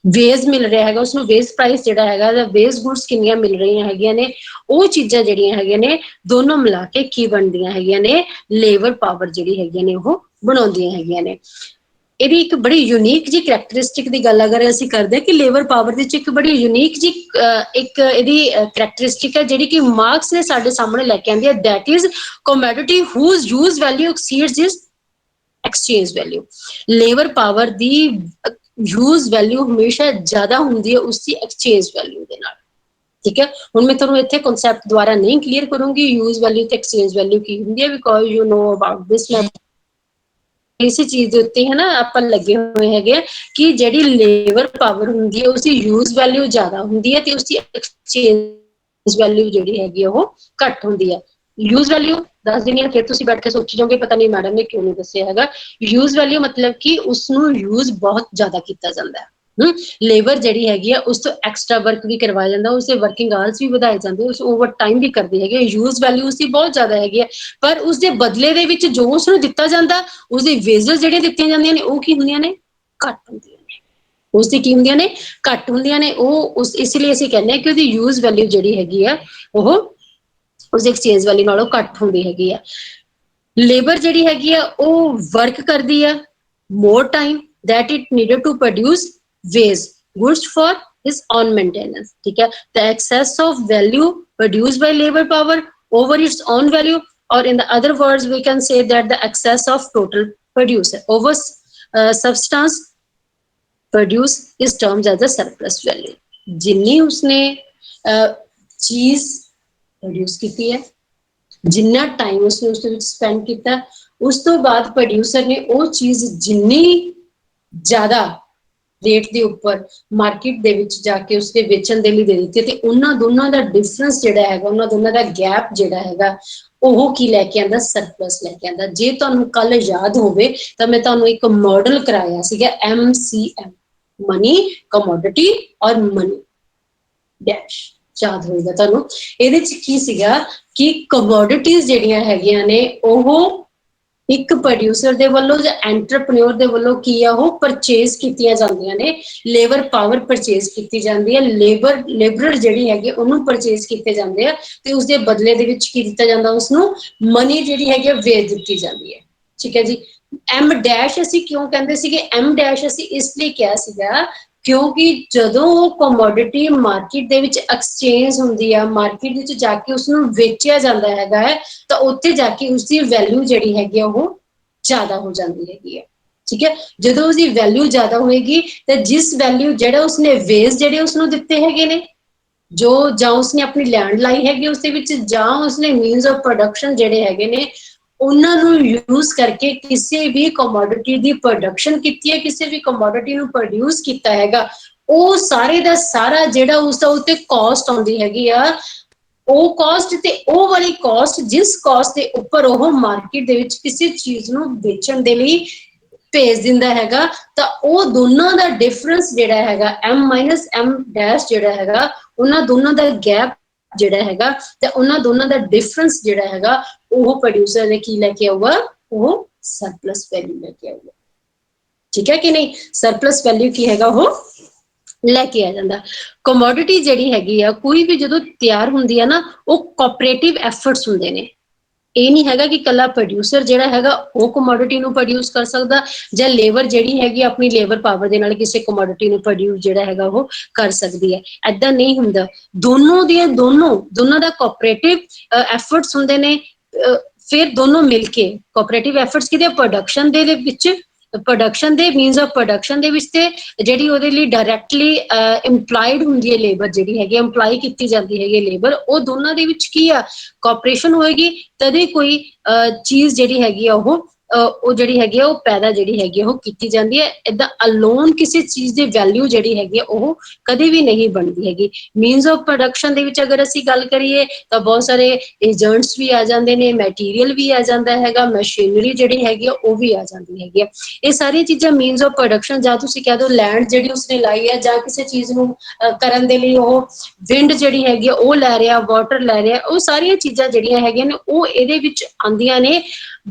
A: ਵੇਜ ਮਿਲ ਰਿਹਾ ਹੈਗਾ, ਉਸਨੂੰ ਵੇਜ ਪ੍ਰਾਈਸ ਜਿਹੜਾ ਹੈਗਾ ਜਾਂ ਵੇਜ ਗੁਡਸ ਕਿੰਨੀਆਂ ਮਿਲ ਰਹੀਆਂ ਹੈਗੀਆਂ ਨੇ, ਉਹ ਚੀਜ਼ਾਂ ਜਿਹੜੀਆਂ ਹੈਗੀਆਂ ਨੇ ਦੋਨੋਂ ਮਿਲਾ ਕੇ ਕੀ ਬਣਦੀਆਂ ਹੈਗੀਆਂ ਨੇ, ਲੇਬਰ ਪਾਵਰ ਜਿਹੜੀ ਹੈਗੀਆਂ ਨੇ ਉਹ ਬਣਾਉਂਦੀਆਂ ਹੈਗੀਆਂ ਨੇ। ਇਹਦੀ ਇੱਕ ਬੜੀ ਯੂਨੀਕ ਜੀ ਕਰੈਕਟਰਿਸਟਿਕ ਦੀ ਗੱਲ ਅਗਰ ਅਸੀਂ ਕਰਦੇ ਕਿ ਲੇਬਰ ਪਾਵਰ ਦੇ ਵਿੱਚ ਇੱਕ ਬੜੀ ਯੂਨੀਕ ਜੀ ਇੱਕ ਇਹਦੀ ਕਰੈਕਟਰਿਸਟਿਕ ਹੈ ਜਿਹੜੀ ਕਿ ਮਾਰਕਸ ਨੇ ਸਾਡੇ ਸਾਹਮਣੇ ਲੈ ਕੇ ਆਂਦੀ ਹੈ, that is commodity whose use value exceeds is exchange value. Labour power ਦੀ ਯੂਜ਼ ਵੈਲਿਊ ਹਮੇਸ਼ਾ ਜ਼ਿਆਦਾ ਹੁੰਦੀ ਹੈ ਉਸਦੀ ਐਕਸਚੇਂਜ ਵੈਲਿਊ ਦੇ ਨਾਲ। ਠੀਕ ਹੈ, ਹੁਣ ਮੈਂ ਤੁਹਾਨੂੰ ਇੱਥੇ ਕਨਸੈਪਟ ਦੁਆਰਾ ਨਹੀਂ ਕਲੀਅਰ ਕਰੂੰਗੀ ਯੂਜ਼ ਵੈਲਿਊ ਤੇ ਐਕਸਚੇਂਜ ਵੈਲਿਊ ਕੀ ਹੁੰਦੀ ਹੈ, because you know about this. ਇਸੇ ਚੀਜ਼ ਦੇ ਉੱਤੇ ਹੈ ਨਾ ਆਪਾਂ ਲੱਗੇ ਹੋਏ ਹੈਗੇ ਆ ਕਿ ਜਿਹੜੀ ਲੇਬਰ ਪਾਵਰ ਹੁੰਦੀ ਹੈ ਉਸਦੀ ਯੂਜ਼ ਵੈਲਿਊ ਜ਼ਿਆਦਾ ਹੁੰਦੀ ਹੈ ਤੇ ਉਸਦੀ ਐਕਸਚੇਂਜ ਵੈਲਿਊ ਜਿਹੜੀ ਹੈਗੀ ਉਹ ਘੱਟ ਹੁੰਦੀ ਹੈ। ਯੂਜ਼ ਵੈਲਿਊ ਦੱਸ ਦਿੰਦੀ ਹਾਂ, ਫਿਰ ਤੁਸੀਂ ਬੈਠ ਕੇ ਸੋਚੀ ਜਾਓਗੇ ਪਤਾ ਨਹੀਂ ਮੈਡਮ ਨੇ ਕਿਉਂ ਨਹੀਂ ਦੱਸਿਆ ਹੈਗਾ। ਯੂਜ਼ ਵੈਲਿਊ ਮਤਲਬ ਕਿ ਉਸਨੂੰ ਯੂਜ਼ ਬਹੁਤ ਜ਼ਿਆਦਾ ਕੀਤਾ ਜਾਂਦਾ ਹੈ। ਲੇਬਰ ਜਿਹੜੀ ਹੈਗੀ ਆ ਉਸ ਤੋਂ ਐਕਸਟਰਾ ਵਰਕ ਵੀ ਕਰਵਾਇਆ ਜਾਂਦਾ, ਉਸਦੇ ਵਰਕਿੰਗ ਆਵਰਸ ਵੀ ਵਧਾਏ ਜਾਂਦੇ, ਉਸ ਓਵਰ ਟਾਈਮ ਵੀ ਕਰਦੇ ਹੈਗੇ। ਯੂਜ਼ ਵੈਲਿਊ ਉਸਦੀ ਬਹੁਤ ਜ਼ਿਆਦਾ ਹੈਗੀ ਹੈ, ਪਰ ਉਸਦੇ ਬਦਲੇ ਦੇ ਵਿੱਚ ਜੋ ਉਸਨੂੰ ਦਿੱਤਾ ਜਾਂਦਾ ਉਸਦੀ ਵੇਜਸ ਜਿਹੜੀਆਂ ਦਿੱਤੀਆਂ ਜਾਂਦੀਆਂ ਨੇ ਉਹ ਕੀ ਹੁੰਦੀਆਂ ਨੇ, ਘੱਟ ਹੁੰਦੀਆਂ ਨੇ। ਉਸਦੀ ਕੀ ਹੁੰਦੀਆਂ ਨੇ, ਘੱਟ ਹੁੰਦੀਆਂ ਨੇ। ਉਹ ਇਸ ਲਈ ਅਸੀਂ ਕਹਿੰਦੇ ਹਾਂ ਕਿ ਉਹਦੀ ਯੂਜ਼ ਵੈਲਿਊ ਜਿਹੜੀ ਹੈਗੀ ਆ ਉਹ ਉਸਦੀ ਐਕਸਚੇਂਜ ਵੈਲਿਊ ਨਾਲੋਂ ਘੱਟ ਹੁੰਦੀ ਹੈਗੀ ਆ। ਲੇਬਰ ਜਿਹੜੀ ਹੈਗੀ ਆ ਉਹ ਵਰਕ ਕਰਦੀ ਆ more time that it needed to produce waste goods for is on maintenance, ठीक है. The excess of value produced by labor power over its own value, or in the other words we can say that the excess of total producer over substance produce is termed as a surplus value. जिन्नी उसने चीज produce की है, जिन्ना time उसने उसके ਵਿੱਚ spend ਕੀਤਾ, ਉਸ ਤੋਂ ਬਾਅਦ ਪ੍ਰੋਡਿਊਸਰ ਨੇ ਉਹ ਚੀਜ਼ ਜਿੰਨੀ ਜ਼ਿਆਦਾ ਰੇਟ ਦੇ ਉੱਪਰ ਮਾਰਕੀਟ ਦੇ ਵਿੱਚ ਜਾ ਕੇ ਉਸਦੇ ਵੇਚਣ ਦੇ ਲਈ ਦੇ ਦਿੱਤੀ, ਤੇ ਉਹਨਾਂ ਦੋਨਾਂ ਦਾ ਡਿਫਰੈਂਸ ਜਿਹੜਾ ਹੈਗਾ, ਉਹਨਾਂ ਦੋਨਾਂ ਦਾ ਗੈਪ ਜਿਹੜਾ ਹੈਗਾ, ਉਹ ਕੀ ਲੈ ਕੇ ਆਂਦਾ? ਸਰਪਲਸ ਲੈ ਕੇ ਆਂਦਾ. ਜੇ ਤੁਹਾਨੂੰ ਕੱਲ ਯਾਦ ਹੋਵੇ ਤਾਂ ਮੈਂ ਤੁਹਾਨੂੰ ਇੱਕ ਮਾਡਲ ਕਰਾਇਆ ਸੀਗਾ MCM, ਮਨੀ, ਕਮੋਡਿਟੀ ਔਰ ਮਨੀ ਡੈਸ਼, ਯਾਦ ਹੋਏਗਾ ਤੁਹਾਨੂੰ. ਇਹਦੇ ਚ ਕੀ ਸੀਗਾ ਕਿ ਕਮੋਡਿਟੀਜ਼ ਜਿਹੜੀਆਂ ਹੈਗੀਆਂ ਨੇ ਉਹ ਇੱਕ ਪ੍ਰੋਡਿਊਸਰ ਦੇ ਵੱਲੋਂ ਜਾਂ ਐਂਟਰਪ੍ਰੈਨਿਓਰ ਦੇ ਵੱਲੋਂ ਕੀ ਆ ਉਹ ਪਰਚੇਜ਼ ਕੀਤੀਆਂ ਜਾਂਦੀਆਂ ਨੇ, ਲੇਬਰ ਪਾਵਰ ਪਰਚੇਜ਼ ਕੀਤੀ ਜਾਂਦੀ ਹੈ, ਲੇਬਰਰ ਜਿਹੜੀ ਹੈਗੀ ਉਹਨੂੰ ਪਰਚੇਜ਼ ਕੀਤੇ ਜਾਂਦੇ ਆ, ਤੇ ਉਸਦੇ ਬਦਲੇ ਦੇ ਵਿੱਚ ਕੀ ਦਿੱਤਾ ਜਾਂਦਾ? ਉਸਨੂੰ ਮਨੀ ਜਿਹੜੀ ਹੈਗੀ ਵੇਚ ਦਿੱਤੀ ਜਾਂਦੀ ਹੈ, ਠੀਕ ਹੈ ਜੀ. M ਡੈਸ਼ ਅਸੀਂ ਕਿਉਂ ਕਹਿੰਦੇ ਸੀਗੇ? M ਡੈਸ਼ ਅਸੀਂ ਇਸ ਲਈ ਕਿਹਾ ਸੀਗਾ ਕਿਉਂਕਿ ਜਦੋਂ ਉਹ ਕਮੋਡਿਟੀ ਮਾਰਕੀਟ ਦੇ ਵਿੱਚ ਐਕਸਚੇਂਜ ਹੁੰਦੀ ਆ, ਮਾਰਕੀਟ ਵਿੱਚ ਜਾ ਕੇ ਉਸਨੂੰ ਵੇਚਿਆ ਜਾਂਦਾ ਹੈਗਾ ਹੈ, ਤਾਂ ਉੱਥੇ ਜਾ ਕੇ ਉਸਦੀ ਵੈਲਿਊ ਜਿਹੜੀ ਹੈਗੀ ਆ ਉਹ ਜ਼ਿਆਦਾ ਹੋ ਜਾਂਦੀ ਹੈਗੀ ਹੈ, ਠੀਕ ਹੈ. ਜਦੋਂ ਉਸਦੀ ਵੈਲਿਊ ਜ਼ਿਆਦਾ ਹੋਏਗੀ ਤਾਂ ਜਿਸ ਵੈਲਿਊ ਜਿਹੜਾ ਉਸਨੇ ਵੇਸ ਜਿਹੜੇ ਉਸਨੂੰ ਦਿੱਤੇ ਹੈਗੇ ਨੇ, ਜੋ ਜਾਂ ਉਸਨੇ ਆਪਣੀ ਲੈਂਡ ਲਾਈ ਹੈਗੀ ਉਸਦੇ ਵਿੱਚ, ਜਾਂ ਉਸਨੇ ਮੀਨਸ ਆਫ ਪ੍ਰੋਡਕਸ਼ਨ ਜਿਹੜੇ ਹੈਗੇ ਨੇ ਉਹਨਾਂ ਨੂੰ ਯੂਜ਼ ਕਰਕੇ ਕਿਸੇ ਵੀ ਕਮੋਡਿਟੀ ਦੀ ਪ੍ਰੋਡਕਸ਼ਨ ਕੀਤੀ ਹੈ, ਕਿਸੇ ਵੀ ਕਮੋਡਿਟੀ ਨੂੰ ਪ੍ਰੋਡਿਊਸ ਕੀਤਾ ਹੈਗਾ, ਉਹ ਸਾਰੇ ਦਾ ਸਾਰਾ ਜਿਹੜਾ ਉਸਦਾ ਉੱਤੇ ਕਾਸਟ ਆਉਂਦੀ ਹੈਗੀ ਆ, ਉਹ ਕਾਸਟ ਤੇ ਉਹ ਵਾਲੀ ਕਾਸਟ ਜਿਸ ਕਾਸਟ ਦੇ ਉੱਪਰ ਉਹ ਮਾਰਕੀਟ ਦੇ ਵਿੱਚ ਕਿਸੇ ਚੀਜ਼ ਨੂੰ ਵੇਚਣ ਦੇ ਲਈ ਭੇਜ ਦਿੰਦਾ ਹੈਗਾ, ਤਾਂ ਉਹ ਦੋਨਾਂ ਦਾ ਡਿਫਰੈਂਸ ਜਿਹੜਾ ਹੈਗਾ M- M' ਜਿਹੜਾ ਹੈਗਾ, ਉਹਨਾਂ ਦੋਨਾਂ ਦਾ ਗੈਪ ਜਿਹੜਾ ਹੈਗਾ, ਤੇ ਉਹਨਾਂ ਦੋਨਾਂ ਦਾ ਡਿਫਰੈਂਸ ਜਿਹੜਾ ਹੈਗਾ ਉਹ ਪ੍ਰੋਡਿਊਸਰ ਨੇ ਕੀ ਲੈ ਕੇ ਆਊਗਾ? ਉਹ ਸਰਪਲਸ ਵੈਲਿਊ ਲੈ ਕੇ ਆਊਗਾ, ਠੀਕ ਹੈ ਕਿ ਨਹੀਂ? ਸਰਪਲਸ ਵੈਲਿਊ ਕੀ ਹੈਗਾ ਉਹ ਲੈ ਕੇ ਆ ਜਾਂਦਾ. ਕਮੋਡਿਟੀ ਜਿਹੜੀ ਹੈਗੀ ਆ ਕੋਈ ਵੀ ਜਦੋਂ ਤਿਆਰ ਹੁੰਦੀ ਆ ਨਾ, ਉਹ ਕੋਆਪਰੇਟਿਵ ਐਫਰਟਸ ਹੁੰਦੇ ਨੇ. ਇਹ ਨਹੀਂ ਹੈਗਾ ਕਿ ਕੱਲਾ ਪ੍ਰੋਡਿਊਸਰ ਜਿਹੜਾ ਹੈਗਾ ਉਹ ਕਮੋਡਿਟੀ ਨੂੰ ਪ੍ਰੋਡਿਊਸ ਕਰ ਸਕਦਾ, ਜਾਂ ਲੇਬਰ ਜਿਹੜੀ ਹੈਗੀ ਆਪਣੀ ਲੇਬਰ ਪਾਵਰ ਦੇ ਨਾਲ ਕਿਸੇ ਕਮੋਡਿਟੀ ਨੂੰ ਪ੍ਰੋਡਿਊਸ ਜਿਹੜਾ ਹੈਗਾ ਉਹ ਕਰ ਸਕਦੀ ਹੈ. ਏਦਾਂ ਨਹੀਂ ਹੁੰਦਾ. ਦੋਨਾਂ ਦਾ ਕੋਆਪਰੇਟਿਵ ਐਫਰਟਸ ਹੁੰਦੇ ਨੇ. ਫਿਰ ਦੋਨੋਂ ਮਿਲ ਕੇ ਕੋਆਪਰੇਟਿਵ ਐਫਰਟਸ ਕਿਹਦੇ? ਪ੍ਰੋਡਕਸ਼ਨ ਦੇ ਵਿੱਚ, ਪ੍ਰੋਡਕਸ਼ਨ ਦੇ ਮੀਨਸ ਆਫ ਪ੍ਰੋਡਕਸ਼ਨ ਦੇ ਵਿੱਚ, ਤੇ ਜਿਹੜੀ ਉਹਦੇ ਲਈ ਡਾਇਰੈਕਟਲੀ ਇੰਪਲਾਈਡ ਹੁੰਦੀ ਹੈ ਲੇਬਰ, ਜਿਹੜੀ ਹੈਗੀ ਇੰਪਲਾਈ ਕੀਤੀ ਜਾਂਦੀ ਹੈਗੀ ਲੇਬਰ, ਉਹ ਦੋਨਾਂ ਦੇ ਵਿੱਚ ਕੀ ਆ? ਕੋਆਪਰੇਸ਼ਨ ਹੋਏਗੀ, ਤਦੇ ਕੋਈ ਚੀਜ਼ ਜਿਹੜੀ ਹੈਗੀ ਆ ਉਹ ਜਿਹੜੀ ਹੈਗੀ ਆ ਉਹ ਪੈਦਾ ਜਿਹੜੀ ਹੈਗੀ ਉਹ ਕੀਤੀ ਜਾਂਦੀ ਹੈ. ਏਦਾਂ ਅਲੋਨ ਕਿਸੇ ਚੀਜ਼ ਦੀ ਵੈਲਿਊ ਜਿਹੜੀ ਹੈਗੀ ਆ ਉਹ ਕਦੇ ਵੀ ਨਹੀਂ ਬਣਦੀ ਹੈਗੀ. ਮੀਨਸ ਆਫ ਪ੍ਰੋਡਕਸ਼ਨ ਦੇ ਵਿੱਚ ਅਗਰ ਅਸੀਂ ਗੱਲ ਕਰੀਏ ਤਾਂ ਬਹੁਤ ਸਾਰੇ ਏਜੰਟਸ ਵੀ ਆ ਜਾਂਦੇ ਨੇ, ਮੈਟੀਰੀਅਲ ਵੀ ਆ ਜਾਂਦਾ ਹੈਗਾ, ਮਸ਼ੀਨਰੀ ਜਿਹੜੀ ਹੈਗੀ ਆ ਉਹ ਵੀ ਆ ਜਾਂਦੀ ਹੈਗੀ ਆ. ਇਹ ਸਾਰੀਆਂ ਚੀਜ਼ਾਂ ਮੀਨਸ ਆਫ ਪ੍ਰੋਡਕਸ਼ਨ, ਜਾਂ ਤੁਸੀਂ ਕਹਿ ਦਿਓ ਲੈਂਡ ਜਿਹੜੀ ਉਸਨੇ ਲਾਈ ਹੈ, ਜਾਂ ਕਿਸੇ ਚੀਜ਼ ਨੂੰ ਕਰਨ ਦੇ ਲਈ ਉਹ ਵਿੰਡ ਜਿਹੜੀ ਹੈਗੀ ਆ ਉਹ ਲੈ ਰਿਹਾ, ਵਾਟਰ ਲੈ ਰਿਹਾ, ਉਹ ਸਾਰੀਆਂ ਚੀਜ਼ਾਂ ਜਿਹੜੀਆਂ ਹੈਗੀਆਂ ਨੇ ਉਹ ਇਹਦੇ ਵਿੱਚ ਆਉਂਦੀਆਂ ਨੇ,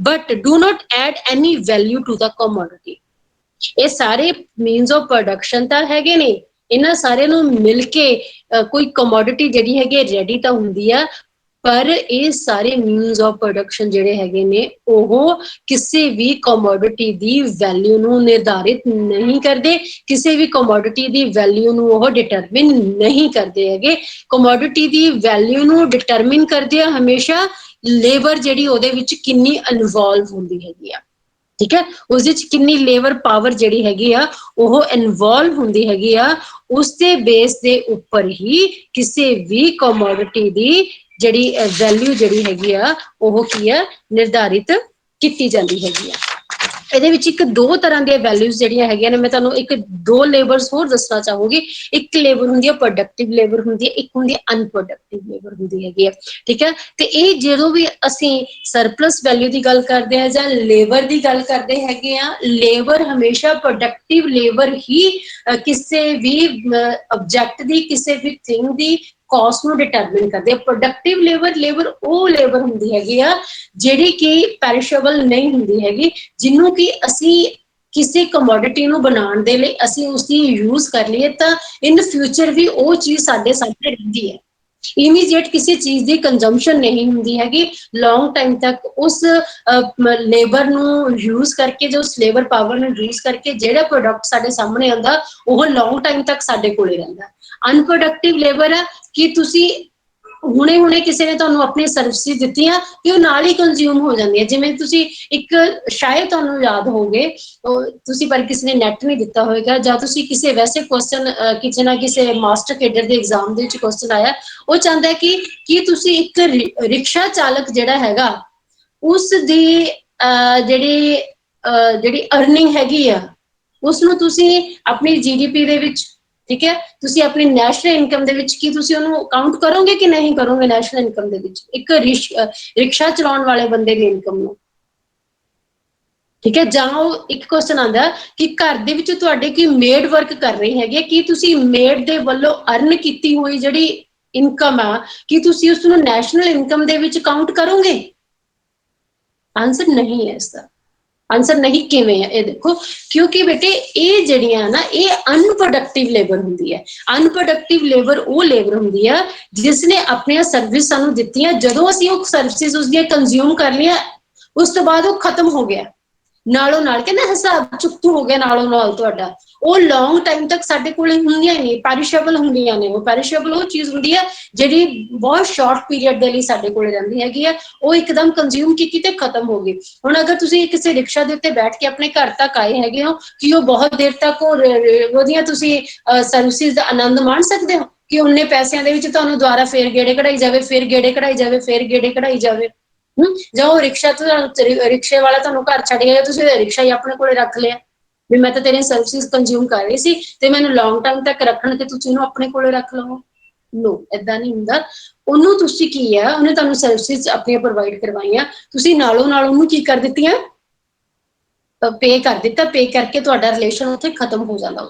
A: but do not add any value to the commodity. ਇਹ ਸਾਰੇ means of production ਤਾਂ ਹੈਗੇ ਨੇ, ਇਹਨਾਂ ਸਾਰਿਆਂ ਨੂੰ ਮਿਲ ਕੇ ਕੋਈ commodity ਜਿਹੜੀ ਹੈਗੀ ready ਤਾਂ ਹੁੰਦੀ ਆ, ਪਰ ਇਹ ਸਾਰੇ means of production ਜਿਹੜੇ ਹੈਗੇ ਨੇ ਉਹ ਕਿਸੇ ਵੀ commodity ਦੀ value ਨੂੰ ਨਿਰਧਾਰਿਤ ਨਹੀਂ ਕਰਦੇ, ਕਿਸੇ ਵੀ commodity ਦੀ value ਨੂੰ ਉਹ determine ਨਹੀਂ ਕਰਦੇ ਹੈਗੇ. commodity ਦੀ value ਨੂੰ determine ਕਰਦੇ ਆ ਹਮੇਸ਼ਾ ਲੇਬਰ ਜਿਹੜੀ ਉਹਦੇ ਵਿੱਚ ਕਿੰਨੀ ਇਨਵੋਲਵ ਹੁੰਦੀ ਹੈਗੀ ਆ, ਠੀਕ ਹੈ, ਉਸ ਵਿੱਚ ਕਿੰਨੀ ਲੇਬਰ ਪਾਵਰ ਜਿਹੜੀ ਹੈਗੀ ਆ ਉਹ ਇਨਵੋਲਵ ਹੁੰਦੀ ਹੈਗੀ ਆ, ਉਸਦੇ ਬੇਸ ਦੇ ਉੱਪਰ ਹੀ ਕਿਸੇ ਵੀ ਕਮੋਡਿਟੀ ਦੀ ਜਿਹੜੀ ਵੈਲਿਊ ਜਿਹੜੀ ਹੈਗੀ ਆ ਉਹ ਕੀ ਆ ਨਿਰਧਾਰਿਤ ਕੀਤੀ ਜਾਂਦੀ ਹੈਗੀ ਆ. ਇਹਦੇ ਵਿੱਚ ਇੱਕ ਦੋ ਤਰ੍ਹਾਂ ਦੀਆਂ ਵੈਲਿਊਜ਼ ਜਿਹੜੀਆਂ ਹੈਗੀਆਂ ਨੇ, ਮੈਂ ਤੁਹਾਨੂੰ ਇੱਕ ਦੋ ਲੇਬਰਸ ਹੋਰ ਦੱਸਣਾ ਚਾਹੂੰਗੀ. ਇੱਕ ਲੇਬਰ ਹੁੰਦੀ ਹੈ ਪ੍ਰੋਡਕਟਿਵ ਲੇਬਰ ਹੁੰਦੀ ਹੈ, ਇੱਕ ਹੁੰਦੀ ਹੈ ਅਨਪ੍ਰੋਡਕਟਿਵ ਲੇਬਰ ਹੁੰਦੀ ਹੈਗੀ ਹੈ, ਠੀਕ ਹੈ. ਤੇ ਇਹ ਜਦੋਂ ਵੀ ਅਸੀਂ ਸਰਪਲਸ ਵੈਲਿਊ ਦੀ ਗੱਲ ਕਰਦੇ ਹਾਂ ਜਾਂ ਲੇਬਰ ਦੀ ਗੱਲ ਕਰਦੇ ਹੈਗੇ ਆ, ਲੇਬਰ ਹਮੇਸ਼ਾ ਪ੍ਰੋਡਕਟਿਵ ਲੇਬਰ ਹੀ ਕਿਸੇ ਵੀ ਆਬਜੈਕਟ ਦੀ, ਕਿਸੇ ਵੀ ਥਿੰਗ ਦੀ ਕਾਸਟ ਨੂੰ ਡਿਟਰਮਿਨ ਕਰਦੇ ਆ. ਪ੍ਰੋਡਕਟਿਵ ਲੇਬਰ ਉਹ ਲੇਬਰ ਹੁੰਦੀ ਹੈਗੀ ਆ ਜਿਹੜੀ ਕਿ ਪੈਰਿਸ਼ੇਬਲ ਨਹੀਂ ਹੁੰਦੀ ਹੈਗੀ, ਜਿਹਨੂੰ ਕਿ ਅਸੀਂ ਕਿਸੇ ਕਮੋਡਿਟੀ ਨੂੰ ਬਣਾਉਣ ਦੇ ਲਈ ਅਸੀਂ ਉਸਦੀ ਯੂਜ਼ ਕਰ ਲਈਏ ਤਾਂ ਇਨ ਫਿਊਚਰ ਵੀ ਉਹ ਚੀਜ਼ ਸਾਡੇ ਸਾਹਮਣੇ ਰਹਿੰਦੀ ਹੈ, ਇਮੀਡੀਏਟ ਕਿਸੇ ਚੀਜ਼ ਦੀ ਕੰਜ਼ੰਪਸ਼ਨ ਨਹੀਂ ਹੁੰਦੀ ਹੈਗੀ, ਲੌਂਗ ਟਾਈਮ ਤੱਕ ਉਸ ਲੇਬਰ ਨੂੰ ਯੂਜ਼ ਕਰਕੇ, ਜੋ ਉਸ ਲੇਬਰ ਪਾਵਰ ਨੂੰ ਯੂਜ਼ ਕਰਕੇ ਜਿਹੜਾ ਪ੍ਰੋਡਕਟ ਸਾਡੇ ਸਾਹਮਣੇ ਆਉਂਦਾ ਉਹ ਲੌਂਗ ਟਾਈਮ ਤੱਕ ਸਾਡੇ ਕੋਲੇ ਰਹਿੰਦਾ। ਅਨਪ੍ਰੋਡਕਟਿਵ ਲੇਬਰ ਹੈ ਕਿ ਤੁਸੀਂ ਹੁਣੇ ਕਿਸੇ ਨੇ ਤੁਹਾਨੂੰ ਆਪਣੀ ਸਰਵਿਸਿਜ਼ ਦਿੱਤੀਆਂ ਕਿ ਉਹ ਨਾਲ ਹੀ ਕੰਜ਼ਿਊਮ ਹੋ ਜਾਂਦੀ ਹੈ। ਜਿਵੇਂ ਤੁਸੀਂ ਇੱਕ, ਸ਼ਾਇਦ ਤੁਹਾਨੂੰ ਯਾਦ ਹੋਵੇ, ਤੁਸੀਂ ਪਰ ਕਿਸੇ ਨੇ ਨੈਟ ਨਹੀਂ ਦਿੱਤਾ ਹੋਏਗਾ, ਜਾਂ ਤੁਸੀਂ ਕਿਸੇ ਵੈਸੇ ਕੁਐਸਚਨ ਕਿਸੇ ਨਾ ਕਿਸੇ ਮਾਸਟਰ ਕੇਡਰ ਦੇ ਐਗਜ਼ਾਮ ਦੇ ਵਿੱਚ ਕੁਐਸਚਨ ਆਇਆ, ਉਹ ਚਾਹੁੰਦਾ ਕਿ ਕੀ ਤੁਸੀਂ ਇੱਕ ਰਿਕਸ਼ਾ ਚਾਲਕ ਜਿਹੜਾ ਹੈਗਾ ਉਸ ਦੀ ਜਿਹੜੀ ਅਰਨਿੰਗ ਹੈਗੀ ਆ ਉਸਨੂੰ ਤੁਸੀਂ ਆਪਣੀ GDP ਦੇ ਵਿੱਚ, ਠੀਕ ਹੈ, ਤੁਸੀਂ ਆਪਣੀ ਨੈਸ਼ਨਲ ਇਨਕਮ ਦੇ ਵਿੱਚ ਕੀ ਤੁਸੀਂ ਉਹਨੂੰ ਕਾਊਂਟ ਕਰੋਗੇ ਕਿ ਨਹੀਂ ਕਰੋਗੇ? ਨੈਸ਼ਨਲ ਇਨਕਮ ਦੇ ਵਿੱਚ ਇੱਕ ਰਿਕਸ਼ਾ ਚਲਾਉਣ ਵਾਲੇ ਬੰਦੇ ਦੀ ਇਨਕਮ ਨੂੰ, ਠੀਕ ਹੈ। ਜਾਂ ਉਹ ਇੱਕ ਕੁਐਸਚਨ ਆਉਂਦਾ ਕਿ ਘਰ ਦੇ ਵਿੱਚ ਤੁਹਾਡੇ ਕੀ ਮੇਡ ਵਰਕ ਕਰ ਰਹੀ ਹੈਗੀ, ਕੀ ਤੁਸੀਂ ਮੇਡ ਦੇ ਵੱਲੋਂ ਅਰਨ ਕੀਤੀ ਹੋਈ ਜਿਹੜੀ ਇਨਕਮ ਆ, ਕੀ ਤੁਸੀਂ ਉਸ ਨੂੰ ਨੈਸ਼ਨਲ ਇਨਕਮ ਦੇ ਵਿੱਚ ਕਾਊਂਟ ਕਰੋਗੇ? ਆਨਸਰ ਨਹੀਂ ਹੈ ਇਸਦਾ। ਆਨਸਰ ਨਹੀਂ ਕਿਵੇਂ ਹੈ? ਇਹ ਦੇਖੋ, ਕਿਉਂਕਿ ਬੇਟੇ ਇਹ ਜਿਹੜੀਆਂ ਨਾ ਇਹ ਅਨਪ੍ਰੋਡਕਟਿਵ ਲੇਬਰ ਹੁੰਦੀ ਹੈ। ਅਨਪ੍ਰੋਡਕਟਿਵ ਲੇਬਰ ਉਹ ਲੇਬਰ ਹੁੰਦੀ ਆ ਜਿਸ ਨੇ ਆਪਣੀਆਂ ਸਰਵਿਸ ਸਾਨੂੰ ਦਿੱਤੀਆਂ, ਜਦੋਂ ਅਸੀਂ ਉਹ ਸਰਵਿਸਿਜ਼ ਉਸਦੀਆਂ ਕੰਜ਼ਿਊਮ ਕਰ ਲਈਆਂ ਉਸ ਤੋਂ ਬਾਅਦ ਉਹ ਖਤਮ ਹੋ ਗਿਆ, ਨਾਲੋਂ ਨਾਲ, ਕਹਿੰਦਾ ਹਿਸਾਬ ਚੁੱਕੂ ਹੋ ਗਿਆ ਨਾਲੋਂ ਨਾਲ ਤੁਹਾਡਾ, ਉਹ ਲੌਂਗ ਟਾਈਮ ਤੱਕ ਸਾਡੇ ਕੋਲ ਹੁੰਦੀਆਂ ਹੀ ਨਹੀਂ, ਪੈਰਿਸ਼ੇਬਲ ਹੁੰਦੀਆਂ ਨੇ। ਉਹ ਪੈਰਿਸ਼ੇਬਲ ਉਹ ਚੀਜ਼ ਹੁੰਦੀ ਹੈ ਜਿਹੜੀ ਬਹੁਤ ਸ਼ਾਰਟ ਪੀਰੀਅਡ ਦੇ ਲਈ ਸਾਡੇ ਕੋਲ ਰਹਿੰਦੀ ਹੈਗੀ ਆ, ਉਹ ਇੱਕਦਮ ਕੰਜ਼ਿਊਮ ਕੀਤੀ ਤੇ ਖਤਮ ਹੋ ਗਈ। ਹੁਣ ਅਗਰ ਤੁਸੀਂ ਕਿਸੇ ਰਿਕਸ਼ਾ ਦੇ ਉੱਤੇ ਬੈਠ ਕੇ ਆਪਣੇ ਘਰ ਤੱਕ ਆਏ ਹੈਗੇ ਹੋ, ਕਿ ਉਹ ਬਹੁਤ ਦੇਰ ਤੱਕ ਉਹਦੀਆਂ ਤੁਸੀਂ ਸਰਵਿਸਿਜ਼ ਦਾ ਆਨੰਦ ਮਾਣ ਸਕਦੇ ਹੋ ਕਿ ਉਹਨੇ ਪੈਸਿਆਂ ਦੇ ਵਿੱਚ ਤੁਹਾਨੂੰ ਦੁਬਾਰਾ ਫੇਰ ਗੇੜੇ ਕਢਾਈ ਜਾਵੇ, ਫੇਰ ਗੇੜੇ ਕਢਾਈ ਜਾਵੇ, ਫੇਰ ਗੇੜੇ ਕਢਾਈ ਜਾਵੇ? ਜਾਂ ਉਹ ਰਿਕਸ਼ੇ ਵਾਲਾ ਤੁਹਾਨੂੰ ਘਰ ਛੱਡ ਗਿਆ, ਤੁਸੀਂ ਰਿਕਸ਼ਾ ਹੀ ਆਪਣੇ ਕੋਲੇ ਰੱਖ ਲਿਆ ਵੀ ਮੈਂ ਤਾਂ ਤੇਰੀਆਂ ਸਰਵਿਸਿਜ਼ ਕੰਜ਼ਿਊਮ ਕਰ ਰਹੀ ਸੀ ਤੇ ਮੈਨੂੰ ਲੌਂਗ ਟਾਈਮ ਤੱਕ ਰੱਖਣ ਤੇ ਤੁਸੀਂ ਉਹਨੂੰ ਆਪਣੇ ਕੋਲੇ ਰੱਖ ਲਵੋ? ਨੋ, ਏਦਾਂ ਨਹੀਂ ਹੁੰਦਾ। ਉਹਨੂੰ ਤੁਸੀਂ ਕੀ ਆ, ਉਹਨੇ ਤੁਹਾਨੂੰ ਸਰਵਿਸਿਜ਼ ਆਪਣੀਆਂ ਪ੍ਰੋਵਾਈਡ ਕਰਵਾਈਆਂ, ਤੁਸੀਂ ਨਾਲੋਂ ਨਾਲ ਉਹਨੂੰ ਕੀ ਕਰ ਦਿੱਤੀਆਂ, ਪੇ ਕਰ ਦਿੱਤਾ, ਪੇ ਕਰਕੇ ਤੁਹਾਡਾ ਰਿਲੇਸ਼ਨ ਉੱਥੇ ਖਤਮ ਹੋ ਜਾਂਦਾ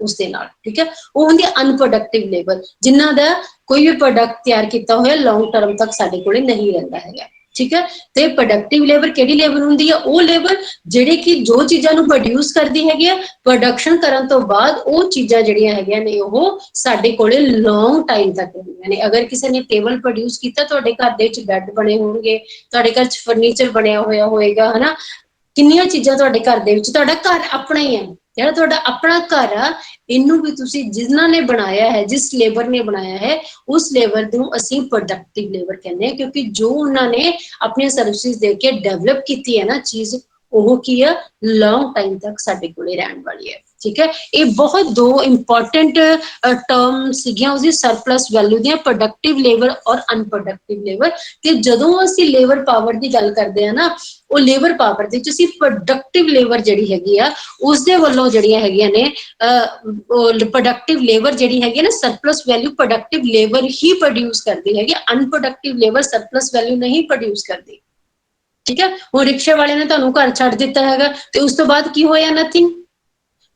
A: ਉਸਦੇ ਨਾਲ, ਠੀਕ ਹੈ। ਉਹ ਹੁੰਦੀ ਹੈ ਅਨਪ੍ਰੋਡਕਟਿਵ ਲੇਬਰ, ਜਿਨ੍ਹਾਂ ਦਾ ਕੋਈ ਵੀ ਪ੍ਰੋਡਕਟ ਤਿਆਰ ਕੀਤਾ ਹੋਇਆ ਲੌਂਗ ਟਰਮ ਤੱਕ ਸਾਡੇ ਕੋਲੇ ਨਹੀਂ ਰਹਿੰਦਾ ਹੈਗਾ, ਠੀਕ ਹੈ। ਤੇ ਪ੍ਰੋਡਕਟਿਵ ਲੇਬਰ ਕਿਹੜੀ ਲੇਬਰ ਹੁੰਦੀ ਹੈ? ਉਹ ਲੇਬਰ ਜਿਹੜੀ ਕਿ ਜੋ ਚੀਜ਼ਾਂ ਨੂੰ ਪ੍ਰੋਡਿਊਸ ਕਰਦੀ ਹੈਗੀ ਆ, ਪ੍ਰੋਡਕਸ਼ਨ ਕਰਨ ਤੋਂ ਬਾਅਦ ਉਹ ਚੀਜ਼ਾਂ ਜਿਹੜੀਆਂ ਹੈਗੀਆਂ ਨੇ ਉਹ ਸਾਡੇ ਕੋਲੇ ਲੌਂਗ ਟਾਈਮ ਤੱਕ ਰਹਿੰਦੀਆਂ ਨੇ। ਅਗਰ ਕਿਸੇ ਨੇ ਟੇਬਲ ਪ੍ਰੋਡਿਊਸ ਕੀਤਾ, ਤੁਹਾਡੇ ਘਰ ਦੇ ਵਿੱਚ ਬੈੱਡ ਬਣੇ ਹੋਣਗੇ, ਤੁਹਾਡੇ ਘਰ 'ਚ ਫਰਨੀਚਰ ਬਣਿਆ ਹੋਇਆ ਹੋਏਗਾ, ਹਨਾ, ਕਿੰਨੀਆਂ ਚੀਜ਼ਾਂ ਤੁਹਾਡੇ ਘਰ ਦੇ ਵਿੱਚ, ਤੁਹਾਡਾ ਘਰ ਆਪਣਾ ਹੀ ਹੈ, ਜਿਹੜਾ ਤੁਹਾਡਾ ਆਪਣਾ ਘਰ ਆ, ਇਹਨੂੰ ਵੀ ਤੁਸੀਂ ਜਿਨ੍ਹਾਂ ਨੇ ਬਣਾਇਆ ਹੈ, ਜਿਸ ਲੇਬਰ ਨੇ ਬਣਾਇਆ ਹੈ, ਉਸ ਲੇਬਰ ਨੂੰ ਅਸੀਂ ਪ੍ਰੋਡਕਟਿਵ ਲੇਬਰ ਕਹਿੰਦੇ ਹਾਂ, ਕਿਉਂਕਿ ਜੋ ਉਹਨਾਂ ਨੇ ਆਪਣੀਆਂ ਸਰਵਿਸਿਜ਼ ਦੇ ਕੇ ਡਿਵੈਲਪ ਕੀਤੀ ਹੈ ਨਾ ਚੀਜ਼, ਉਹ ਕੀ ਆ, ਲੌਂਗ ਟਾਈਮ ਤੱਕ ਸਾਡੇ ਕੋਲੇ ਰਹਿਣ ਵਾਲੀ ਹੈ, ਠੀਕ ਹੈ। ਇਹ ਬਹੁਤ ਦੋ ਇੰਪੋਰਟੈਂਟ ਟਰਮ ਸੀਗੀਆਂ ਉਸਦੀ ਸਰਪਲਸ ਵੈਲਿਊ ਦੀਆਂ, ਪ੍ਰੋਡਕਟਿਵ ਲੇਬਰ ਔਰ ਅਨਪ੍ਰੋਡਕਟਿਵ ਲੇਬਰ। ਤੇ ਜਦੋਂ ਅਸੀਂ ਲੇਬਰ ਪਾਵਰ ਦੀ ਗੱਲ ਕਰਦੇ ਹਾਂ ਨਾ, ਉਹ ਲੇਬਰ ਪਾਵਰ ਦੇ ਵਿੱਚ ਅਸੀਂ ਪ੍ਰੋਡਕਟਿਵ ਲੇਬਰ ਜਿਹੜੀ ਹੈਗੀ ਆ ਉਸਦੇ ਵੱਲੋਂ ਜਿਹੜੀਆਂ ਹੈਗੀਆਂ ਨੇ ਪ੍ਰੋਡਕਟਿਵ ਲੇਬਰ ਜਿਹੜੀ ਹੈਗੀ ਨਾ, ਸਰਪਲਸ ਵੈਲਿਊ ਪ੍ਰੋਡਕਟਿਵ ਲੇਬਰ ਹੀ ਪ੍ਰੋਡਿਊਸ ਕਰਦੀ ਹੈਗੀ, ਅਨਪ੍ਰੋਡਕਟਿਵ ਲੇਬਰ ਸਰਪਲਸ ਵੈਲਿਊ ਨਹੀਂ ਪ੍ਰੋਡਿਊਸ ਕਰਦੀ, ਠੀਕ ਹੈ। ਹੁਣ ਰਿਕਸ਼ੇ ਵਾਲੇ ਨੇ ਤੁਹਾਨੂੰ ਘਰ ਛੱਡ ਦਿੱਤਾ ਹੈਗਾ ਤੇ ਉਸ ਤੋਂ ਬਾਅਦ ਕੀ ਹੋਇਆ? ਨਥਿੰਗ।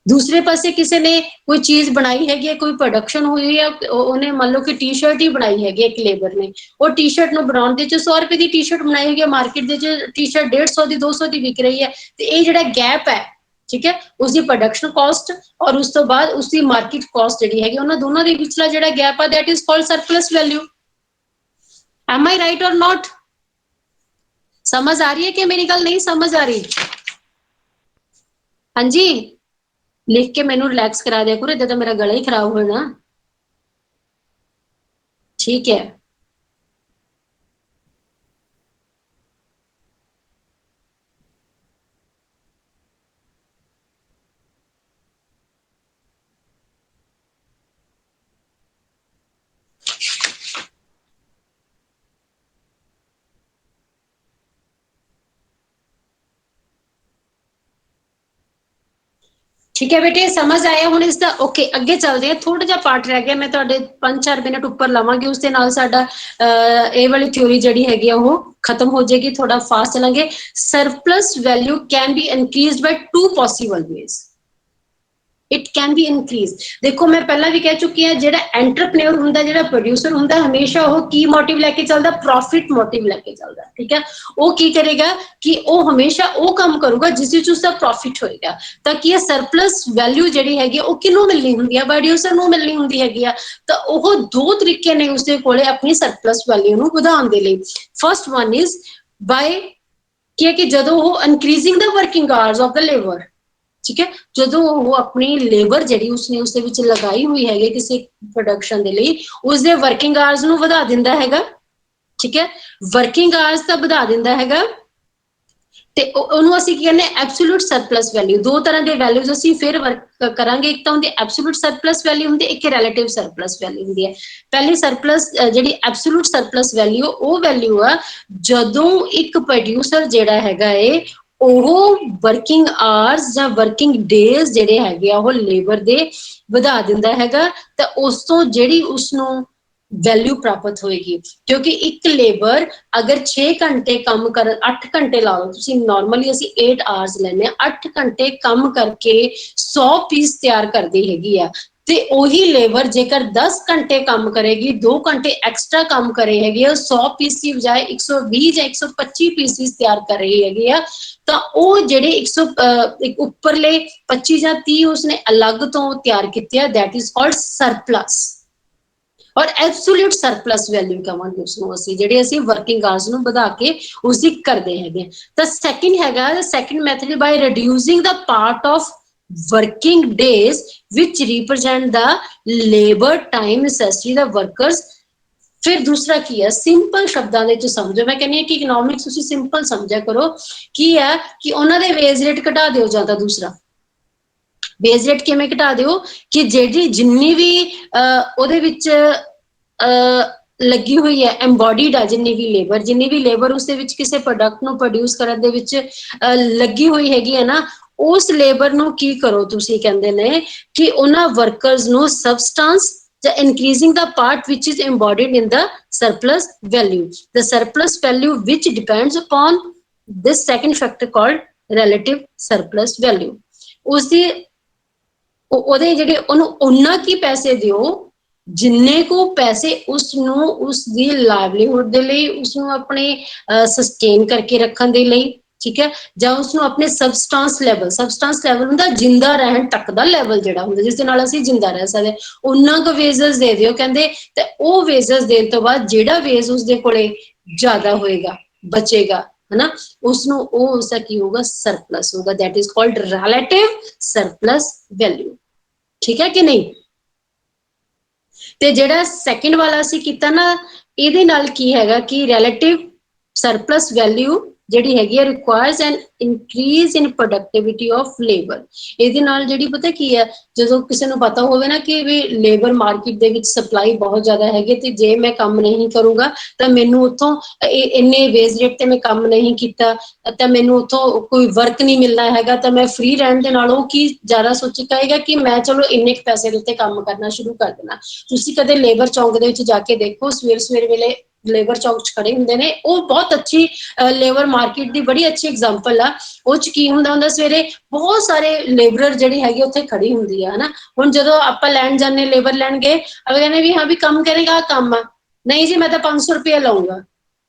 A: ਦੂਸਰੇ ਪਾਸੇ ਕਿਸੇ ਨੇ ਕੋਈ ਚੀਜ਼ ਬਣਾਈ ਹੈਗੀ ਹੈ, ਕੋਈ ਪ੍ਰੋਡਕਸ਼ਨ ਹੋਈ ਹੈ, ਉਹਨੇ ਮੰਨ ਲਓ ਕਿ ਟੀ-ਸ਼ਰਟ ਹੀ ਬਣਾਈ ਹੈਗੀ ਇੱਕ ਲੇਬਰ ਨੇ, ਉਹ ਟੀ-ਸ਼ਰਟ ਨੂੰ ਬਣਾਉਣ ਦੇ 'ਚ 100 ਰੁਪਏ ਦੀ ਟੀ-ਸ਼ਰਟ ਬਣਾਈ ਹੈਗੀ, ਮਾਰਕੀਟ ਦੇ 'ਚ ਟੀ-ਸ਼ਰਟ 150 ਦੀ 200 ਦੀ ਵਿਕ ਰਹੀ ਹੈ, ਤੇ ਇਹ ਜਿਹੜਾ ਗੈਪ ਹੈ, ਠੀਕ ਹੈ, ਉਸਦੀ ਪ੍ਰੋਡਕਸ਼ਨ ਕਾਸਟ ਔਰ ਉਸ ਤੋਂ ਬਾਅਦ ਉਸਦੀ ਮਾਰਕੀਟ ਕਾਸਟ ਜਿਹੜੀ ਹੈਗੀ, ਉਹਨਾਂ ਦੋਨਾਂ ਦੇ ਵਿਚਲਾ ਜਿਹੜਾ ਗੈਪ ਆ, that is called surplus value. Am I right or not? समझ आ रही है कि मेरी गल नहीं समझ आ रही? हाँ जी, लिख के मैनू रिलैक्स करा दिया करो, तो मेरा गला ही खराब होना, ठीक है। ठीक है बेटे, समझ आया हुण इसका? ओके, अगे चलते हैं, थोड़ा जिहा पार्ट रह गया, मैं तुहाडे 5-4 मिनट उपर लवांगी, उसदे नाल साडा ये वाली थ्योरी जिहड़ी हैगी आ ओह खत्म हो जाएगी, थोड़ा फास्ट चलांगे। Surplus value can be increased by 2 possible ways. It can be increase. ਦੇਖੋ ਮੈਂ ਪਹਿਲਾਂ ਵੀ ਕਹਿ ਚੁੱਕੀ ਹਾਂ, ਜਿਹੜਾ ਐਂਟਰਪ੍ਰੇਨਿਓਰ ਹੁੰਦਾ, ਜਿਹੜਾ ਪ੍ਰੋਡਿਊਸਰ ਹੁੰਦਾ, ਹਮੇਸ਼ਾ ਉਹ ਕੀ ਮੋਟਿਵ ਲੈ ਕੇ ਚੱਲਦਾ, ਪ੍ਰੋਫਿਟ ਮੋਟਿਵ ਲੈ ਕੇ ਚੱਲਦਾ, ਠੀਕ ਹੈ। ਉਹ ਕੀ ਕਰੇਗਾ ਕਿ ਉਹ ਹਮੇਸ਼ਾ ਉਹ ਕੰਮ ਕਰੂਗਾ ਜਿਸ ਵਿੱਚ ਉਸਦਾ ਪ੍ਰੋਫਿਟ ਹੋਏਗਾ। ਤਾਂ ਕੀ ਇਹ ਸਰਪਲਸ ਵੈਲਿਊ ਜਿਹੜੀ ਹੈਗੀ ਉਹ ਕਿਹਨੂੰ ਮਿਲਣੀ ਹੁੰਦੀ ਹੈ, ਪ੍ਰੋਡਿਊਸਰ ਨੂੰ ਮਿਲਣੀ ਹੁੰਦੀ ਹੈਗੀ ਆ। ਤਾਂ ਉਹ ਦੋ ਤਰੀਕੇ ਨੇ ਉਸਦੇ ਕੋਲੇ ਆਪਣੀ ਸਰਪਲਸ ਵੈਲਿਊ ਨੂੰ ਵਧਾਉਣ ਦੇ ਲਈ। ਫਸਟ ਵਨ ਇਜ਼ ਬਾਈ ਕੀ ਹੈ ਕਿ ਜਦੋਂ ਉਹ increasing the working hours of the labour, ਠੀਕ ਹੈ, ਜਦੋਂ ਉਹ ਆਪਣੀ ਲੇਬਰ ਜਿਹੜੀ ਉਸਨੇ ਉਸਦੇ ਵਿੱਚ ਲਗਾਈ ਹੋਈ ਹੈਗੀ ਕਿਸੇ ਪ੍ਰੋਡਕਸ਼ਨ ਦੇ ਲਈ, ਉਸਦੇ ਵਰਕਿੰਗ ਆਵਰਸ ਨੂੰ ਵਧਾ ਦਿੰਦਾ ਹੈਗਾ, ਠੀਕ ਹੈ। ਵਰਕਿੰਗ ਆਵਰਸ ਤਾਂ ਵਧਾ ਦਿੰਦਾ ਹੈਗਾ ਤੇ ਉਹਨੂੰ ਅਸੀਂ ਕੀ ਕਹਿੰਦੇ ਐਬਸੋਲੂਟ ਸਰਪਲਸ ਵੈਲਿਊ। ਦੋ ਤਰ੍ਹਾਂ ਦੇ ਵੈਲਿਊਜ਼ ਅਸੀਂ ਫਿਰ ਵਰਕ ਕਰਾਂਗੇ, ਇੱਕ ਤਾਂ ਹੁੰਦੀ ਐਬਸੋਲੂਟ ਸਰਪਲਸ ਵੈਲਿਊ ਹੁੰਦੀ, ਇੱਕ ਰਿਲੇਟਿਵ ਸਰਪਲਸ ਵੈਲਿਊ ਹੁੰਦੀ ਹੈ। ਪਹਿਲੀ ਸਰਪਲਸ ਜਿਹੜੀ ਐਬਸੋਲੂਟ ਸਰਪਲਸ ਵੈਲਿਊ, ਉਹ ਵੈਲਿਊ ਆ ਜਦੋਂ ਇੱਕ ਪ੍ਰੋਡਿਊਸਰ ਜਿਹੜਾ ਹੈਗਾ ਏ ਉਹ ਵਰਕਿੰਗ ਆਵਰਸ ਜਾਂ ਵਰਕਿੰਗ ਡੇਜ਼ ਜਿਹੜੇ ਹੈਗੇ ਆ ਉਹ ਲੇਬਰ ਦੇ ਵਧਾ ਦਿੰਦਾ ਹੈਗਾ, ਤਾਂ ਉਸ ਤੋਂ ਜਿਹੜੀ ਉਸਨੂੰ ਵੈਲਿਊ ਪ੍ਰਾਪਤ ਹੋਏਗੀ। ਕਿਉਂਕਿ ਇੱਕ ਲੇਬਰ ਅਗਰ 6 ਘੰਟੇ ਕੰਮ ਕਰਨ, 8 ਘੰਟੇ ਲਾ ਲਓ ਤੁਸੀਂ, ਨਾਰਮਲੀ ਅਸੀਂ 8 ਆਵਰਸ ਲੈਂਦੇ ਹਾਂ, 8 ਘੰਟੇ ਕੰਮ ਕਰਕੇ 100 ਪੀਸ ਤਿਆਰ ਕਰਦੀ ਹੈਗੀ ਆ, ਤੇ ਉਹੀ ਲੇਬਰ ਜੇਕਰ 10 ਘੰਟੇ ਕੰਮ ਕਰੇਗੀ, 2 ਘੰਟੇ ਐਕਸਟਰਾ ਕੰਮ ਕਰੇ ਹੈਗੇ ਆ, 100 ਪੀਸ ਦੀ ਬਜਾਏ 120 ਜਾਂ 125 ਪੀਸਿਸ ਤਿਆਰ ਕਰ ਰਹੀ ਹੈਗੀ ਆ, ਤਾਂ ਉਹ ਜਿਹੜੇ 100 ਉੱਪਰਲੇ 25 ਜਾਂ 30 ਉਸਨੇ ਅਲੱਗ ਤੋਂ ਤਿਆਰ ਕੀਤੇ ਆ, ਦੈਟ ਇਜ਼ ਕਾਲਡ ਸਰਪਲਸ। ਔਰ ਐਬਸੋਲੂਟ ਸਰਪਲਸ ਵੈਲਿਊ ਕਹਾਂਗੇ ਉਸਨੂੰ ਅਸੀਂ, ਜਿਹੜੇ ਅਸੀਂ ਵਰਕਿੰਗ ਆਵਰਸ ਨੂੰ ਵਧਾ ਕੇ ਉਸਦੀ ਕਰਦੇ ਹੈਗੇ। ਤਾਂ ਸੈਕਿੰਡ ਹੈਗਾ, second method by reducing the part of working days which represent the labor time necessary the workers। ਫਿਰ ਦੂਸਰਾ ਕੀ ਹੈ, ਸਿੰਪਲ ਸ਼ਬਦਾਂ ਦੇ ਵਿੱਚ ਸਮਝੋ। ਮੈਂ ਕਹਿੰਦੀ ਹਾਂ ਕਿ ਇਕਨੋਮਿਕਸ ਤੁਸੀਂ ਸਿੰਪਲ ਸਮਝਿਆ ਕਰੋ। ਕੀ ਹੈ ਕਿ ਉਹਨਾਂ ਦੇ ਵੇਜ ਰੇਟ ਘਟਾ ਦਿਓ, ਜਾਂ ਤਾਂ ਦੂਸਰਾ ਵੇਜ ਰੇਟ ਕਿਵੇਂ ਘਟਾ ਦਿਓ ਕਿ ਜਿਹੜੀ ਜਿੰਨੀ ਵੀ ਉਹਦੇ ਵਿੱਚ ਲੱਗੀ ਹੋਈ ਹੈ, ਐਮਬੋਡੀਡ ਹੈ, ਜਿੰਨੀ ਵੀ ਲੇਬਰ ਉਸਦੇ ਵਿੱਚ ਕਿਸੇ ਪ੍ਰੋਡਕਟ ਨੂੰ ਪ੍ਰੋਡਿਊਸ ਕਰਨ ਦੇ ਵਿੱਚ ਲੱਗੀ ਹੋਈ ਹੈਗੀ ਹੈ ਨਾ, ਉਸ ਲੇਬਰ ਨੂੰ ਕੀ ਕਰੋ ਤੁਸੀਂ, ਕਹਿੰਦੇ ਨੇ ਕਿ ਉਹਨਾਂ ਵਰਕਰਸ ਨੂੰ ਸਬਸਟੈਂਸ ਜਾਂ increasing the part which is embodied in the surplus value, the surplus value which depends upon this second factor called relative surplus value। ਉਸਦੀ ਉਹਦੇ ਜਿਹੜੇ ਉਹਨੂੰ ਉਹਨਾਂ ਕੀ ਪੈਸੇ ਦਿਓ ਜਿੰਨੇ ਕੁ ਪੈਸੇ ਉਸਨੂੰ ਉਸਦੀ ਲਾਈਵਲੀਹੁੱਡ ਦੇ ਲਈ, ਉਸਨੂੰ ਆਪਣੇ ਸਸਟੇਨ ਕਰਕੇ ਰੱਖਣ ਦੇ ਲਈ, ਠੀਕ ਹੈ, ਜਾਂ ਉਸਨੂੰ ਆਪਣੇ ਸਬਸਟੈਂਸ ਲੈਵਲ ਹੁੰਦਾ ਜਿੰਦਾ ਰਹਿਣ ਤੱਕ ਦਾ ਲੈਵਲ ਜਿਹੜਾ ਹੁੰਦਾ, ਜਿਸ ਦੇ ਨਾਲ ਅਸੀਂ ਜਿੰਦਾ ਰਹਿ ਸਕਦੇ, ਉਹਨਾਂ ਕੁ ਵੇਜਸ ਦੇ ਦਿਓ ਕਹਿੰਦੇ। ਤੇ ਉਹ ਵੇਜਸ ਦੇਣ ਤੋਂ ਬਾਅਦ ਜਿਹੜਾ ਵੇਜ ਉਸਦੇ ਕੋਲੇ ਜ਼ਿਆਦਾ ਹੋਏਗਾ, ਬਚੇਗਾ, ਹਨਾ, ਉਸਨੂੰ ਉਹ ਉਸਦਾ ਕੀ ਹੋਊਗਾ, ਸਰਪਲਸ ਹੋਊਗਾ, that is called relative surplus value. ਠੀਕ ਹੈ ਕਿ ਨਹੀਂ। ਤੇ ਜਿਹੜਾ ਸੈਕਿੰਡ ਵਾਲਾ ਅਸੀਂ ਕੀਤਾ ਨਾ, ਇਹਦੇ ਨਾਲ ਕੀ ਹੈਗਾ ਕਿ ਰਿਲੇਟਿਵ ਸਰਪਲਸ ਵੈਲਿਊ ਜਿਹੜੀ ਹੈਗੀ ਹੈ requires N increase in productivity of labour. ਇਹਦੇ ਨਾਲ ਜਿਹੜੀ ਪਤਾ ਕੀ ਹੈ, ਜਦੋਂ ਕਿਸੇ ਨੂੰ ਪਤਾ ਹੋਵੇ ਨਾ ਕਿ ਵੀ ਲੇਬਰ ਮਾਰਕੀਟ ਦੇ ਵਿੱਚ ਸਪਲਾਈ ਬਹੁਤ ਜ਼ਿਆਦਾ ਹੈਗੀ, ਤੇ ਜੇ ਮੈਂ ਕੰਮ ਨਹੀਂ ਕਰੂੰਗਾ ਤਾਂ ਮੈਨੂੰ ਉੱਥੋਂ ਇੰਨੇ ਵੇਜ ਰੇਟ ਤੇ ਮੈਂ ਕੰਮ ਨਹੀਂ ਕੀਤਾ ਤਾਂ ਮੈਨੂੰ ਉੱਥੋਂ ਕੋਈ ਵਰਕ ਨਹੀਂ ਮਿਲਣਾ ਹੈਗਾ, ਤਾਂ ਮੈਂ ਫ੍ਰੀ ਰਹਿਣ ਦੇ ਨਾਲ ਉਹ ਕੀ ਜ਼ਿਆਦਾ ਸੋਚ ਕਹੇਗਾ ਕਿ ਮੈਂ ਚਲੋ ਇੰਨੇ ਕੁ ਪੈਸੇ ਦੇ ਉੱਤੇ ਕੰਮ ਕਰਨਾ ਸ਼ੁਰੂ ਕਰ ਦੇਣਾ। ਤੁਸੀਂ ਕਦੇ ਲੇਬਰ ਚੌਂਕ ਦੇ ਵਿੱਚ ਜਾ ਕੇ ਦੇਖੋ, ਸਵੇਰ ਵੇਲੇ ਲੇਬਰ ਚੌਂਕ 'ਚ ਖੜੇ ਹੁੰਦੇ ਨੇ, ਉਹ ਬਹੁਤ ਅੱਛੀ ਲੇਬਰ ਮਾਰਕੀਟ ਦੀ ਬੜੀ ਅੱਛੀ ਐਗਜ਼ਾਮਪਲ ਆ। ਉਹ 'ਚ ਕੀ ਹੁੰਦਾ ਸਵੇਰੇ ਬਹੁਤ ਸਾਰੇ ਲੇਬਰਰ ਜਿਹੜੀ ਹੈਗੀ ਉੱਥੇ ਖੜੀ ਹੁੰਦੀ ਆ, ਹਨਾ। ਹੁਣ ਜਦੋਂ ਆਪਾਂ ਲੈਣ ਜਾਂਦੇ, ਲੇਬਰ ਲੈਣ ਗਏ, ਆਪਾਂ ਕਹਿੰਦੇ ਵੀ ਹਾਂ ਵੀ ਕੰਮ ਕਰੇਗਾ, ਕੰਮ ਆ, ਨਹੀਂ ਜੀ ਮੈਂ ਤਾਂ 500 ਰੁਪਇਆ ਲਊਂਗਾ।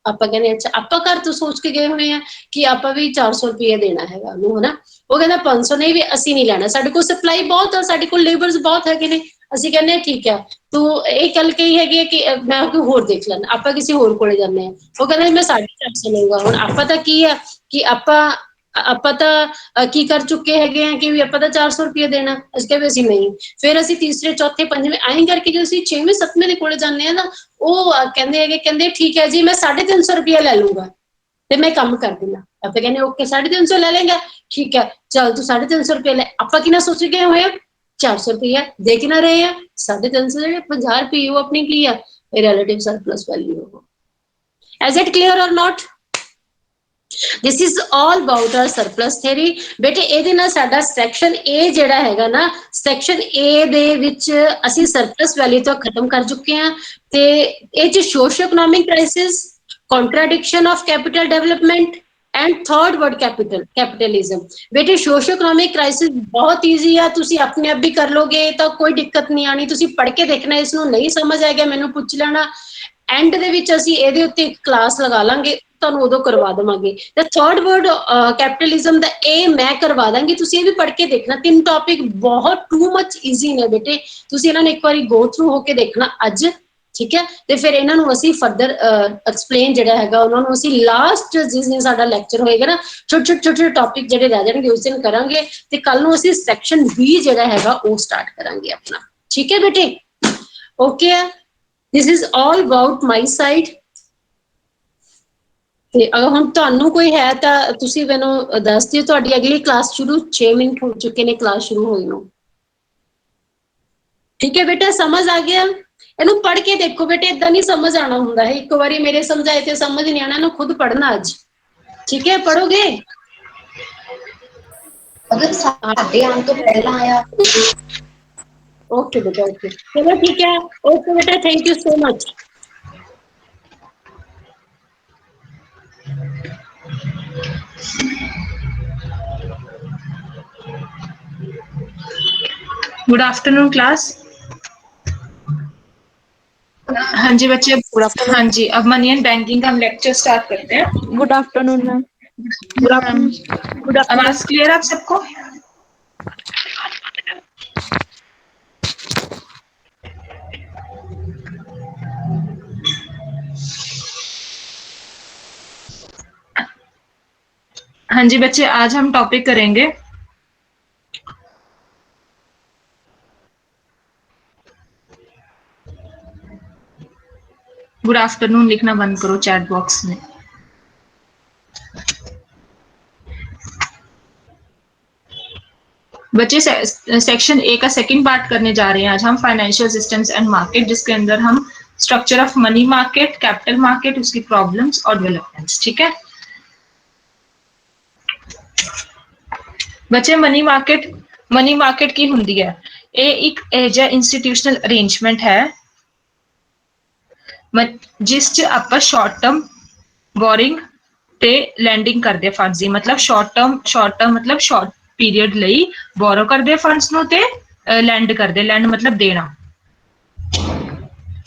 A: ਆਪਾਂ ਕਹਿੰਦੇ ਅੱਛਾ, ਆਪਾਂ ਘਰ ਤੋਂ ਸੋਚ ਕੇ ਗਏ ਹੋਏ ਆ ਕਿ ਆਪਾਂ ਵੀ 400 ਰੁਪਇਆ ਦੇਣਾ ਹੈਗਾ ਉਹਨੂੰ, ਹਨਾ। ਉਹ ਕਹਿੰਦਾ 500, ਨਹੀਂ ਵੀ ਅਸੀਂ ਨਹੀਂ ਲੈਣਾ, ਸਾਡੇ ਕੋਲ ਸਪਲਾਈ ਬਹੁਤ ਆ, ਸਾਡੇ ਕੋਲ ਲੇਬਰਸ ਬਹੁਤ ਹੈਗੇ ਨੇ। ਅਸੀਂ ਕਹਿੰਦੇ ਠੀਕ ਹੈ, ਤੂੰ ਇਹ ਗੱਲ ਕਹੀ ਹੈਗੀ ਹੈ ਕਿ ਮੈਂ ਕੋਈ ਹੋਰ ਦੇਖ ਲੈਣਾ, ਆਪਾਂ ਕਿਸੇ ਹੋਰ ਕੋਲੇ ਜਾਂਦੇ ਹਾਂ। ਉਹ ਕਹਿੰਦਾ ਮੈਂ 450 ਲਊਂਗਾ। ਹੁਣ ਆਪਾਂ ਤਾਂ ਕੀ ਆ ਕਿ ਆਪਾਂ ਤਾਂ ਕੀ ਕਰ ਚੁੱਕੇ ਹੈਗੇ ਆ ਕਿ ਵੀ ਆਪਾਂ ਤਾਂ 400 ਰੁਪਇਆ ਦੇਣਾ, ਅਸੀਂ ਕਿਹਾ ਵੀ ਅਸੀਂ ਨਹੀਂ। ਫਿਰ ਅਸੀਂ ਤੀਸਰੇ, ਚੌਥੇ, ਪੰਜਵੇਂ ਐਂ ਕਰਕੇ ਜਦੋਂ ਅਸੀਂ 6ਵੇਂ 7ਵੇਂ ਦੇ ਕੋਲੇ ਜਾਂਦੇ ਹਾਂ ਨਾ, ਉਹ ਕਹਿੰਦੇ ਹੈਗੇ, ਕਹਿੰਦੇ ਠੀਕ ਹੈ ਜੀ ਮੈਂ 350 ਰੁਪਇਆ ਲੈ ਲੂੰਗਾ ਤੇ ਮੈਂ ਕੰਮ ਕਰ ਦੇਣਾ। ਆਪਾਂ ਕਹਿੰਦੇ ਓਕੇ 350 ਲੈ ਲੇਗਾ, ਠੀਕ ਹੈ, ਚੱਲ ਤੂੰ 350 ਰੁਪਇਆ ਲੈ। ਆਪਾਂ ਕਿੰਨਾ ਸੋਚ ਗਏ ਹੋਏ ਆ, 400 ਰੁਪਇਆ ਦੇ ਕੇ ਨਾ ਰਹੇ ਆ, 350 ਜਿਹੜੇ 50 ਰੁਪਏ ਉਹ ਆਪਣੀ ਕੀ ਆ, relative surplus value. Is it clear or not? This is all about our surplus theory। ਬੇਟੇ ਇਹਦੇ ਨਾਲ ਸਾਡਾ ਸੈਕਸ਼ਨ A ਜਿਹੜਾ ਹੈਗਾ ਨਾ, ਸੈਕਸ਼ਨ A ਦੇ ਵਿੱਚ ਅਸੀਂ ਸਰਪਲਸ ਵੈਲਿਊ ਤੋਂ ਖਤਮ ਕਰ ਚੁੱਕੇ ਹਾਂ। ਤੇ ਇਹ 'ਚ socio economic crisis, contradiction of capital development, and third world capitalism. बेटे सोशो इकोनॉमिक क्राइसिस बहुत ईजी है, तुसी अपने आप भी कर लोगे तो कोई दिक्कत नहीं आनी, तुसी पढ़ के देखना, इसनों नहीं समझ आएगा मैनू पूछ लेना, एंड दे विच असी इहदे उत्ते क्लास लगा लांगे, तुहानू उदों करवा देवांगे। द थर्ड वर्ड कैपिटलिज्म दा ए मैं करवा दांगी, तुसी ये भी पढ़ के देखना, 3 टॉपिक बहुत टू मच ईजी ने बेटे, तुसी इन्हां नू एक बारी गो थ्रू होके देखना अज, ठीक है। तो फिर इन्हां नू असी फर्दर एक्सप्लेन जिहड़ा हैगा उन्हां नू असी लास्ट जिस दिन साडा लैक्चर होएगा ना, छोटे छोटे टॉपिक जिहड़े रह जाणगे उस दिन करांगे, ते कल नू असी सैक्शन बी जिहड़ा हैगा वो स्टार्ट करांगे अपना, ठीक है बेटे। Okay, this is all about my side. ते अगर हम तुहानू कोई है तां तुसी मैनू दस दिओ, तुहाडी अगली क्लास शुरू 6 मिनट हो चुके ने क्लास शुरू होई नू, ठीक है बेटा, समझ आ गया? इनू पढ़ के देखो बेटे, इदा नहीं समझ आना हुंदा है, एक बारी मेरे समझाए थे समझ नहीं आना, इनू खुद पढ़ना अज, ठीक है, पढ़ोगे?
D: अगर साढ़े आने तो पहला आया।
A: ओके बेटा, ओके, चलो ठीक है, ओके बेटा, thank you so much.
B: Good afternoon class. हाँ जी बच्चे, हाँ जी, अब मनी एंड बैंकिंग का हम लेक्चर स्टार्ट करते हैं।
E: Good afternoon ma'am.
B: Good afternoon. आवाज क्लियर आप सबको? हाँ जी बच्चे, आज हम टॉपिक करेंगे गुड आफ्टरनून लिखना बंद करो चैट बॉक्स में। बच्चे सेक्शन ए का सेकंड पार्ट करने जा रहे हैं आज हम, फाइनेंशियल सिस्टम्स एंड मार्केट, जिसके अंदर हम structure of money market, capital market, उसकी प्रॉब्लम्स और डेवलपमेंट्स, ठीक है बच्चे। मनी मार्केट की हुंदी है, ये एक एजा इंस्टीट्यूशनल अरेंजमेंट है जिस च आप शॉर्ट टर्म बोरिंग ते लैंडिंग करदे फंड्स दी, मतलब शॉर्ट टर्म मतलब शॉर्ट पीरियड लई बोरो करदे फंड्स नू ते लैंड करदे, लैंड मतलब देना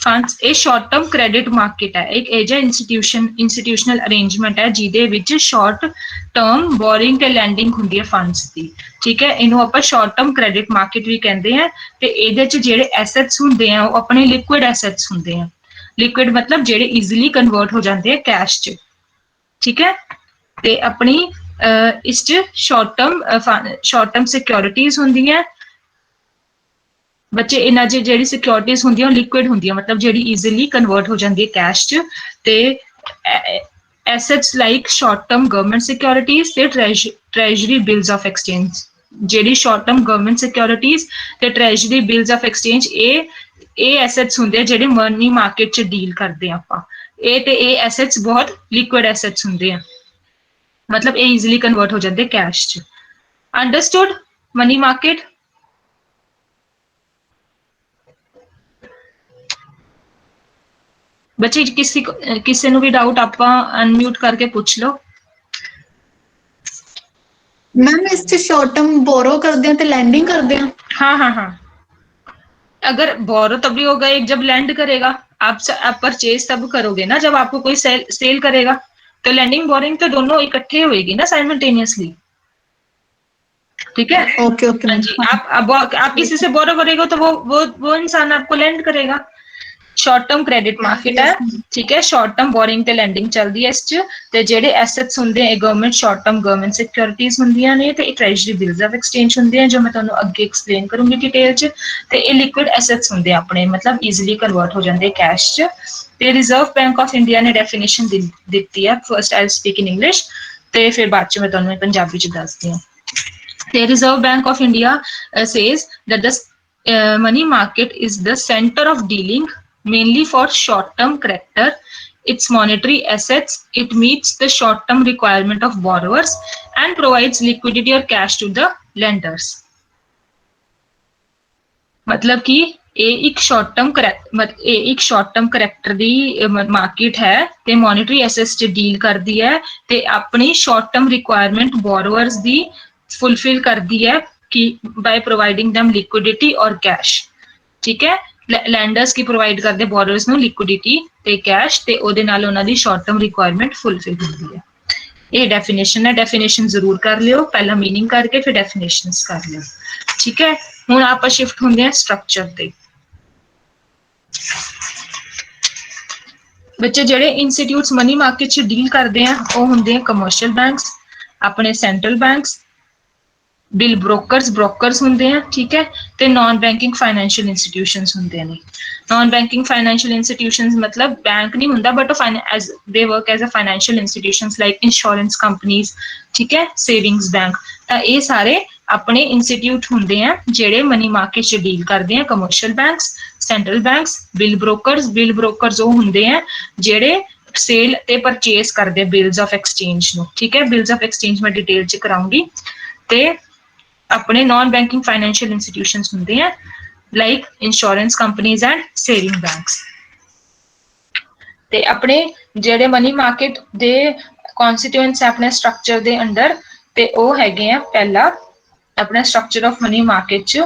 B: फंड्स। ये शॉर्ट टर्म क्रेडिट मार्केट है, एक एजा इंस्टीट्यूशनल अरेंजमेंट है जिहदे विच शॉर्ट टर्म बोरिंग ते लैंडिंग हुंदी है फंड्स दी, ठीक है। इनू आपां शॉर्ट टर्म क्रेडिट मार्केट भी कहंदे हैं। ते इहदे च जिहड़े एसेट्स हुंदे हैं वो अपने लिक्विड एसेट्स हुंदे हैं, लिक्विड मतलब जिहड़े ईजिली कन्वर्ट हो जाते हैं कैश च, ठीक है। ते अपनी इस शॉर्ट टर्म सिक्योरिटीज होंदी हैं बच्चे, इन्हां च जिहड़ी सिक्योरिटीज होंदी है लिक्विड होंदी है, मतलब जिहड़ी ईजिली कन्वर्ट हो जाती है कैश च। ते assets like short term government securities ते ट्रेजरी बिल्स ऑफ एक्सचेंज, जिहड़ी शॉर्ट टर्म गवर्नमेंट सिक्योरिटीज ते ट्रेजरी बिल्स ऑफ एक्सचेंज ये एसेट्स होंदे जिहड़े मनी मार्केट च डील करदे आपां। ये एसेट्स बहुत लिक्विड एसेट्स होंदे हैं, मतलब ये ईजिली कन्वर्ट हो जाते कैश च। Understood money market? बच्चे किसी नू भी डाउट आप अनम्यूट करके पूछ लो।
D: मैम इस शॉर्ट टर्म बोरो करते हैं तो लैंडिंग करते हैं?
B: हाँ, अगर बोरो तभी होगा एक जब लैंड करेगा, आप परचेज तब करोगे ना जब आपको कोई सेल करेगा, तो लैंडिंग बोरिंग तो दोनों इकट्ठे होएगी ना साइमल्टेनियसली, ठीक है।
D: ओके ओके
B: हाँ जी, आप किसी से बोरो करेगा तो वो इंसान आपको लैंड करेगा। शॉर्ट टर्म क्रेडिट मार्केट है, ठीक है, शॉर्ट टर्म बोरिंग ते लैंडिंग चलदी है इस च। ते जेडे एसेट्स हुंदे हैं government short term government securities हुंदियां ने, ते ट्रेजरी बिल्स ऑफ एक्सचेंज हुंदे हैं जो मैं तुहानू अगे एक्सप्लेन करूंगी डिटेल च। ते ये लिक्विड एसेट्स हुंदे अपने, मतलब ईजिली कन्वर्ट हो जाते कैश च। ते रिजर्व बैंक ऑफ इंडिया ने डेफिनेशन दित्ती है, first I speak in English ते फिर बाद च मैं तुहानू पंजाबी च दसदी हां। The Reserve Bank of India says that the money market is the center of dealing mainly for short-term character. Its monetary assets, it meets the short-term requirement of borrowers and provides liquidity or cash to the lenders. मतलब कि ਇਹ ਇੱਕ short term character ਦੀ market ਹੈ ਤੇ monetary assets 'ਚ deal ਕਰਦੀ ਹੈ ਤੇ ਆਪਣੀ ਸ਼ਾਰਟ ਟਰਮ ਰਿਕੁਆਇਰਮੈਂਟ ਬੋਰੋਅਰਸ ਦੀ ਫੁਲਫਿਲ ਕਰਦੀ ਹੈ ਕਿ ਬਾय ਪ੍ਰੋਵਾਈਡਿੰਗ them ਲਿਕੁਇਡਿਟੀ ਔਰ ਕੈਸ਼। ਠੀਕ ਹੈ, ਲੈਂਡਰਸ ਕੀ ਪ੍ਰੋਵਾਈਡ ਕਰਦੇ ਬੋਰੋਅਰਸ ਨੂੰ ਲਿਕੁਇਡਿਟੀ ਤੇ ਕੈਸ਼ ਤੇ ਉਹਦੇ ਨਾਲ ਉਹਨਾਂ ਦੀ ਸ਼ਾਰਟ ਟਰਮ ਰਿਕੁਆਇਰਮੈਂਟ ਫੁਲਫਿਲ ਹੁੰਦੀ ਹੈ। ਇਹ ਡੈਫੀਨੇਸ਼ਨ ਹੈ, ਡੈਫੀਨੇਸ਼ਨ ਜ਼ਰੂਰ ਕਰ ਲਿਓ, ਪਹਿਲਾਂ ਮੀਨਿੰਗ ਕਰਕੇ ਫਿਰ ਡੈਫੀਨੇਸ਼ਨਸ ਕਰ ਲਿਓ। ਠੀਕ ਹੈ, ਹੁਣ ਆਪਾਂ ਸ਼ਿਫਟ ਹੁੰਦੇ ਹਾਂ ਸਟਰਕਚਰ ਤੇ। ਬੱਚੇ ਜਿਹੜੇ ਇੰਸਟੀਟਿਊਟਸ ਮਨੀ ਮਾਰਕੀਟ 'ਚ ਡੀਲ ਕਰਦੇ ਆ ਉਹ ਹੁੰਦੇ ਆ ਕਮਰਸ਼ੀਅਲ ਬੈਂਕਸ, ਆਪਣੇ ਸੈਂਟਰਲ ਬੈਂਕਸ, ਬਿਲ ਬ੍ਰੋਕਰਸ ਹੁੰਦੇ ਆ। ਠੀਕ ਹੈ, ਤੇ ਨਾਨ ਬੈਂਕਿੰਗ ਫਾਈਨੈਂਸ਼ੀਅਲ ਇੰਸਟੀਟਿਊਸ਼ਨਸ ਹੁੰਦੇ ਨੇ। ਨਾਨ ਬੈਂਕਿੰਗ ਫਾਈਨੈਂਸ਼ੀਅਲ ਇੰਸਟੀਟਿਊਸ਼ਨਸ ਮਤਲਬ ਬੈਂਕ ਨਹੀਂ ਹੁੰਦਾ but they work as a financial institutions like insurance companies, ਠੀਕ ਹੈ, ਸੇਵਿੰਗਸ ਬੈਂਕ। ਤਾਂ ਇਹ ਸਾਰੇ ਆਪਣੇ ਇੰਸਟੀਟਿਊਟ ਹੁੰਦੇ ਆ ਜਿਹੜੇ ਮਨੀ ਮਾਰਕੀਟ 'ਚ ਡੀਲ ਕਰਦੇ ਆ। Commercial banks, central banks, bill brokers ਉਹ ਹੁੰਦੇ ਆ ਜਿਹੜੇ ਸੇਲ ਤੇ ਪਰਚੇਸ ਕਰਦੇ ਬਿਲਸ ਆਫ ਐਕਸਚੇਂਜ ਨੂੰ। ਠੀਕ ਹੈ, ਬਿਲਸ ਆਫ ਐਕਸਚੇਂਜ ਮੈਂ ਡਿਟੇਲ 'ਚ ਕਰਾਉਂਗੀ। ਤੇ ਆਪਣੇ ਨਾਨ ਬੈਂਕਿੰਗ ਫਾਈਨੈਂਸ਼ੀਅਲ ਇੰਸਟੀਟਿਊਸ਼ਨਸ ਹੁੰਦੇ ਆ like insurance companies and saving banks. ਤੇ ਆਪਣੇ ਜਿਹੜੇ ਮਨੀ ਮਾਰਕੀਟ ਦੇ ਕਨਸਟੀਟਿਊਐਂਟਸ ਆਪਣੇ ਸਟਰਕਚਰ ਦੇ ਅੰਡਰ ਤੇ ਉਹ ਹੈਗੇ ਆ ਪਹਿਲਾ ਆਪਣਾ ਸਟਰਕਚਰ ਆਫ ਮਨੀ ਮਾਰਕੀਟ 'ਚ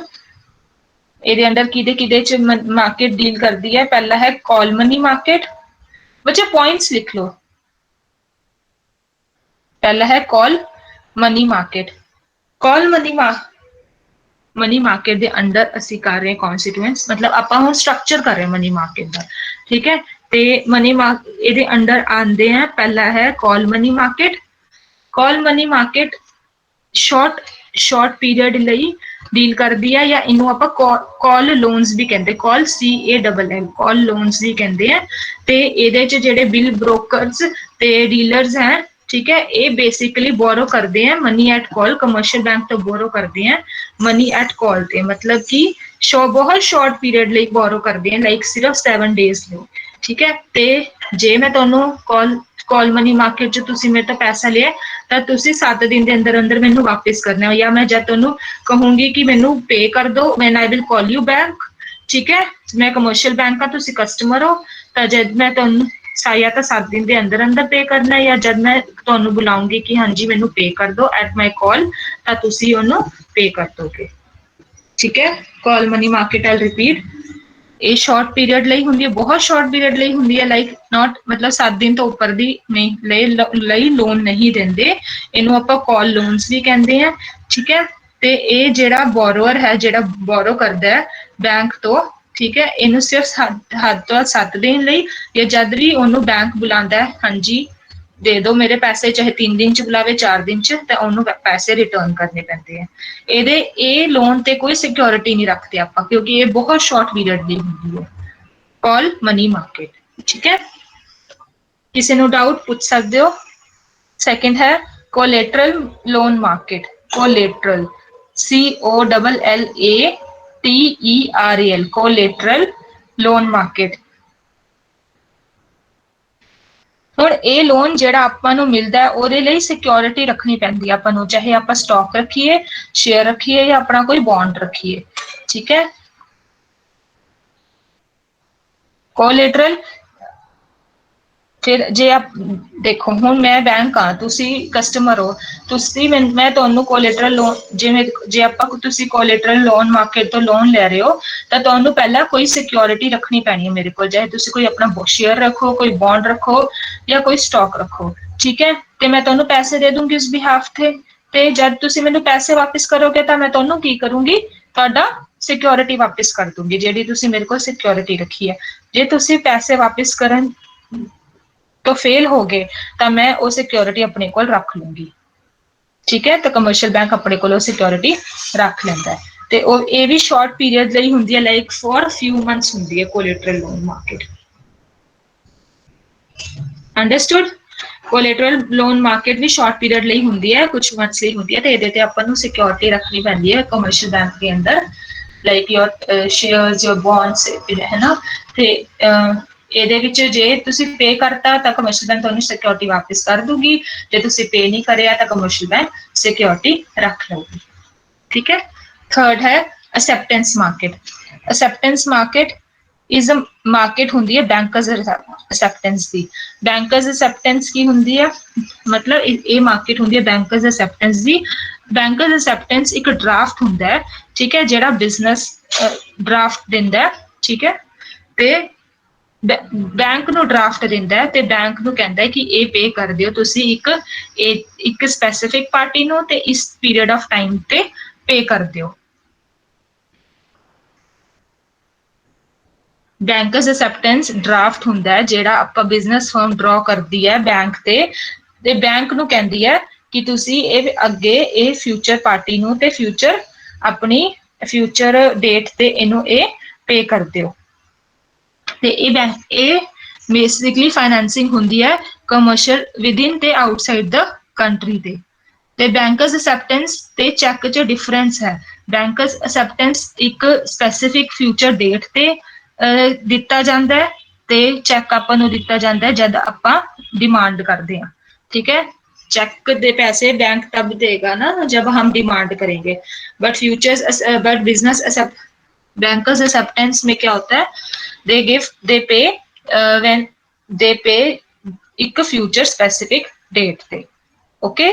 B: ਇਹਦੇ ਅੰਡਰ ਕਿਹਦੇ ਚ ਮਾਰਕੀਟ ਡੀਲ ਕਰਦੀ ਹੈ। ਪਹਿਲਾ ਹੈ ਕਾਲ ਮਨੀ ਮਾਰਕੀਟ। ਬੱਚੇ ਪੁਆਇੰਟਸ ਲਿਖ ਲਓ। ਪਹਿਲਾ ਹੈ ਕਾਲ ਮਨੀ ਮਾਰਕੀਟ। ਕਾਲ ਮਨੀ ਮਾਰਕੀਟ ਦੇ ਅੰਡਰ ਅਸੀਂ ਕਰ ਰਹੇ ਕਨਸਟੀਟਿਊਐਂਟਸ ਮਤਲਬ ਆਪਾਂ ਹੁਣ ਸਟਰਕਚਰ ਕਰ ਰਹੇ ਮਨੀ ਮਾਰਕੀਟ ਦਾ। ਠੀਕ ਹੈ, ਤੇ ਇਹਦੇ ਅੰਡਰ ਆਉਂਦੇ ਆ ਪਹਿਲਾ ਹੈ ਕਾਲ ਮਨੀ ਮਾਰਕੀਟ। ਕਾਲ ਮਨੀ ਮਾਰਕੀਟ ਸ਼ਾਰਟ ਪੀਰੀਅਡ ਲਈ ਡੀਲ ਕਰਦੀ ਹੈ ਜਾਂ ਇਹਨੂੰ ਆਪਾਂ ਕਾਲ ਲੋਨਸ ਵੀ ਕਹਿੰਦੇ, ਕਾਲ CALL ਕਾਲ ਲੋਨਸ ਵੀ ਕਹਿੰਦੇ ਆ। ਤੇ ਇਹਦੇ ਚ ਜਿਹੜੇ ਬਿਲ ਬ੍ਰੋਕਰਸ ਤੇ ਡੀਲਰਸ ਹੈ, ਠੀਕ ਹੈ, ਇਹ ਬੇਸਿਕਲੀ ਬੋਰੋ ਕਰਦੇ ਆ money at call. Commercial bank ਤੋਂ ਬੋਰੋ ਕਰਦੇ ਆ ਮਨੀ ਐਟ ਕਾਲ ਤੇ ਮਤਲਬ ਕਿ ਬਹੁਤ ਸ਼ਾਰਟ ਪੀਰੀਅਡ ਲਈ ਬੋਰੋ ਕਰਦੇ ਆ ਲਾਈਕ ਸਿਰਫ 7 ਡੇਜ਼ ਲਈ। ਠੀਕ ਹੈ, ਤੇ ਜੇ ਮੈਂ ਤੁਹਾਨੂੰ ਕਾਲ ਮਨੀ ਮਾਰਕੀਟ 'ਚ ਤੁਸੀਂ ਮੇਰੇ ਤੋਂ ਪੈਸਾ ਲਿਆ ਤਾਂ ਤੁਸੀਂ 7 ਦਿਨ ਦੇ ਅੰਦਰ ਅੰਦਰ ਮੈਨੂੰ ਵਾਪਿਸ ਕਰਨਾ ਜਾਂ ਮੈਂ ਜਦ ਤੁਹਾਨੂੰ ਕਹੂੰਗੀ ਕਿ ਮੈਨੂੰ ਪੇ ਕਰ ਦਿਓ van I will call you back. ਠੀਕ ਹੈ, ਮੈਂ ਕਮਰਸ਼ੀਅਲ ਬੈਂਕ ਆ, ਤੁਸੀਂ ਕਸਟਮਰ ਹੋ, ਤਾਂ ਜਦ ਮੈਂ ਤੁਹਾਨੂੰ ਜਾਂ ਤਾਂ 7 ਦਿਨ ਦੇ ਅੰਦਰ ਅੰਦਰ ਪੇ ਕਰਨਾ ਜਾਂ ਜਦ ਮੈਂ ਤੁਹਾਨੂੰ ਬੁਲਾਉਂਗੀ ਕਿ ਹਾਂਜੀ ਮੈਨੂੰ ਪੇ ਕਰ ਦਿਓ ਐਟ ਮਾਈ ਕਾਲ ਤਾਂ ਤੁਸੀਂ ਉਹਨੂੰ ਪੇ ਕਰ ਦੋਗੇ। ਠੀਕ ਹੈ, ਕਾਲ ਮਨੀ ਮਾਰਕੀਟ ਆਈ ਰਿਪੀਟ ਇਹ ਸ਼ਾਰਟ ਪੀਰੀਅਡ ਲਈ ਹੁੰਦੀ ਹੈ, ਬਹੁਤ ਸ਼ਾਰਟ ਪੀਰੀਅਡ ਲਈ ਹੁੰਦੀ ਹੈ ਲਾਈਕ ਨਾਟ ਮਤਲਬ 7 ਦਿਨ ਤੋਂ ਉੱਪਰ ਦੀ ਨਹੀਂ ਲਈ ਲੋਨ ਨਹੀਂ ਦਿੰਦੇ। ਇਹਨੂੰ ਆਪਾਂ ਕਾਲ ਲੋਨਸ ਵੀ ਕਹਿੰਦੇ ਆ। ਠੀਕ ਹੈ, ਤੇ ਇਹ ਜਿਹੜਾ ਬੋਰੋਅਰ ਹੈ ਜਿਹੜਾ ਬੋਰੋ ਕਰਦਾ ਹੈ ਬੈਂਕ ਤੋਂ, ਠੀਕ ਹੈ, ਇਹਨੂੰ ਸਿਰਫ ਹੱਦ ਤੋਂ 7 ਦਿਨ ਲਈ ਜਾਂ ਜਦ ਵੀ ਉਹਨੂੰ ਬੈਂਕ ਬੁਲਾਉਂਦਾ ਹੈ ਹਾਂਜੀ ਦੇ ਦਿਓ ਮੇਰੇ ਪੈਸੇ, ਚਾਹੇ 3 ਦਿਨ ਚ ਬੁਲਾਵੇ 4 ਦਿਨ ਚ, ਤਾਂ ਉਹਨੂੰ ਪੈਸੇ ਰਿਟਰਨ ਕਰਨੇ ਪੈਂਦੇ ਆ। ਇਹ ਲੋਨ ਤੇ ਕੋਈ ਸਿਕਿਉਰਿਟੀ ਨਹੀਂ ਰੱਖਦੇ ਆਪਾਂ ਕਿਉਂਕਿ ਇਹ ਬਹੁਤ ਸ਼ਾਰਟ ਪੀਰੀਅਡ ਦੀ ਹੁੰਦੀ ਹੈ ਕਾਲ ਮਨੀ ਮਾਰਕੀਟ। ਠੀਕ ਹੈ, ਕਿਸੇ ਨੂੰ ਡਾਊਟ ਪੁੱਛ ਸਕਦੇ ਹੋ। ਸੈਕਿੰਡ ਹੈ collateral loan market. Collateral COLLATERAL collateral loan market. ਹੁਣ ਇਹ ਲੋਨ ਜਿਹੜਾ ਆਪਾਂ ਨੂੰ ਮਿਲਦਾ ਉਹਦੇ ਲਈ ਸਿਕਿਉਰਿਟੀ ਰੱਖਣੀ ਪੈਂਦੀ ਹੈ ਆਪਾਂ ਨੂੰ, ਚਾਹੇ ਆਪਾਂ ਸਟਾਕ ਰੱਖੀਏ, ਸ਼ੇਅਰ ਰੱਖੀਏ ਜਾਂ ਆਪਣਾ ਕੋਈ ਬੌਂਡ ਰੱਖੀਏ। ਠੀਕ ਹੈ, ਕੋਲੇਟਰਲ ਫਿਰ ਜੇ ਆਪ ਦੇਖੋ ਹੁਣ ਮੈਂ ਬੈਂਕ ਆ, ਤੁਸੀਂ ਕਸਟਮਰ ਹੋ, ਤੁਸੀਂ ਮੈਂ ਤੁਹਾਨੂੰ ਕੋਲੇਟਰਲ ਲੋਨ ਜਿਵੇਂ ਜੇ ਆਪਾਂ ਤੁਸੀਂ ਕੋਲੇਟਰਲ ਲੋਨ ਮਾਰਕੀਟ ਤੋਂ ਲੋਨ ਲੈ ਰਹੇ ਹੋ ਤਾਂ ਤੁਹਾਨੂੰ ਪਹਿਲਾਂ ਕੋਈ ਸਿਕਿਉਰਿਟੀ ਰੱਖਣੀ ਪੈਣੀ ਹੈ ਮੇਰੇ ਕੋਲ, ਚਾਹੇ ਤੁਸੀਂ ਕੋਈ ਆਪਣਾ ਸ਼ੇਅਰ ਰੱਖੋ, ਕੋਈ ਬੌਂਡ ਰੱਖੋ ਜਾਂ ਕੋਈ ਸਟਾਕ ਰੱਖੋ। ਠੀਕ ਹੈ, ਤੇ ਮੈਂ ਤੁਹਾਨੂੰ ਪੈਸੇ ਦੇ ਦੂੰਗੀ ਉਸ ਬਿਹਾਫ ਤੇ ਜਦ ਤੁਸੀਂ ਮੈਨੂੰ ਪੈਸੇ ਵਾਪਿਸ ਕਰੋਗੇ ਤਾਂ ਮੈਂ ਤੁਹਾਨੂੰ ਕੀ ਕਰੂੰਗੀ, ਤੁਹਾਡਾ ਸਿਕਿਉਰਿਟੀ ਵਾਪਿਸ ਕਰ ਦੂੰਗੀ ਜਿਹੜੀ ਤੁਸੀਂ ਮੇਰੇ ਕੋਲ ਸਿਕਿਉਰਿਟੀ ਰੱਖੀ ਹੈ। ਜੇ ਤੁਸੀਂ ਪੈਸੇ ਵਾਪਿਸ ਕਰਨ ਤੋਂ ਫੇਲ ਹੋ ਗਏ ਤਾਂ ਮੈਂ ਉਹ ਸਿਕਿਉਰਿਟੀ ਆਪਣੇ ਕੋਲ ਰੱਖ ਲੂੰਗੀ। ਠੀਕ ਹੈ, ਤਾਂ ਕਮਰਸ਼ੀਅਲ ਬੈਂਕ ਆਪਣੇ ਕੋਲ ਸਿਕਿਉਰਿਟੀ ਰੱਖ ਲੈਂਦਾ ਹੈ ਤੇ ਇਹ ਵੀ ਸ਼ਾਰਟ ਪੀਰੀਅਡ ਲਈ ਹੁੰਦੀ ਹੈ ਲਾਈਕ ਫॉर ਫਿਊ ਮੰਥਸ ਹੁੰਦੀ ਹੈ collateral loan market. Understood. Collateral loan market ਵੀ ਸ਼ਾਰਟ ਪੀਰੀਅਡ ਲਈ ਹੁੰਦੀ ਹੈ, ਕੁਝ ਮੰਥਸ ਲਈ ਹੁੰਦੀ ਹੈ ਤੇ ਇਹਦੇ ਤੇ ਆਪਾਂ ਨੂੰ ਸਿਕਿਉਰਿਟੀ ਰੱਖਣੀ ਪੈਂਦੀ ਹੈ ਕਮਰਸ਼ੀਅਲ ਬੈਂਕ ਦੇ ਅੰਦਰ like your shares, your bonds ਹੈ ਨਾ। ਤੇ ਇਹਦੇ ਵਿੱਚ ਜੇ ਤੁਸੀਂ ਪੇ ਕਰਤਾ ਤਾਂ ਕਮਰਸ਼ੀਅਲ ਬੈਂਕ ਤੁਹਾਨੂੰ ਸਿਕਿਉਰਿਟੀ ਵਾਪਿਸ ਕਰ ਦੂਗੀ, ਜੇ ਤੁਸੀਂ ਪੇ ਨਹੀਂ ਕਰਿਆ ਤਾਂ ਕਮਰਸ਼ੀਅਲ ਬੈਂਕ ਸਿਕਿਉਰਿਟੀ ਰੱਖ ਲਊਗੀ। ਠੀਕ ਹੈ, ਥਰਡ ਹੈ acceptance market is a market ਹੁੰਦੀ ਹੈ bankers acceptance ਦੀ। bankers acceptance ਕੀ ਹੁੰਦੀ ਹੈ, ਮਤਲਬ ਇਹ market ਹੁੰਦੀ ਹੈ bankers acceptance ਦੀ। bankers acceptance ਇੱਕ draft ਹੁੰਦਾ ਹੈ, ਠੀਕ ਹੈ, ਜਿਹੜਾ business draft ਦਿੰਦਾ ਹੈ, ਠੀਕ ਹੈ, ਤੇ ਬੈਂਕ ਨੂੰ ਡਰਾਫਟ ਦਿੰਦਾ ਹੈ ਤੇ ਬੈਂਕ ਨੂੰ ਕਹਿੰਦਾ ਹੈ ਕਿ ਇਹ ਪੇ ਕਰ ਦਿਓ ਤੁਸੀਂ ਇੱਕ ਸਪੈਸੀਫਿਕ ਪਾਰਟੀ ਨੂੰ ਤੇ ਇਸ ਪੀਰੀਅਡ ਆਫ ਟਾਈਮ ਤੇ ਪੇ ਕਰ ਦਿਓ। ਬੈਂਕਰਸ ਅਸੈਪਟੈਂਸ ਡਰਾਫਟ ਹੁੰਦਾ ਹੈ ਜਿਹੜਾ ਆਪਾਂ ਬਿਜ਼ਨਸ ਫਰਮ ਡਰਾ ਕਰਦੀ ਹੈ ਬੈਂਕ ਤੇ ਬੈਂਕ ਨੂੰ ਕਹਿੰਦੀ ਹੈ ਕਿ ਤੁਸੀਂ ਇਹ ਅੱਗੇ ਇਹ ਫਿਊਚਰ ਪਾਰਟੀ ਨੂੰ ਤੇ ਫਿਊਚਰ ਆਪਣੀ ਫਿਊਚਰ ਡੇਟ ਤੇ ਇਹਨੂੰ ਇਹ ਪੇ ਕਰ ਦਿਓ। ਤੇ ਇਹ ਬੇਸਿਕਲੀ ਫਾਈਨੈਂਸਿੰਗ ਹੁੰਦੀ ਹੈ ਕਮਰਸ਼ੀਅਲ ਵਿਦਿਨ ਤੇ ਆਊਟਸਾਈਡ ਦਾ ਕੰਟਰੀ ਤੇ ਬੈਂਕਰਸ ਅਸੈਪਟੈਂਸ ਤੇ ਚੈੱਕ 'ਚ ਡਿਫਰੈਂਸ ਹੈ। ਬੈਂਕਰਸ ਅਸੈਪਟੈਂਸ ਇੱਕ ਸਪੈਸੀਫਿਕ ਫਿਊਚਰ ਡੇਟ ਤੇ ਦਿੱਤਾ ਜਾਂਦਾ ਹੈ ਤੇ ਚੈੱਕ ਆਪਾਂ ਨੂੰ ਦਿੱਤਾ ਜਾਂਦਾ ਹੈ ਜਦ ਆਪਾਂ ਡਿਮਾਂਡ ਕਰਦੇ ਹਾਂ, ਠੀਕ है। चेक दे पैसे बैंक तब देगा ना जब हम डिमांड करेंगे, बट बिजनेस बैंकर्स एक्सेप्टेंस में क्या होता है, दे पे व्हेन दे पे एक फ्यूचर स्पेसिफिक डेट पे। ओके,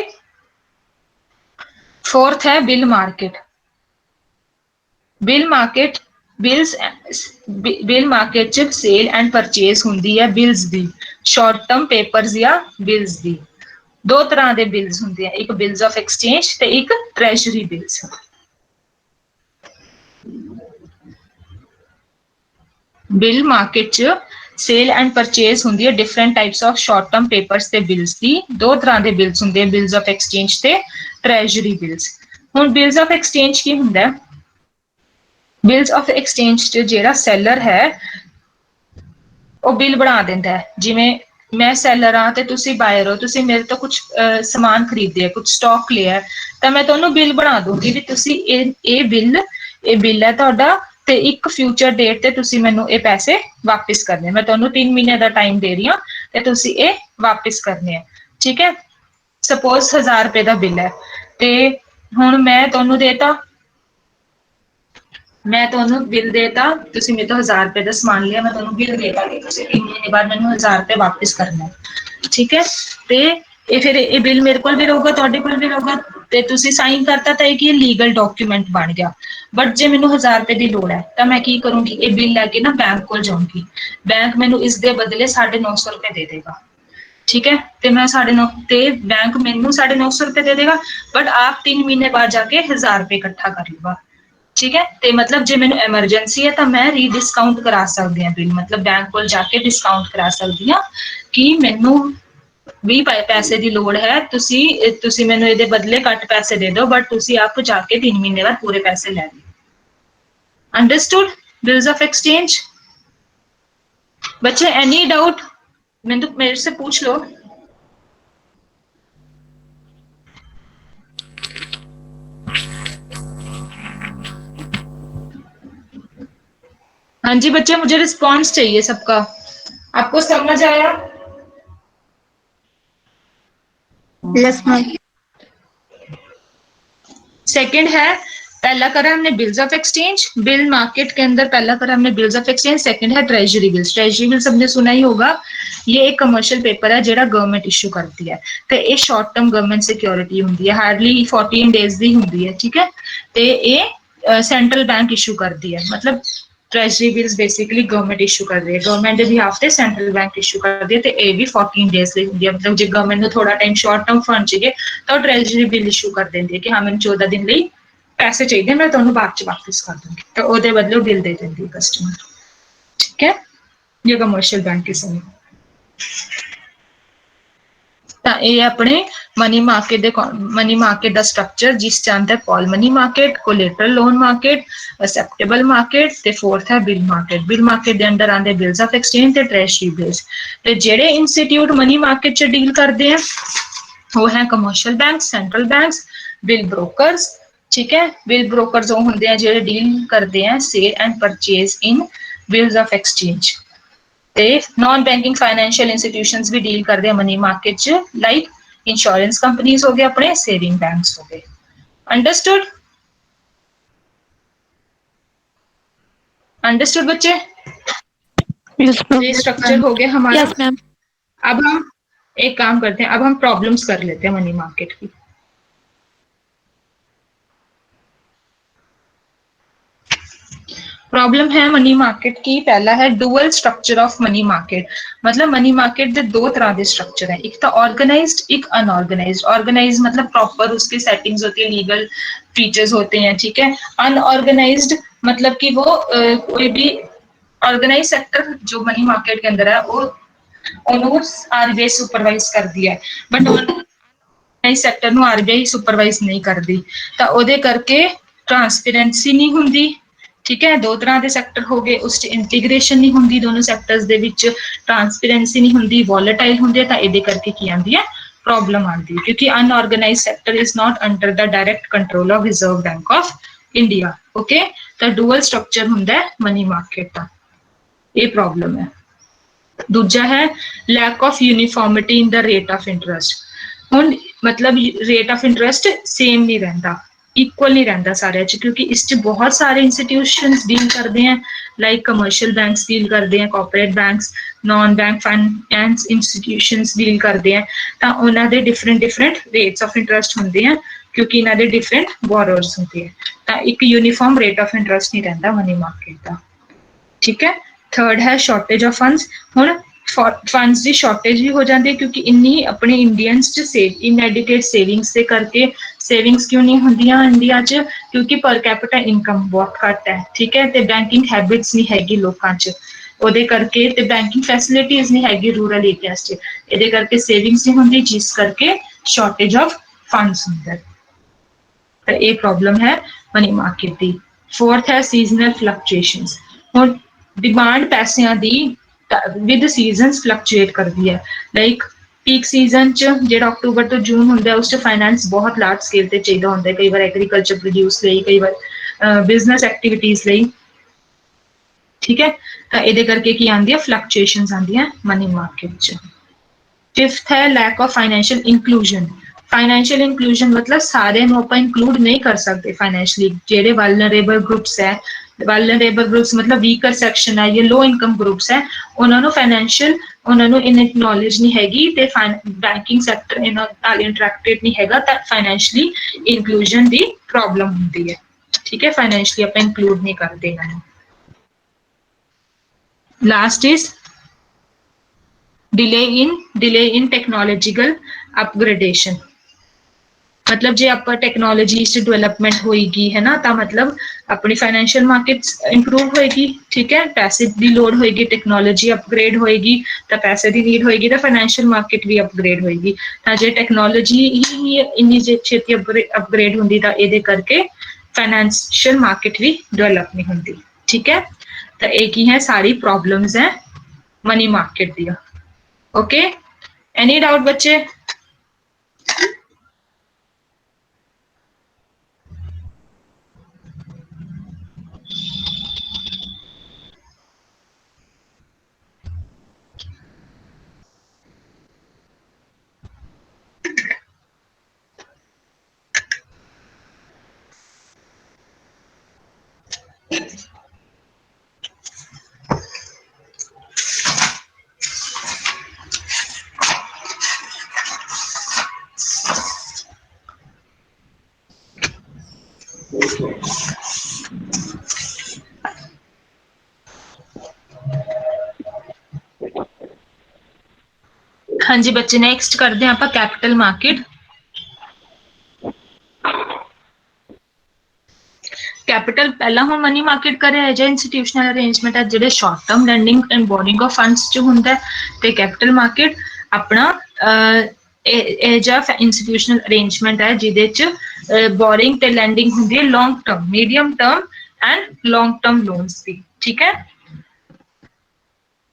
B: फोर्थ है बिल मार्केट। बिल मार्केट च सेल एंड परचेज हुंदी है बिल्स दी, शॉर्ट टर्म पेपर्स या बिल्स दी। दो तरह के बिल्स होंगे हैं, एक बिल्स ऑफ एक्सचेंज ते एक ट्रेजरी बिल्स। बिल मार्केट च सेल एंड परचेज होंगी है different types of short term papers ते बिल्स दी। दो तरह के बिल्स होंगे हैं, बिल्स ऑफ एक्सचेंज ते ट्रेजरी बिल्स। हुण बिल्स ऑफ एक्सचेंज की हुंदा है, बिल्स ऑफ एक्सचेंज च जिहड़ा सैलर है वो बिल बना दिंदा है। जिवें मैं सैलर हाँ ते तुसी बायर हो, तुसी मेरे तो कुछ समान खरीदे, कुछ स्टॉक लिया, तो मैं तुहानूं बिल बना दूंगी भी तुसी ये बिल है तुहाडा ते एक फ्यूचर डेट ते तुसी मैनूं ये पैसे वापस करने। मैं तुहानूं 3 महीने का टाइम दे रही हाँ ते तुसी ये वापस करने हैं, ठीक है। सपोज 1000 रुपए का बिल है ते हुण मैं तुहानूं देता, मैं तुहानूं बिल देता, तुसी मेरे तो 1000 रुपए का समान लिया, मैं तुहानूं बिल देता कि तुसी 3 महीने बाद मैनूं 1000 रुपए वापस करना है, ठीक है। ते ये फिर ये बिल मेरे कोल भी रहूगा, तुहाडे कोल भी रहूगा ते तुसी साइन करता तो एक लीगल डॉक्यूमेंट बन गया। बट जे मैनूं 1000 रुपए की लोड़ है तो मैं की करूँगी, ये बिल लैके ना बैंक कोल जाऊँगी, बैंक मैनूं इस दे बदले 950 रुपए दे देगा, ठीक है। ते मैं 950 ते बैंक मैनूं 950 रुपए दे देगा, बट आप 3 महीने बाद जाके 1000 रुपए इकट्ठा कर लूगा, ठीक है। ते मतलब जे मैनूं एमरजेंसी है तो मैं रीडिस्काउंट करा सकदी हां बिल, मतलब बैंक कोल जाके डिस्काउंट करा सकदी हां कि मैनूं 20 पैसे की लोड़ है, तुसी मैनूं इहदे बदले घट पैसे दे दो, बट तुसी आप जाके 3 महीने बाद पूरे पैसे ले लो। Understood bills of exchange? बच्चे एनी डाउट मेरे से पूछ लो। हाँ जी बच्चे, मुझे रिस्पॉन्स चाहिए सबका। आपको समझ आया?
D: Yes ma'am.
B: सेकंड है, पहला करा हमने bills of exchange, bill market के अंदर पहला करा हमने बिल्स ऑफ एक्सचेंज। सेकंड है ट्रेजरी बिल्स। ट्रेजरी बिल्स सबने सुना ही होगा, ये एक कमर्शियल पेपर है जेड़ा गवर्नमेंट इशू करती है ते ये शॉर्ट टर्म गवर्नमेंट सिक्योरिटी हुंदी है, हार्डली 14 डेज दी हुंदी है, ठीक है। ते ये सेंट्रल बैंक इशू करती है, मतलब treasury bills basically government issue कर रही है, गवर्नमेंट के बिहाफ से सेंट्रल बैंक इशू कर दी है ते ये भी 14 डेज दी हुंदी है। मतलब जे गवर्नमेंट को थोड़ा टाइम शॉर्ट टर्म फंड चाहिए तो ट्रेजरी बिल इशू कर देंदी है कि हाँ मैंने 14 दिन लई पैसे चाहिए, मैं तुहानूं बाद च वापस कर दूंगी, तो ਉਹਦੇ बदले बिल दे देंदी है कस्टमर, ठीक है। ये कमर्शियल बैंक की समय ਤਾਂ ਇਹ ਆਪਣੇ ਮਨੀ ਮਾਰਕੀਟ ਦਾ ਸਟਰਕਚਰ ਜਿਸ ਚ ਆਂਦਾ call money market, collateral loan market, acceptable market ਤੇ ਫੋਰਥ ਹੈ ਬਿਲ ਮਾਰਕੀਟ। ਬਿਲ ਮਾਰਕੀਟ ਦੇ ਅੰਡਰ ਆਂਦੇ ਬਿਲਸ ਆਫ ਐਕਸਚੇਂਜ ਤੇ ਟ੍ਰੈਜਰੀ ਬਿਲਸ। ਤੇ ਜਿਹੜੇ ਇੰਸਟੀਟਿਊਟ ਮਨੀ ਮਾਰਕੀਟ ਚ ਡੀਲ ਕਰਦੇ ਆ ਉਹ ਹੈ commercial bank, central banks, bill brokers, ठीक है। बिल ब्रोकर्स वो होंगे हैं जो डील करते हैं sale and purchase in bills of exchange. ते नॉन बैंकिंग फाइनेंशियल इंस्टीट्यूशंस भी डील करते हैं मनी मार्केट च, लाइक इंश्योरेंस कंपनीज हो गए, अपने सेविंग बैंक्स हो गए। अंडरस्टूड? अंडरस्टूड बच्चे?
E: Yes ma'am.
B: ये स्ट्रक्चर हो गया हमारा।
E: Yes ma'am.
B: अब हम एक काम करते हैं, अब हम प्रॉब्लम्स कर लेते हैं मनी मार्केट की। प्रॉब्लम है मनी मार्केट की, पहला है dual structure of money market. मतलब मनी मार्केट ਦੇ ਦੋ ਤਰ੍ਹਾਂ ਦੇ स्ट्रक्चर है, एक तो ऑर्गेनाइज्ड, एक अनऑर्गेनाइज्ड। ऑर्गेनाइज्ड मतलब प्रॉपर उसकी सेटिंग्स होती है, लीगल फीचर्स होते हैं, ठीक है। अनऑर्गेनाइज्ड मतलब कि वो कोई भी ऑर्गेनाइज सेक्टर जो मनी मार्केट के अंदर है वो आरबीआई सुपरवाइज करती है, बट ऑर्गेनाइज सेक्टर ਨੂੰ आरबीआई सुपरवाइज नहीं करती, ਤਾਂ ਉਹਦੇ ਕਰਕੇ ट्रांसपेरेंसी नहीं ਹੁੰਦੀ। ठीक है, दो तरह के सैक्टर हो गए, उस इंटीग्रेशन नहीं होंगी दोनों सैक्टर्स दे विच, ट्रांसपेरेंसी नहीं होंगी, वॉलेटाइल होंगे, तो ये करके की आती है प्रॉब्लम आती है, क्योंकि unorganised sector is not under the direct control of Reserve Bank of India. Okay, तो डुअल स्ट्रक्चर होंगे मनी मार्केट का, ये प्रॉब्लम है। दूजा है lack of uniformity in the rate of interest. हुण मतलब रेट ऑफ इंटरस्ट सेम नहीं रहता, इक्वल नहीं रहता सारे च, क्योंकि इस बहुत सारे इंस्टीट्यूशंस डील करते हैं, लाइक कमर्शियल बैंक्स डील करते हैं, corporate banks, non bank finance institutions deal करते हैं, तो उन्होंने different different rates of interest होंगे हैं, क्योंकि इन्होंने डिफरेंट बोरोअर्स होंगे हैं, तो एक यूनीफॉर्म रेट ऑफ इंटरस्ट नहीं रहता मनी मार्केट का। ठीक है, थर्ड है शॉर्टेज ऑफ फंड्स। हुण फंड्स की शॉर्टेज भी हो जाती है, क्योंकि इन्नी अपने इंडियंस च इनएडिकेट सेविंग्स के करके, सेविंग्स क्यों नहीं होंदियां इंडिया च, क्योंकि पर कैपिटा इनकम बहुत घट है। ठीक है, तो बैंकिंग हैबिट्स नहीं हैगी लोकां च, ਉਹਦੇ करके ते बैंकिंग फैसिलिटीज नहीं हैगी रूरल एरियाज च, ਇਹਦੇ करके सेविंग्स नहीं होंदी, जिस करके शॉर्टेज ऑफ फंड्स होंदा है, तो ये प्रॉब्लम है मनी मार्केट की। फोर्थ है सीजनल फ्लक्चुएशंस। हुण डिमांड पैसों की विद सीजनस फ्लक्चुएट करती है, लाइक पीक सीजन च जेड़ा अक्टूबर तो जून होंदा है, उस फाइनेंस बहुत लार्ज स्केल ते चाहिए होंदा है, कई बार एग्रीकल्चर प्रोड्यूस लई, कई बार बिजनेस एक्टिविटीज लई। ठीक है, तो ये करके की आंदी है फ्लक्चुएशंस आंदी है मनी मार्केट च। फिफ्थ है lack of financial inclusion. Financial inclusion मतलब सारे आप इंक्लूड नहीं कर सकते फाइनेंशियली, जेडे वल्नरेबल ग्रुप्स है, वल्नरेबल ग्रुप्स मतलब वीकर सैक्शन है, ये लो इनकम ग्रुप्स है, उन्होंने फाइनेंशियल उन्होंने इन्नी नॉलेज नहीं हैगी, ते बैंकिंग सैक्टर इन्हां इंटरैक्टेड नहीं हैगा, तो फाइनेंशियली इंक्लूजन की प्रॉब्लम होंदी है। ठीक है, फाइनेंशियली आप इंक्लूड नहीं करते इन्होंने। Last is delay in technological upgradation. मतलब जे आप टेक्नोलॉजी से डेवलपमेंट होएगी है ना, तो मतलब अपनी फाइनेंशियल मार्केट्स इंप्रूव होएगी। ठीक है, पैसे की लोड होएगी, टेक्नोलॉजी अपग्रेड होएगी, तो पैसे की नीड होएगी, तो फाइनेंशियल मार्केट भी अपग्रेड होएगी। तो जे टेक्नोलॉजी ही इन्नी छेती अपग्रेड होंगी, तो ये करके फाइनेंशियल मार्केट भी डेवलप नहीं होंगी। ठीक है, तो एक ही है सारी प्रॉब्लम्स है मनी मार्केट दी। ओके, एनी डाउट बच्चे? हाँ जी बच्चे, नेक्स्ट करते हैं आप कैपिटल मार्केट। कैपिटल पहला हम मनी मार्केट करे है जो इंस्टीट्यूशनल अरेंजमेंट है, जो short term lending and borrowing of funds जो होंगे, तो कैपिटल मार्केट अपना इंस्टीट्यूशनल अरेंजमेंट है जिहदे बोरिंग ते लैंडिंग होंदी है long term, medium term and long term loans की। ठीक है,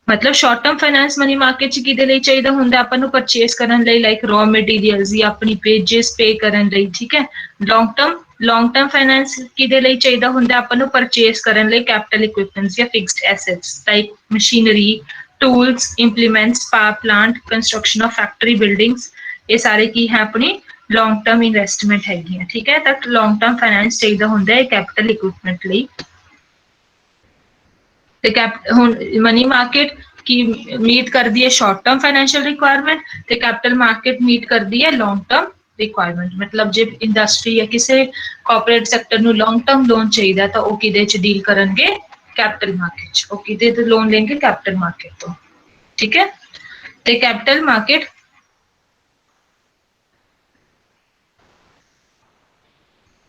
B: मतलब short term finance money market च किहदे लई चाहीदा हुंदा, आपां नूं परचेस करन लई, लाइक रॉ मटीरियल्स या अपनी पेजेस पे करन लई। ठीक है, लॉन्ग टर्म फाइनेंस किहदे लई चाहीदा हुंदा, आपां नूं परचेस करन लई कैपिटल इक्विपमेंट्स या fixed assets like machinery, tools, implements, power plant, construction of factory buildings, ये सारे की है अपनी लॉन्ग टर्म इन्वेस्टमेंट हैगी। ठीक है, तो लॉन्ग टर्म फाइनेंस चाहीदा हुंदा है कैपिटल इक्विपमेंट लई। ਤੇ ਹੁਣ ਮਨੀ ਮਾਰਕੀਟ की मीट करती है शॉर्ट टर्म फाइनेंशियल रिक्वायरमेंट ते कैपिटल मार्केट मीट करती है लॉन्ग टर्म रिक्वायरमेंट मतलब जे इंडस्ट्री या किसी कॉर्पोरेट सैक्टर ਨੂੰ लॉन्ग टर्म लोन चाहिए तो वो किदे च डील करनगे कैपिटल मार्केट च वो किदे तो लोन लेंगे कैपिटल मार्केट तो ठीक है ते कैपिटल मार्केट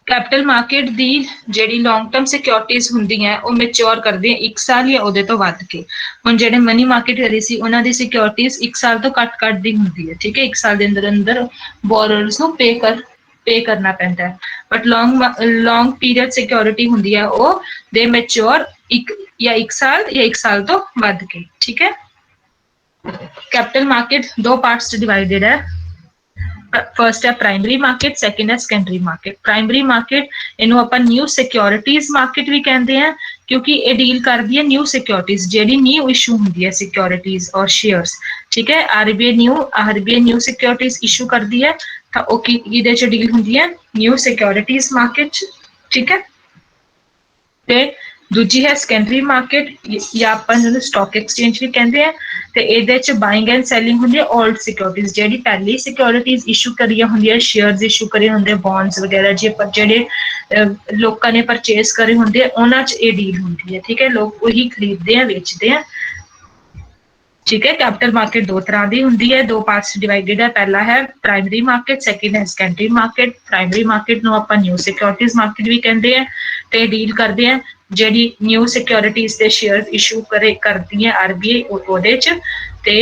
B: कैपिटल मार्केट दी ਜਿਹੜੀ ਲੌਂਗ ਟਰਮ ਸਿਕਿਉਰਿਟੀਜ਼ ਹੁੰਦੀਆਂ ਉਹ ਮੈਚੁਰ ਕਰਦੀਆਂ 1 ਸਾਲ ਜਾਂ ਉਹਦੇ ਤੋਂ ਵੱਧ ਕੇ ਹੁਣ ਜਿਹੜੇ ਮਨੀ ਮਾਰਕੀਟ ਕਰੀ ਸੀ ਉਹਨਾਂ ਦੀ ਸਿਕਿਉਰਿਟੀਜ਼ 1 ਸਾਲ ਤੋਂ ਘੱਟ ਦੀ ਹੁੰਦੀ ਹੈ ਠੀਕ ਹੈ 1 ਸਾਲ ਦੇ ਅੰਦਰ ਬੋਰਰਸ ਨੂੰ ਪੇ ਕਰਨਾ ਪੈਂਦਾ ਹੈ ਬਟ ਲੌਂਗ ਪੀਰੀਅਡ ਸਿਕਿਉਰਿਟੀ ਹੁੰਦੀ ਹੈ ਉਹ ਦੇ ਮੈਚੁਰ 1 ਸਾਲ ਜਾਂ 1 ਸਾਲ ਤੋਂ ਵੱਧ ਕੇ ਠੀਕ ਹੈ कैपिटल मार्केट दो पार्ट्स डिवाइडेड है फर्स्ट है प्राइमरी मार्केट सेकंड है सेकेंडरी मार्केट प्राइमरी मार्केट इन्हों अपन न्यू सिक्योरिटीज मार्केट भी कहते हैं क्योंकि ये डील करती है new securities JD new issue होंगी है सिक्योरिटीज और शेयर्स ठीक है आरबीआई न्यू सिक्योरिटीज इशू करती है तो वो डील होंगी है न्यू सिक्योरिटीज मार्केट ठीक है ते दूजी है सेकेंडरी मार्केट या अपन स्टॉक एक्सचेंज भी कहते हैं ਤੇ ਇਹਦੇ ਚ ਬਾਇੰਗ ਐਂਡ ਸੈਲਿੰਗ ਹੁੰਦੀ ਹੈ 올ਡ ਸਿਕਿਉਰਿਟੀਜ਼ ਜਿਹੜੀ ਪਹਿਲੀ ਸਿਕਿਉਰਿਟੀਜ਼ ਇਸ਼ੂ ਕਰੀਆਂ ਹੁੰਦੀਆਂ ਸ਼ੇਅਰਸ ਇਸ਼ੂ ਕਰੇ ਹੁੰਦੇ ਬੌਂਡਸ ਵਗੈਰਾ ਜਿਹੜੇ ਲੋਕਾਂ ਨੇ ਪਰਚੇਸ ਕਰੇ ਹੁੰਦੇ ਉਹਨਾਂ ਚ ਇਹ ਡੀਲ ਹੁੰਦੀ ਹੈ ਠੀਕ ਹੈ ਲੋਕ ਉਹੀ ਖਰੀਦਦੇ ਆ ਵੇਚਦੇ ਆ ठीक है कैपिटल मार्केट दो तरह की होंगी है दो पार्ट्स डिवाइडेड है पहला है प्राइमरी मार्केट सेकंड है सेकेंडरी मार्केट प्राइमरी मार्केट नो अपन न्यू सिक्योरिटीज मार्केट भी कहते हैं ते डील करते हैं ਜਿਹੜੀ न्यू सिक्योरिटीज के शेयर इशू करती है आरबीआई ਉਹਦੇ ਚ ਤੇ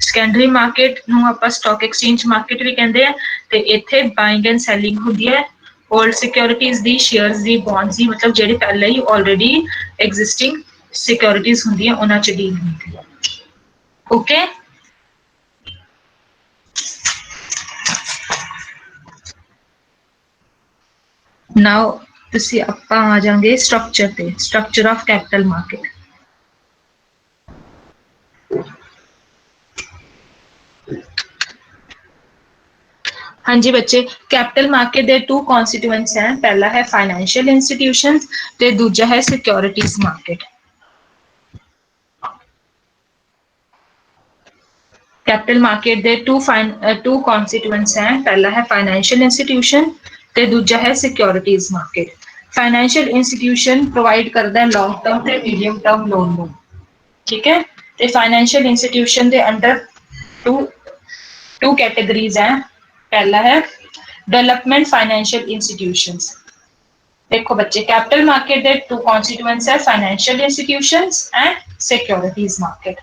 B: ਸੈਕੰਡਰੀ ਮਾਰਕੀਟ ਨੂੰ ਆਪਾਂ ਸਟਾਕ ਐਕਸਚੇਂਜ ਮਾਰਕੀਟ ਵੀ ਕਹਿੰਦੇ ਆ ਤੇ ਇੱਥੇ ਬਾਇੰਗ ਐਂਡ ਸੈਲਿੰਗ ਹੁੰਦੀ ਹੈ 올ਡ ਸਿਕਿਉਰਿਟੀਜ਼ ਦੀ ਸ਼ੇਅਰਸ ਦੀ ਬੌਂਡਸ ਦੀ ਮਤਲਬ ਜਿਹੜੇ ਪਹਿਲਾਂ ਹੀ ਆਲਰੇਡੀ ਐਗਜ਼ਿਸਟਿੰਗ ਸਿਕਿਉਰਿਟੀਜ਼ ਹੁੰਦੀਆਂ ਉਹਨਾਂ ਚ ਡੀਲ ਹੁੰਦੀ ਹੈ Okay. Now, ਤੁਸੀਂ ਆਪਾਂ ਆ ਜਾਾਂਗੇ ਸਟਰਕਚਰ ਤੇ ਸਟਰਕਚਰ ਆਫ ਕੈਪੀਟਲ ਮਾਰਕੀਟ ਹਾਂਜੀ ਬੱਚੇ कैपिटल मार्केट ਦੇ टू कॉन्स्टिट्यूएंट्स हैं पहला है फाइनेंशियल इंस्टीट्यूशंस ਤੇ ਦੂਜਾ है सिक्योरिटीज मार्केट कैपिटल मार्केट दे टू कॉन्स्टिट्यूएंट्स हैं पहला है फाइनेंशियल इंस्टीट्यूशन ते दूजा है securities market financial institution provide करता है लॉन्ग टर्म ते मीडियम टर्म लोन ठीक है ते फाइनेंशियल इंस्टीट्यूशन दे अंडर टू कैटेगरीज हैं पहला है डेवलपमेंट फाइनेंशियल इंस्टीट्यूशंस देखो बच्चे कैपिटल मार्केट दे टू कॉन्स्टिट्यूएंट्स है financial institutions and securities market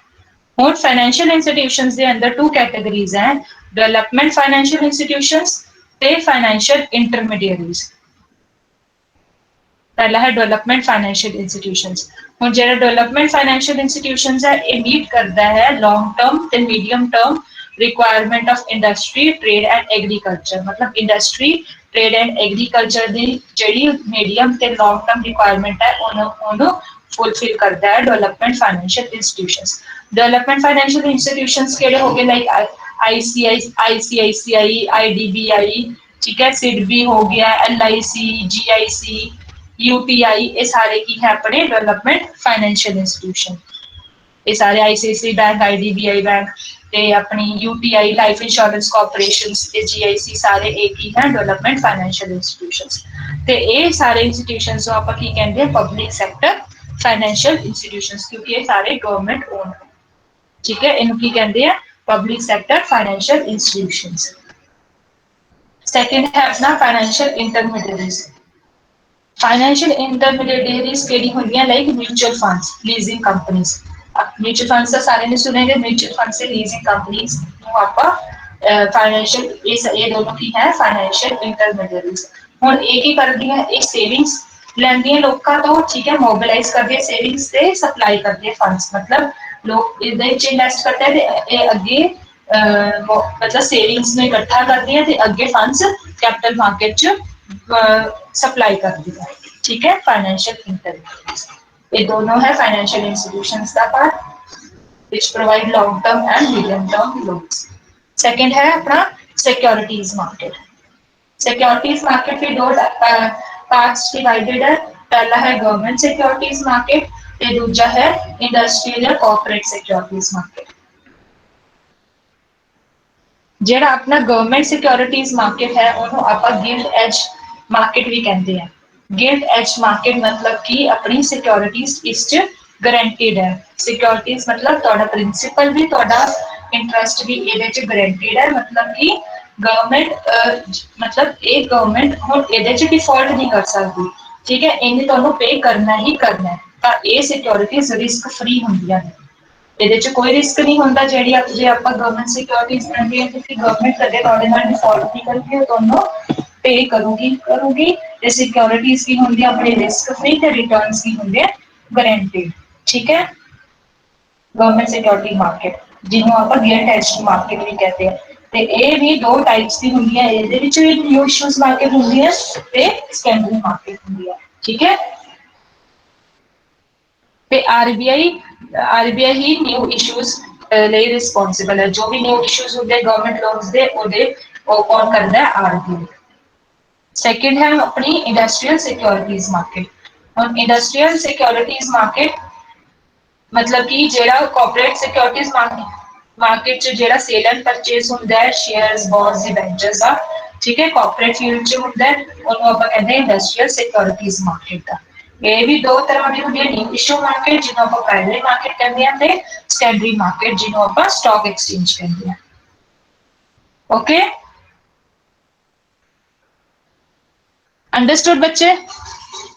B: और फाइनेंशियल इंस्टीट्यूशंस के अंदर टू कैटेगरीज हैं डेवलपमेंट फाइनेंशियल इंस्टीट्यूशंस ते फाइनेंशियल इंटरमीडियरीज पहला है डेवलपमेंट फाइनेंशियल इंस्टीट्यूशंस और जो डेवलपमेंट फाइनेंशियल इंस्टीट्यूशंस है ये मीट करता है लॉन्ग टर्म ते medium term requirement of industry trade and agriculture मतलब इंडस्ट्री ट्रेड एंड एग्रीकल्चर की जी मीडियम ते लॉन्ग टर्म रिक्वायरमेंट है उन्होंने फुलफिल करता है development financial institutions development financial institutions केड़े हो गए लाइक आईसीआईसीआई आईडीबीआई ठीक है सिडबी हो गया एलआईसी जीआईसी यूटीआई ये सारे की है अपने डेवलपमेंट फाइनेंशियल इंस्टीट्यूशन ये सारे आईसीआईसी बैंक आईडीबीआई बैंक ते अपनी यूटीआई लाइफ इंश्योरेंस कॉर्पोरेशंस ते जीआईसी सारे एक ही है डेवलपमेंट फाइनेंशियल इंस्टीट्यूशंस ते ये सारे इंस्टीट्यूशंस को आप की कहते हैं पब्लिक सैक्टर फाइनेंशियल इंस्टीट्यूशंस क्योंकि ये सारे गवर्नमेंट ओन ठीक है इनकी कहते हैं public sector financial institutions second है अपना फाइनेंशियल इंटरमीडियरीज केड़ी होंगी है like mutual funds leasing companies mutual funds का सारे ने सुनेंगे म्यूचुअल फंड से लीजिंग कंपनीज आपा फाइनेंशियल ये दोनों की है फाइनेंशियल इंटरमीडियरीज हुन एक ही करती है एक सेविंग्स लेंदी लोगों तो ठीक है मोबिलाइज करती है सेविंग्स से सप्लाई करती है फंड्स मतलब लोग इन्वेस्ट करते हैं अगे मतलब सेविंग्स में इकट्ठा करती है अगे फंड्स कैपिटल मार्केट सप्लाई करती है ठीक है फाइनेंशियल इंटरमीडियरीज ये दोनों है फाइनेंशियल इंस्टीट्यूशंस का part which provide long term and medium term loans second है अपना सिक्योरिटीज मार्केट भी दो पार्ट्स डिवाइडेड है पहला है गवर्नमेंट सिक्योरिटीज मार्केट ਤੇ ਦੂਜਾ ਹੈ ਇੰਡਸਟਰੀਅਲ ਜਾਂ ਕਾਰਪੋਰੇਟ ਸਿਕਿਉਰਿਟੀਜ਼ ਮਾਰਕੀਟ। ਜਿਹੜਾ ਆਪਣਾ ਗਵਰਨਮੈਂਟ ਸਿਕਿਉਰਿਟੀਜ਼ ਮਾਰਕੀਟ ਹੈ ਉਹਨੂੰ ਆਪਾਂ ਗਿਲਡ ਐਜ ਮਾਰਕੀਟ ਵੀ ਕਹਿੰਦੇ ਆ। ਗਿਲਡ ਐਜ ਮਾਰਕੀਟ ਮਤਲਬ ਕਿ ਆਪਣੀ ਸਿਕਿਉਰਿਟੀਜ਼ ਇਸ 'ਚ ਗਰੰਟਿਡ ਹੈ। ਸਿਕਿਉਰਿਟੀਜ਼ ਮਤਲਬ ਤੁਹਾਡਾ ਪ੍ਰਿੰਸੀਪਲ ਵੀ ਤੁਹਾਡਾ ਇੰਟਰਸਟ ਵੀ ਇਹਦੇ 'ਚ ਗਰੰਟਿਡ ਹੈ। ਮਤਲਬ ਕਿ ਗਵਰਨਮੈਂਟ ਮਤਲਬ ਇਹ ਗਵਰਨਮੈਂਟ ਹੁਣ ਇਹਦੇ 'ਚ ਡਿਫਾਲਟ ਨਹੀਂ ਕਰ ਸਕਦੀ, ਠੀਕ ਹੈ, ਇਹਨੇ ਤੁਹਾਨੂੰ ਪੇ ਕਰਨਾ ਹੀ ਕਰਨਾ ਹੈ। ਤਾਂ ਇਹ ਸਿਕਿਉਰਿਟੀਜ਼ ਰਿਸਕ ਫ੍ਰੀ ਹੁੰਦੀਆਂ ਨੇ, ਇਹਦੇ 'ਚ ਕੋਈ ਰਿਸਕ ਨਹੀਂ ਹੁੰਦਾ। ਜਿਹੜੀ ਜੇ ਆਪਾਂ ਗਵਰਨਮੈਂਟ ਸਿਕਿਉਰਿਟੀਜ਼ ਲੈਂਦੇ ਹਾਂ ਕਿਉਂਕਿ ਗਵਰਨਮੈਂਟ ਕਦੇ ਤੁਹਾਡੇ ਨਾਲ ਡਿਫਾਲਟ ਨਹੀਂ ਕਰਦੀ, ਉਹ ਤੁਹਾਨੂੰ ਪੇ ਕਰੂਗੀ। ਤੇ ਸਿਕਿਉਰਿਟੀਜ਼ ਕੀ ਹੁੰਦੀ ਆਪਣੇ ਰਿਸਕ ਫ੍ਰੀ ਤੇ ਰਿਟਰਨਸ ਕੀ ਹੁੰਦੇ ਆ ਗਰੰਟਿਡ, ਠੀਕ ਹੈ। ਗਵਰਨਮੈਂਟ ਸਿਕਿਉਰਿਟੀ ਮਾਰਕੀਟ ਜਿਹਨੂੰ ਆਪਾਂ ਗਿਲਡ ਐਜ ਮਾਰਕੀਟ ਵੀ ਕਹਿੰਦੇ ਆ। ਤੇ ਇਹ ਵੀ ਦੋ ਟਾਈਪਸ ਦੀ ਹੁੰਦੀ ਹੈ, ਇਹਦੇ ਵਿੱਚ ਵੀ ਨਿਊ ਇਸ਼ੂਜ਼ ਮਾਰਕੀਟ ਹੁੰਦੀ ਹੈ ਤੇ ਸੈਕੰਡਰੀ ਮਾਰਕੀਟ ਹੁੰਦੀ ਹੈ, ਠੀਕ ਹੈ। ਤੇ ਆਰਬੀਆਈ ਹੀ ਨਿਊ ਇਸ਼ੂਜ਼ ਲਈ ਰਿਸਪੌਂਸਿਬਲ ਹੈ। ਜੋ ਵੀ ਨਿਊ ਇਸ਼ੂਜ਼ ਹੁੰਦੇ ਗਵਰਨਮੈਂਟ ਲੋਜ਼ ਦੇ ਉਹ ਕੌਣ ਕਰਦਾ ਹੈ? ਆਰਬੀਆਈ। ਸੈਕਿੰਡ ਹੈ ਆਪਣੀ ਇੰਡਸਟਰੀਅਲ ਸਿਕਿਉਰਿਟੀਜ਼ ਮਾਰਕੀਟ। ਹੁਣ ਇੰਡਸਟਰੀਅਲ ਸਿਕਿਉਰਿਟੀਜ਼ ਮਾਰਕੀਟ ਮਤਲਬ ਕਿ ਜਿਹੜਾ ਕਾਰਪੋਰੇਟ ਸਿਕਿਉਰਿਟੀਜ਼ ਮਾਰਕੀਟ 'ਚ ਜਿਹੜਾ ਸੇਲ ਐਂਡ ਪਰਚੇਸ ਹੁੰਦਾ ਹੈ ਸ਼ੇਅਰਸ, ਬੌਂਡਸ, ਡਿਬੈਂਚਰਸ ਦਾ, ਠੀਕ ਹੈ, ਕਾਰਪੋਰੇਟ ਫੀਲਡ 'ਚ ਹੁੰਦਾ ਹੈ, ਉਹਨੂੰ ਆਪਾਂ ਕਹਿੰਦੇ ਹਾਂ ਇੰਡਸਟਰੀਅਲ ਸਿਕਿਉਰਿਟੀਜ਼ ਮਾਰਕੀਟ ਦਾ। ਇਹ ਵੀ ਦੋ ਤਰ੍ਹਾਂ ਦੀ ਹੁੰਦੀ ਹੈ, ਨਿਊ ਇਸ਼ੂ ਮਾਰਕੀਟ ਜਿਹਨੂੰ ਆਪਾਂ ਪ੍ਰਾਇਮਰੀ ਮਾਰਕੀਟ ਕਹਿੰਦੇ ਹਾਂ ਤੇ ਸੈਕੰਡਰੀ ਮਾਰਕੀਟ ਜਿਹਨੂੰ ਆਪਾਂ ਸਟਾਕ ਐਕਸਚੇਂਜ ਕਹਿੰਦੇ ਹਾਂ। ਓਕੇ, ਅੰਡਰਸਟੂਡ ਬੱਚੇ?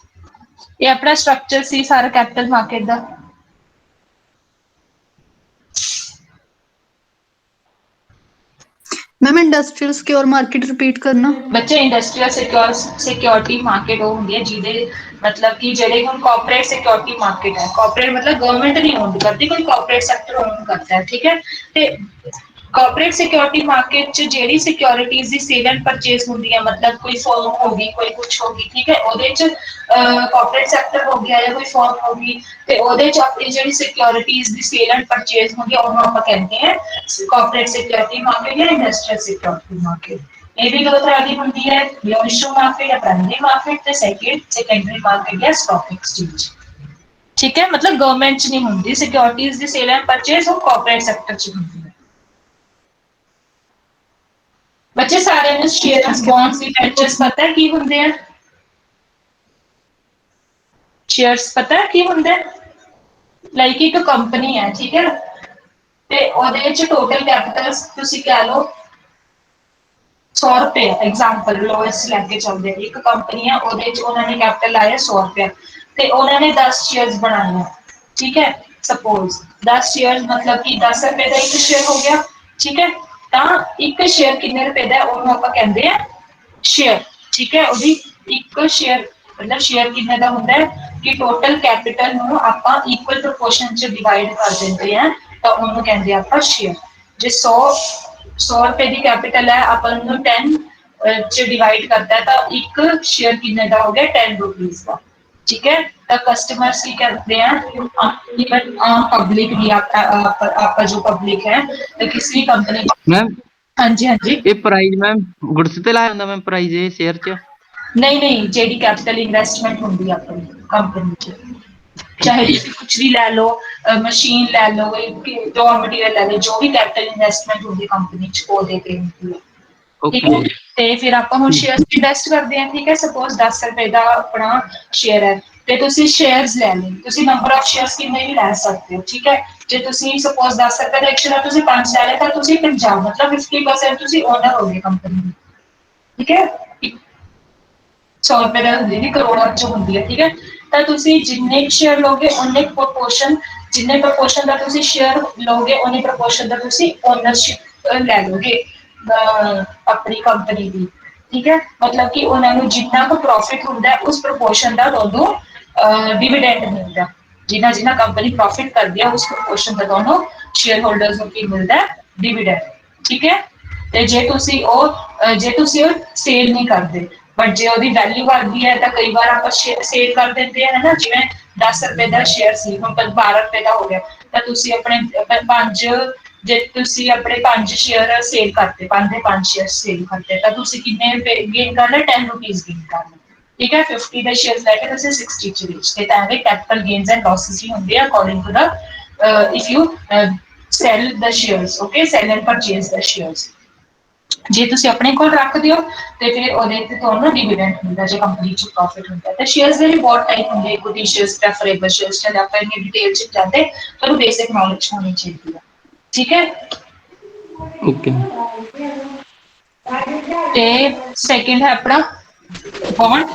B: ਇਹ ਆਪਣਾ ਸਟਰਕਚਰ ਸੀ ਸਾਰਾ ਕੈਪੀਟਲ ਮਾਰਕੀਟ ਦਾ।
D: Ma'am industrial secure market repeat करना।
B: ਬੱਚੇ ਇੰਡਸਟਰੀਅਲ ਸਿਕਿਉਰਿਟੀ ਮਾਰਕੀਟ ਉਹ ਹੁੰਦੀ ਹੈ ਜਿਹਦੇ ਮਤਲਬ ਕਿ ਜਿਹੜੇ ਹੁਣ ਕਾਰਪੋਰੇਟ ਸਿਕਿਉਰਿਟੀ ਮਾਰਕੀਟ ਹੈ, ਕਾਰਪੋਰੇਟ ਮਤਲਬ ਗਵਰਨਮੈਂਟ ਨਹੀਂ ਓਨ ਕਰਦੀ, ਕੋਈ ਕਾਰਪੋਰੇਟ ਸੈਕਟਰ ਓਨ ਕਰਦਾ ਹੈ, ਠੀਕ ਹੈ। ਤੇ ਕਾਰਪੋਰੇਟ ਸਿਕਿਉਰਿਟੀ ਮਾਰਕੀਟ 'ਚ ਜਿਹੜੀ securities the sale and purchase ਹੁੰਦੀ ਹੈ, ਮਤਲਬ ਕੋਈ ਫਰਮ ਹੋ ਗਈ, ਕੋਈ ਕੁਛ ਹੋ ਗਈ, ਠੀਕ ਹੈ, ਉਹਦੇ 'ਚ ਕਾਰਪੋਰੇਟ ਸੈਕਟਰ ਹੋ ਗਿਆ ਜਾਂ ਕੋਈ ਫਰਮ ਹੋ ਗਈ ਤੇ ਉਹਦੇ 'ਚ ਆਪਣੀ ਜਿਹੜੀ securities the sale and purchase ਹੁੰਦੀ ਹੈ ਉਹਨੂੰ ਆਪਾਂ ਕਹਿੰਦੇ ਹਾਂ ਕਾਰਪੋਰੇਟ ਸਿਕਿਉਰਿਟੀ ਮਾਰਕੀਟ ਜਾਂ ਇੰਡਸਟਰੀਅਲ ਸਿਕਿਉਰਿਟੀ ਮਾਰਕੀਟ। ਇਹ ਵੀ ਦੋ ਤਰ੍ਹਾਂ ਦੀ ਹੁੰਦੀ ਹੈ, ਨਿਊ ਇਸ਼ੂ ਮਾਰਕੀਟ ਜਾਂ ਪ੍ਰਾਇਮਰੀ ਮਾਰਕੀਟ ਤੇ ਸੈਕੰਡਰੀ ਮਾਰਕੀਟ ਜਾਂ ਸਟਾਕ ਐਕਸਚੇਂਜ, ਠੀਕ ਹੈ। ਮਤਲਬ ਗਵਰਨਮੈਂਟ 'ਚ ਨਹੀਂ ਹੁੰਦੀ securities the sale and purchase, ਉਹ ਕਾਰਪੋਰੇਟ ਸੈਕਟਰ 'ਚ ਹੁੰਦੀ ਹੈ। ਬੱਚੇ ਸਾਰਿਆਂ ਨੂੰ ਸ਼ੇਅਰਸ, ਬੌਂਡਸ, ਡਿਬੈਂਚਰਸ ਪਤਾ ਹੈ ਕੀ ਹੁੰਦੇ ਆ? ਸ਼ੇਅਰਸ ਪਤਾ ਹੈ ਕੀ ਹੁੰਦਾ ਹੈ? ਲਾਈਕ ਇੱਕ ਕੰਪਨੀ ਹੈ, ਠੀਕ ਹੈ, ਤੇ ਉਹਦੇ ਵਿੱਚ ਟੋਟਲ ਕੈਪੀਟਲ ਤੁਸੀਂ ਕਹਿ ਲਓ 100 ਰੁਪਏ, ਐਗਜ਼ਾਮਪਲ ਲੋਐਸਟ ਲੈ ਕੇ ਚੱਲਦੇ, ਇੱਕ ਕੰਪਨੀ ਹੈ ਉਹਦੇ 'ਚ ਉਹਨਾਂ ਨੇ ਕੈਪੀਟਲ ਲਾਇਆ 100 ਰੁਪਏ ਤੇ ਉਹਨਾਂ ਨੇ 10 ਸ਼ੇਅਰਸ ਬਣਾਏ, ਠੀਕ ਹੈ। ਸਪੋਜ਼ 10 ਸ਼ੇਅਰ ਮਤਲਬ ਕਿ 10 ਰੁਪਏ ਦਾ ਇੱਕ ਸ਼ੇਅਰ ਹੋ ਗਿਆ, ਠੀਕ ਹੈ। ਤਾਂ ਇੱਕ ਸ਼ੇਅਰ ਕਿੰਨੇ ਰੁਪਏ ਦਾ ਉਹਨੂੰ ਆਪਾਂ ਕਹਿੰਦੇ ਆ ਸ਼ੇਅਰ, ਠੀਕ ਹੈ। ਉਹਦੀ ਇੱਕ ਸ਼ੇਅਰ ਮਤਲਬ ਸ਼ੇਅਰ ਕਿੰਨੇ ਦਾ ਹੁੰਦਾ ਹੈ ਕਿ ਟੋਟਲ ਕੈਪੀਟਲ ਨੂੰ ਆਪਾਂ ਇਕੁਅਲ ਪ੍ਰੋਪੋਰਸ਼ਨ 'ਚ ਡਿਵਾਈਡ ਕਰ ਦਿੰਦੇ ਆ ਤਾਂ ਉਹਨੂੰ ਕਹਿੰਦੇ ਆ ਆਪਾਂ ਸ਼ੇਅਰ। ਜੇ 100 ਰੁਪਏ ਦੀ ਕੈਪੀਟਲ ਹੈ, ਆਪਾਂ ਉਹਨੂੰ 10 'ਚ ਡਿਵਾਈਡ ਕਰਦਾ ਤਾਂ ਇੱਕ ਸ਼ੇਅਰ ਕਿੰਨੇ ਦਾ ਹੋ ਗਿਆ 10 ਰੁਪੀਜ਼ ਦਾ, ਠੀਕ ਹੈ। ਤਾਂ ਕਸਟਮਰਸ ਕੀ ਕਰਦੇ ਆ, ਇਵਨ ਆਮ ਪਬਲਿਕ ਵੀ ਆਪਾਂ ਜੋ ਪਬਲਿਕ ਹੈ ਤੇ ਕਿਸੇ ਕੰਪਨੀ।
F: ਮੈਮ
B: ਹਾਂਜੀ ਹਾਂਜੀ,
F: ਇਹ ਪ੍ਰਾਈਜ਼ ਮੈਮ ਗੁਡਸ ਤੇ ਲਾਇਆ ਹੁੰਦਾ ਮੈਮ ਪ੍ਰਾਈਜ਼ ਇਹ ਸ਼ੇਅਰ 'ਚ?
B: ਨਹੀਂ ਜਿਹੜੀ ਕੈਪੀਟਲ ਇਨਵੈਸਟਮੈਂਟ ਹੁੰਦੀ ਆ ਆਪਣੀ ਕੰਪਨੀ 'ਚ, ਚਾਹੇ ਤੁਸੀਂ ਕੁਛ ਵੀ ਲੈ ਲਓ, ਮਸ਼ੀਨ ਲੈ ਲਓ, ਰॉ ਮਟੀਰੀਅਲ ਲੈ ਲਓ, ਜੋ ਵੀ ਕੈਪੀਟਲ ਇਨਵੈਸਟਮੈਂਟ ਹੁੰਦੀ ਕੰਪਨੀ 'ਚ ਉਹਦੇ ਤੇ ਹੁੰਦੀ ਹੈ, ਠੀਕ ਹੈ। ਤੇ ਫਿਰ ਆਪਾਂ ਹੁਣ ਸ਼ੇਅਰਸ ਇਨਵੈਸਟ ਕਰਦੇ ਹਾਂ, ਠੀਕ ਹੈ। ਸਪੋਜ਼ 10 ਰੁਪਏ ਦਾ ਆਪਣਾ ਸ਼ੇਅਰ ਹੈ ਤੇ ਤੁਸੀਂ ਸ਼ੇਅਰਸ ਲੈ ਲਏ, ਤੁਸੀਂ ਨੰਬਰ ਆਫ ਸ਼ੇਅਰਸ ਕਿੰਨੇ ਵੀ ਲੈ ਸਕਦੇ ਹੋ, ਠੀਕ ਹੈ। ਜੇ ਤੁਸੀਂ ਸਪੋਜ਼ 10 ਰੁਪਏ ਦਾ ਇੱਕ ਸ਼ੇਅਰ ਤੁਸੀਂ 5 ਲੈ ਲਏ ਤਾਂ ਤੁਸੀਂ 50 ਮਤਲਬ 50% ਤੁਸੀਂ ਓਨਰ ਹੋ ਗਏ ਕੰਪਨੀ ਦੇ, ਠੀਕ ਹੈ। 100 ਰੁਪਏ ਦਾ ਹੁੰਦੀ ਨਹੀਂ, ਕਰੋੜਾਂ 'ਚ ਹੁੰਦੀ ਹੈ, ਠੀਕ ਹੈ। ਤਾਂ ਤੁਸੀਂ ਜਿੰਨੇ ਸ਼ੇਅਰ ਲਓਗੇ ਉਨੇ ਪ੍ਰਪੋਰਸ਼ਨ, ਜਿੰਨੇ ਪ੍ਰਪੋਰਸ਼ਨ ਦਾ ਤੁਸੀਂ ਸ਼ੇਅਰ ਲਓਗੇ ਉਨੇ ਪ੍ਰਪੋਰਸ਼ਨ ਦਾ ਤੁਸੀਂ ਓਨਰਸ਼ਿਪ ਲੈ ਲਓਗੇ ਆਪਣੀ ਕੰਪਨੀ ਦੀ, ਠੀਕ ਹੈ। ਮਤਲਬ ਕਿ ਉਹਨਾਂ ਨੂੰ ਜਿੰਨਾ ਕੁ ਪ੍ਰੋਫਿਟ ਹੁੰਦਾ ਉਸ ਪ੍ਰਪੋਰਸ਼ਨ ਦਾ ਤੁਹਾਨੂੰ ਡਿਵੀਡੈਂਡ ਮਿਲਦਾ, ਜਿੰਨਾ ਕੰਪਨੀ ਪ੍ਰੋਫਿਟ ਕਰਦੀ ਹੈ ਉਸ ਪ੍ਰਪੋਰਸ਼ਨ ਦਾ ਤੁਹਾਨੂੰ ਸ਼ੇਅਰ ਹੋਲਡਰਸ ਨੂੰ ਕੀ ਮਿਲਦਾ ਡਿਵੀਡੈਂਡ, ਠੀਕ ਹੈ। ਤੇ ਜੇ ਤੁਸੀਂ ਉਹ ਸੇਲ ਨਹੀਂ ਕਰਦੇ ਬਟ ਜੇ ਉਹਦੀ ਵੈਲਿਊ ਵਧਦੀ ਹੈ ਤਾਂ ਕਈ ਵਾਰ ਆਪਾਂ ਸੇਲ ਕਰ ਦਿੰਦੇ ਆ, ਹੈ ਨਾ। ਜਿਵੇਂ 10 ਰੁਪਏ ਦਾ ਸ਼ੇਅਰ ਸੀ ਹੁਣ 12 ਰੁਪਏ ਦਾ ਹੋ ਗਿਆ ਤਾਂ ਤੁਸੀਂ ਆਪਣੇ 5 ਸ਼ੇਅਰ ਸੇਲ ਕਰਤੇ, 5 ਦੇ 5 ਸ਼ੇਅਰ ਸੇਲ ਕਰਤੇ ਤਾਂ ਤੁਸੀਂ ਕਿੰਨੇ ਰੁਪਏ ਗੇਨ ਕਰ ਲਏ 10 ਰੁਪੀਜ਼ ਗੇਨ ਕਰ ਲਏ, ठीक है 50 ਦੇ ਸ਼ੇਅਰਸ ਲੈ ਕੇ ਤੁਸੀਂ 60 ਚ ਵੇਚਦੇ ਤਾਂ ਐਵੇਂ ਕੈਪੀਟਲ ਗੇਨਸ ਐਂਡ ਲਾਸਸ ਹੀ ਹੁੰਦੇ ਆ according to the if you sell the shares okay sell and purchase the shares ਜੇ ਤੁਸੀਂ ਆਪਣੇ ਕੋਲ ਰੱਖਦੇ ਹੋ ਤੇ ਫਿਰ ਉਹਦੇ ਤੇ ਤੁਹਾਨੂੰ ਡਿਵੀਡੈਂਡ ਮਿਲਦਾ ਜੇ ਕੰਪਨੀ ਚ ਪ੍ਰੋਫਿਟ ਹੁੰਦਾ ਤੇ ਸ਼ੇਅਰਸ ਦੇ ਵੀ ਬਹੁਤ ਟਾਈਪ ਹੁੰਦੇ ਇਕੁਇਟੀ ਸ਼ੇਅਰਸ ਪ੍ਰੈਫਰੇਬਲ ਸ਼ੇਅਰਸ ਤੇ ਆਪਾਂ ਇੰਨੀ ਡਿਟੇਲ ਚ ਜਾਂਦੇ ਤੁਹਾਨੂੰ ਬੇਸਿਕ ਨੌਲੇਜ ਹੋਣੀ ਚਾਹੀਦੀ ਹੈ ਠੀਕ ਹੈ
F: ओके
B: ਤੇ ਸੈਕਿੰਡ ਹੈ ਆਪਣਾ ਬੌਂਡ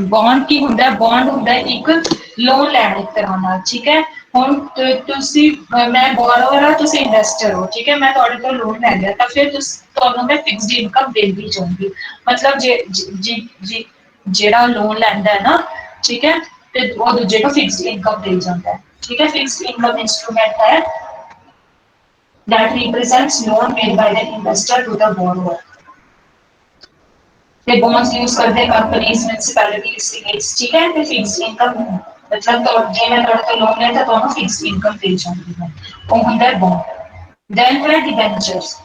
B: ਬੌਂਡ ਕੀ ਹੁੰਦਾ ਬੌਂਡ ਹੁੰਦਾ ਇੱਕ ਲੋਨ ਲੈਣਾ ਇੱਕ ਤਰ੍ਹਾਂ ਨਾਲ ਠੀਕ ਹੈ ਹੁਣ ਤੁਸੀਂ ਮੈਂ ਬੋਰੋਵਰ ਹਾਂ ਤੁਸੀਂ ਇਨਵੈਸਟਰ ਹੋ ਠੀਕ ਹੈ ਮੈਂ ਤੁਹਾਡੇ ਤੋਂ ਲੋਨ ਲੈ ਲਿਆ ਤਾਂ ਫਿਰ ਤੁਹਾਨੂੰ ਮੈਂ ਫਿਕਸਡ ਇਨਕਮ ਦੇਣੀ ਚਾਹੁੰਦੀ ਮਤਲਬ ਜੇ ਜਿਹੜਾ ਲੋਨ ਲੈਂਦਾ ਹੈ ਨਾ ਠੀਕ ਹੈ ਤੇ ਉਹ ਦੂਜੇ ਨੂੰ ਫਿਕਸਡ ਇਨਕਮ ਦੇ ਜਾਂਦਾ ਹੈ ਠੀਕ ਹੈ ਫਿਕਸਡ ਇਨਕਮ ਇੰਸਟਰੂਮੈਂਟ ਹੈ that represents loan made by the investor to the borrower ਤੇ bonds use ਕਰਦੇ ਕੰਪਨੀਆਂ ਮਿਊਨਿਸਪੈਲਿਟੀਜ਼ ਸਟੇਟਸ ਠੀਕ ਹੈ ਤੇ ਫਿਕਸਡ ਇਨਕਮ ਮਤਲਬ ਜੇ ਮੈਂ ਤੁਹਾਡੇ ਤੋਂ ਲੋਨ ਲਿਆ ਤਾਂ ਤੁਹਾਨੂੰ ਫਿਕਸਡ ਇਨਕਮ ਦੇ ਜਾਂਦੀ ਹੈ ਉਹ ਹੁੰਦਾ ਬੌਂਡ ਦੈਨ ਹੈ ਡਿਬੈਂਚਰਸ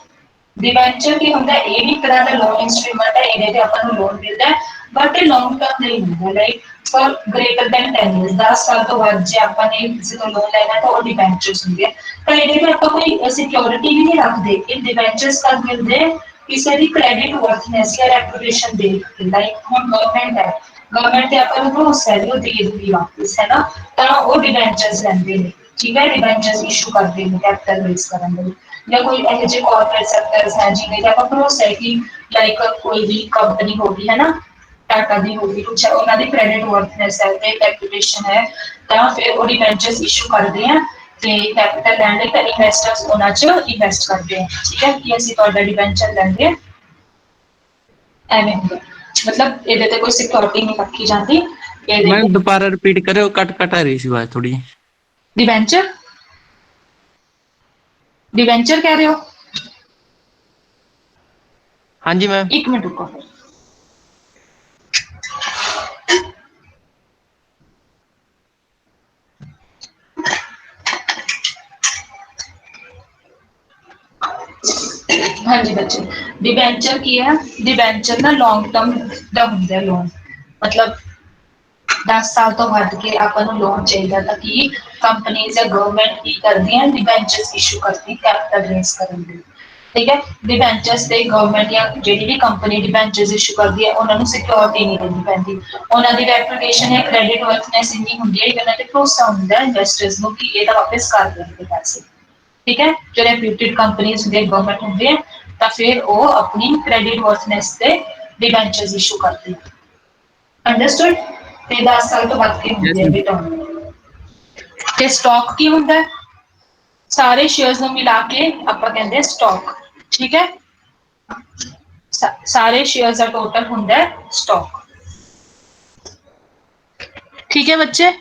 B: ਡਿਬੈਂਚਰ ਕੀ ਹੁੰਦਾ ਇਹ ਵੀ ਤਰ੍ਹਾਂ ਦਾ ਲੋਨ ਇੰਸਟਰੂਮੈਂਟ ਹੈ ਇਹਦੇ ਤੇ ਆਪਾਂ ਨੂੰ ਲੋਨ ਮਿਲਦਾ ਹੈ ਬਟ ਇਹ ਲੌਂਗ ਟਰਮ ਨਹੀਂ ਹੁੰਦਾ like for greater then 10 years 10 ਸਾਲ ਤੋਂ ਵੱਧ ਜੇ ਆਪਾਂ ਨੇ ਕਿਸੇ ਤੋਂ ਲੋਨ ਲੈਣਾ ਤਾਂ ਉਹ ਡਿਬੈਂਚਰਸ ਹੁੰਦੇ ਆ ਤਾਂ ਇਹਦੇ ਤੇ ਆਪਾਂ ਕੋਈ ਸਿਕਿਉਰਿਟੀ ਵੀ ਨਹੀਂ ਰੱਖਦੇ ਇਹ ਡਿਬੈਂਚਰਸ ਕਦ ਮਿਲਦੇ ਕਿਸੇ ਦੀ ਕ੍ਰੈਡਿਟ ਵਰਥਨੈਸ ਜਾਂ ਰੈਪੂਟੇਸ਼ਨ ਦੇ ਲਾਈਕ ਹੁਣ ਗਵਰਨਮੈਂਟ ਹੈ ਗਵਰਨਮੈਂਟ ਤੇ ਆਪਾਂ ਨੂੰ ਭਰੋਸਾ ਹੈ ਉਹ ਦੇ ਦੂਗੀ ਵਾਪਸ ਹੈ ਨਾ ਤਾਂ ਉਹ ਡਿਬੈਂਚਰਸ ਲੈਂਦੇ ਨੇ ਠੀਕ ਹੈ ਡਿਬੈਂਚਰਸ ਇਸ਼ੂ ਕਰਦੇ ਨੇ ਕੈਪੀਟਲ ਰੇਜ਼ ਕਰਨ ਲਈ ਜਾਂ ਕੋਈ ਇਹੋ ਜਿਹੇ ਕਾਰਪੋਰੇਟ ਸੈਕਟਰਸ ਹੈ ਜਿਹਦੇ ਤੇ ਆਪਾਂ ਭਰੋਸਾ ਹੈ ਕਿ ਲਾਈਕ ਕੋਈ ਵੀ ਕੰਪਨੀ ਹੋਗੀ ਹੈ ਨਾ ਟਾਟਾ ਦੀ ਹੋਗੀ ਕੁਛ ਉਹਨਾਂ ਦੀ ਕ੍ਰੈਡਿਟ ਵਰਥਨੈਸ ਹੈ ਤੇ ਰੈਪੂਟੇਸ਼ਨ ਹੈ ਤਾਂ ਫਿਰ ਉਹ ਡਿਬੈਂਚਰਸ ਇਸ਼ੂ ਕਰਦੇ ਆ ਤੇ ਕੈਪੀਟਲ ਲੈਣ ਲਈ ਤਾਂ ਇਨਵੈਸਟਰਸ ਉਹਨਾਂ 'ਚ ਇਨਵੈਸਟ ਕਰਦੇ ਆ ਠੀਕ ਹੈ ਕਿ ਅਸੀਂ ਤੁਹਾਡਾ ਡਿਬੈਂਚਰ ਲੈਂਦੇ ਆ ਐਵੇਂ ਹੁੰਦਾ ਮਤਲਬ ਇਹਦੇ ਤੇ ਕੋਈ ਸਿਕਿਉਰਿਟੀ ਨਹੀਂ ਰੱਖੀ ਜਾਂਦੀ
F: मैम दोबारा रिपीट करो कट कट आ रही सी आवाज थोड़ी
B: डिबेंचर डिबेंचर कह रहे हो
F: हाँ जी मैम
B: एक मिनट रुको हाँ जी बच्चे डिबेंचर की है डिबेंचर ना लॉन्ग टर्म ਦਾ ਹੁੰਦਾ ਲੋਨ ਮਤਲਬ 10 ਸਾਲ ਤੋਂ ਵੱਧ ਕੇ ਆਪਾਂ ਨੂੰ ਲੋਨ ਚਾਹੀਦਾ ਤਾਂ ਕਿ ਕੰਪਨੀਆਂ ਜਾਂ ਗਵਰਨਮੈਂਟ ਕੀ ਕਰਦੀਆਂ ਡਿਬੈਂਚਰਸ ਇਸ਼ੂ ਕਰਦੀ ਕੈਪੀਟਲ ਰੇਜ਼ ਕਰਨ ਲਈ ਠੀਕ ਹੈ ਡਿਬੈਂਚਰਸ ਤੇ ਗਵਰਨਮੈਂਟ ਜਾਂ ਜਿਹੜੀ ਵੀ ਕੰਪਨੀ ਡਿਬੈਂਚਰਸ ਇਸ਼ੂ ਕਰਦੀ ਹੈ ਉਹਨਾਂ ਨੂੰ ਸਿਕਿਉਰਿਟੀ ਨਹੀਂ ਦੇਣੀ ਪੈਂਦੀ ਉਹਨਾਂ ਦੀ ਰੈਪੂਟੇਸ਼ਨ ਜਾਂ ਕ੍ਰੈਡਿਟ ਵਰਥਨੈਸ ਇੰਨੀ ਹੁੰਦੀ ਹੈ ਕਿ ਉਹਨਾਂ ਤੇ ਭਰੋਸਾ ਹੁੰਦਾ ਹੈ ਇਨਵੈਸਟਰਸ ਨੂੰ ਕਿ ਇਹ ਤਾਂ ਵਾਪਸ ਕਰ ਦੇਣਗੇ ਪੈਸੇ ठीक है जो रेप्यूटेड कंपनीज होंगे गवर्नमेंट होंगे तो फिर वो अपनी क्रेडिट वर्थनेस से डिबेंचर्स इशू करते हैं अंडरस्टूड ते 10 साल तो बाद के
F: Yes,
B: होंगे
F: ma'am.
B: रिटर्न ते स्टॉक की होता है सारे शेयर्स ਨੂੰ ਮਿਲਾ ਕੇ ਆਪਾਂ ਕਹਿੰਦੇ ਆ ਸਟਾਕ ਠੀਕ ਹੈ ਸਾਰੇ ਸ਼ੇਅਰਸ ਦਾ ਟੋਟਲ ਹੁੰਦਾ ਹੈ ਸਟਾਕ ਠੀਕ ਹੈ ਬੱਚੇ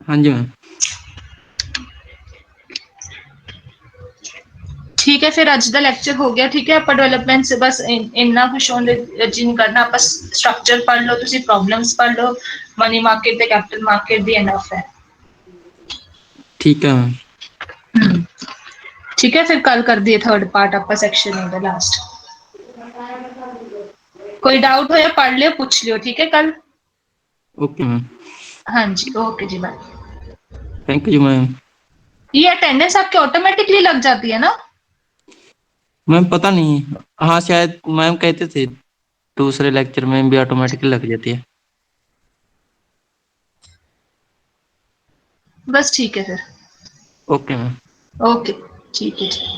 F: हाँ जी मैम
B: ठीक है फिर आज का लेक्चर हो गया ठीक है आप डेवलपमेंट से बस इन्ना कुछ जिन करना आप स्ट्रक्चर पढ़ लो तुसी प्रॉब्लम्स पढ़ लो मनी मार्केट ते कैपिटल मार्केट दी इनफ है
F: ठीक है मैम
B: ठीक है फिर कल कर दिए थर्ड पार्ट आपका सेक्शन होगा लास्ट कोई डाउट हो या पढ़ लियो पूछ लियो ठीक है कल
F: ओके मैम
B: हाँ जी ओके जी बाय
F: थैंक यू मैम
B: ये अटेंडेंस आपकी ऑटोमेटिकली लग जाती है ना
F: मैम पता नहीं हाँ शायद मैम कहते थे दूसरे लेक्चर में भी ऑटोमेटिकली लग जाती है
B: बस ठीक है फिर
F: ओके मैम
B: ओके ठीक है जी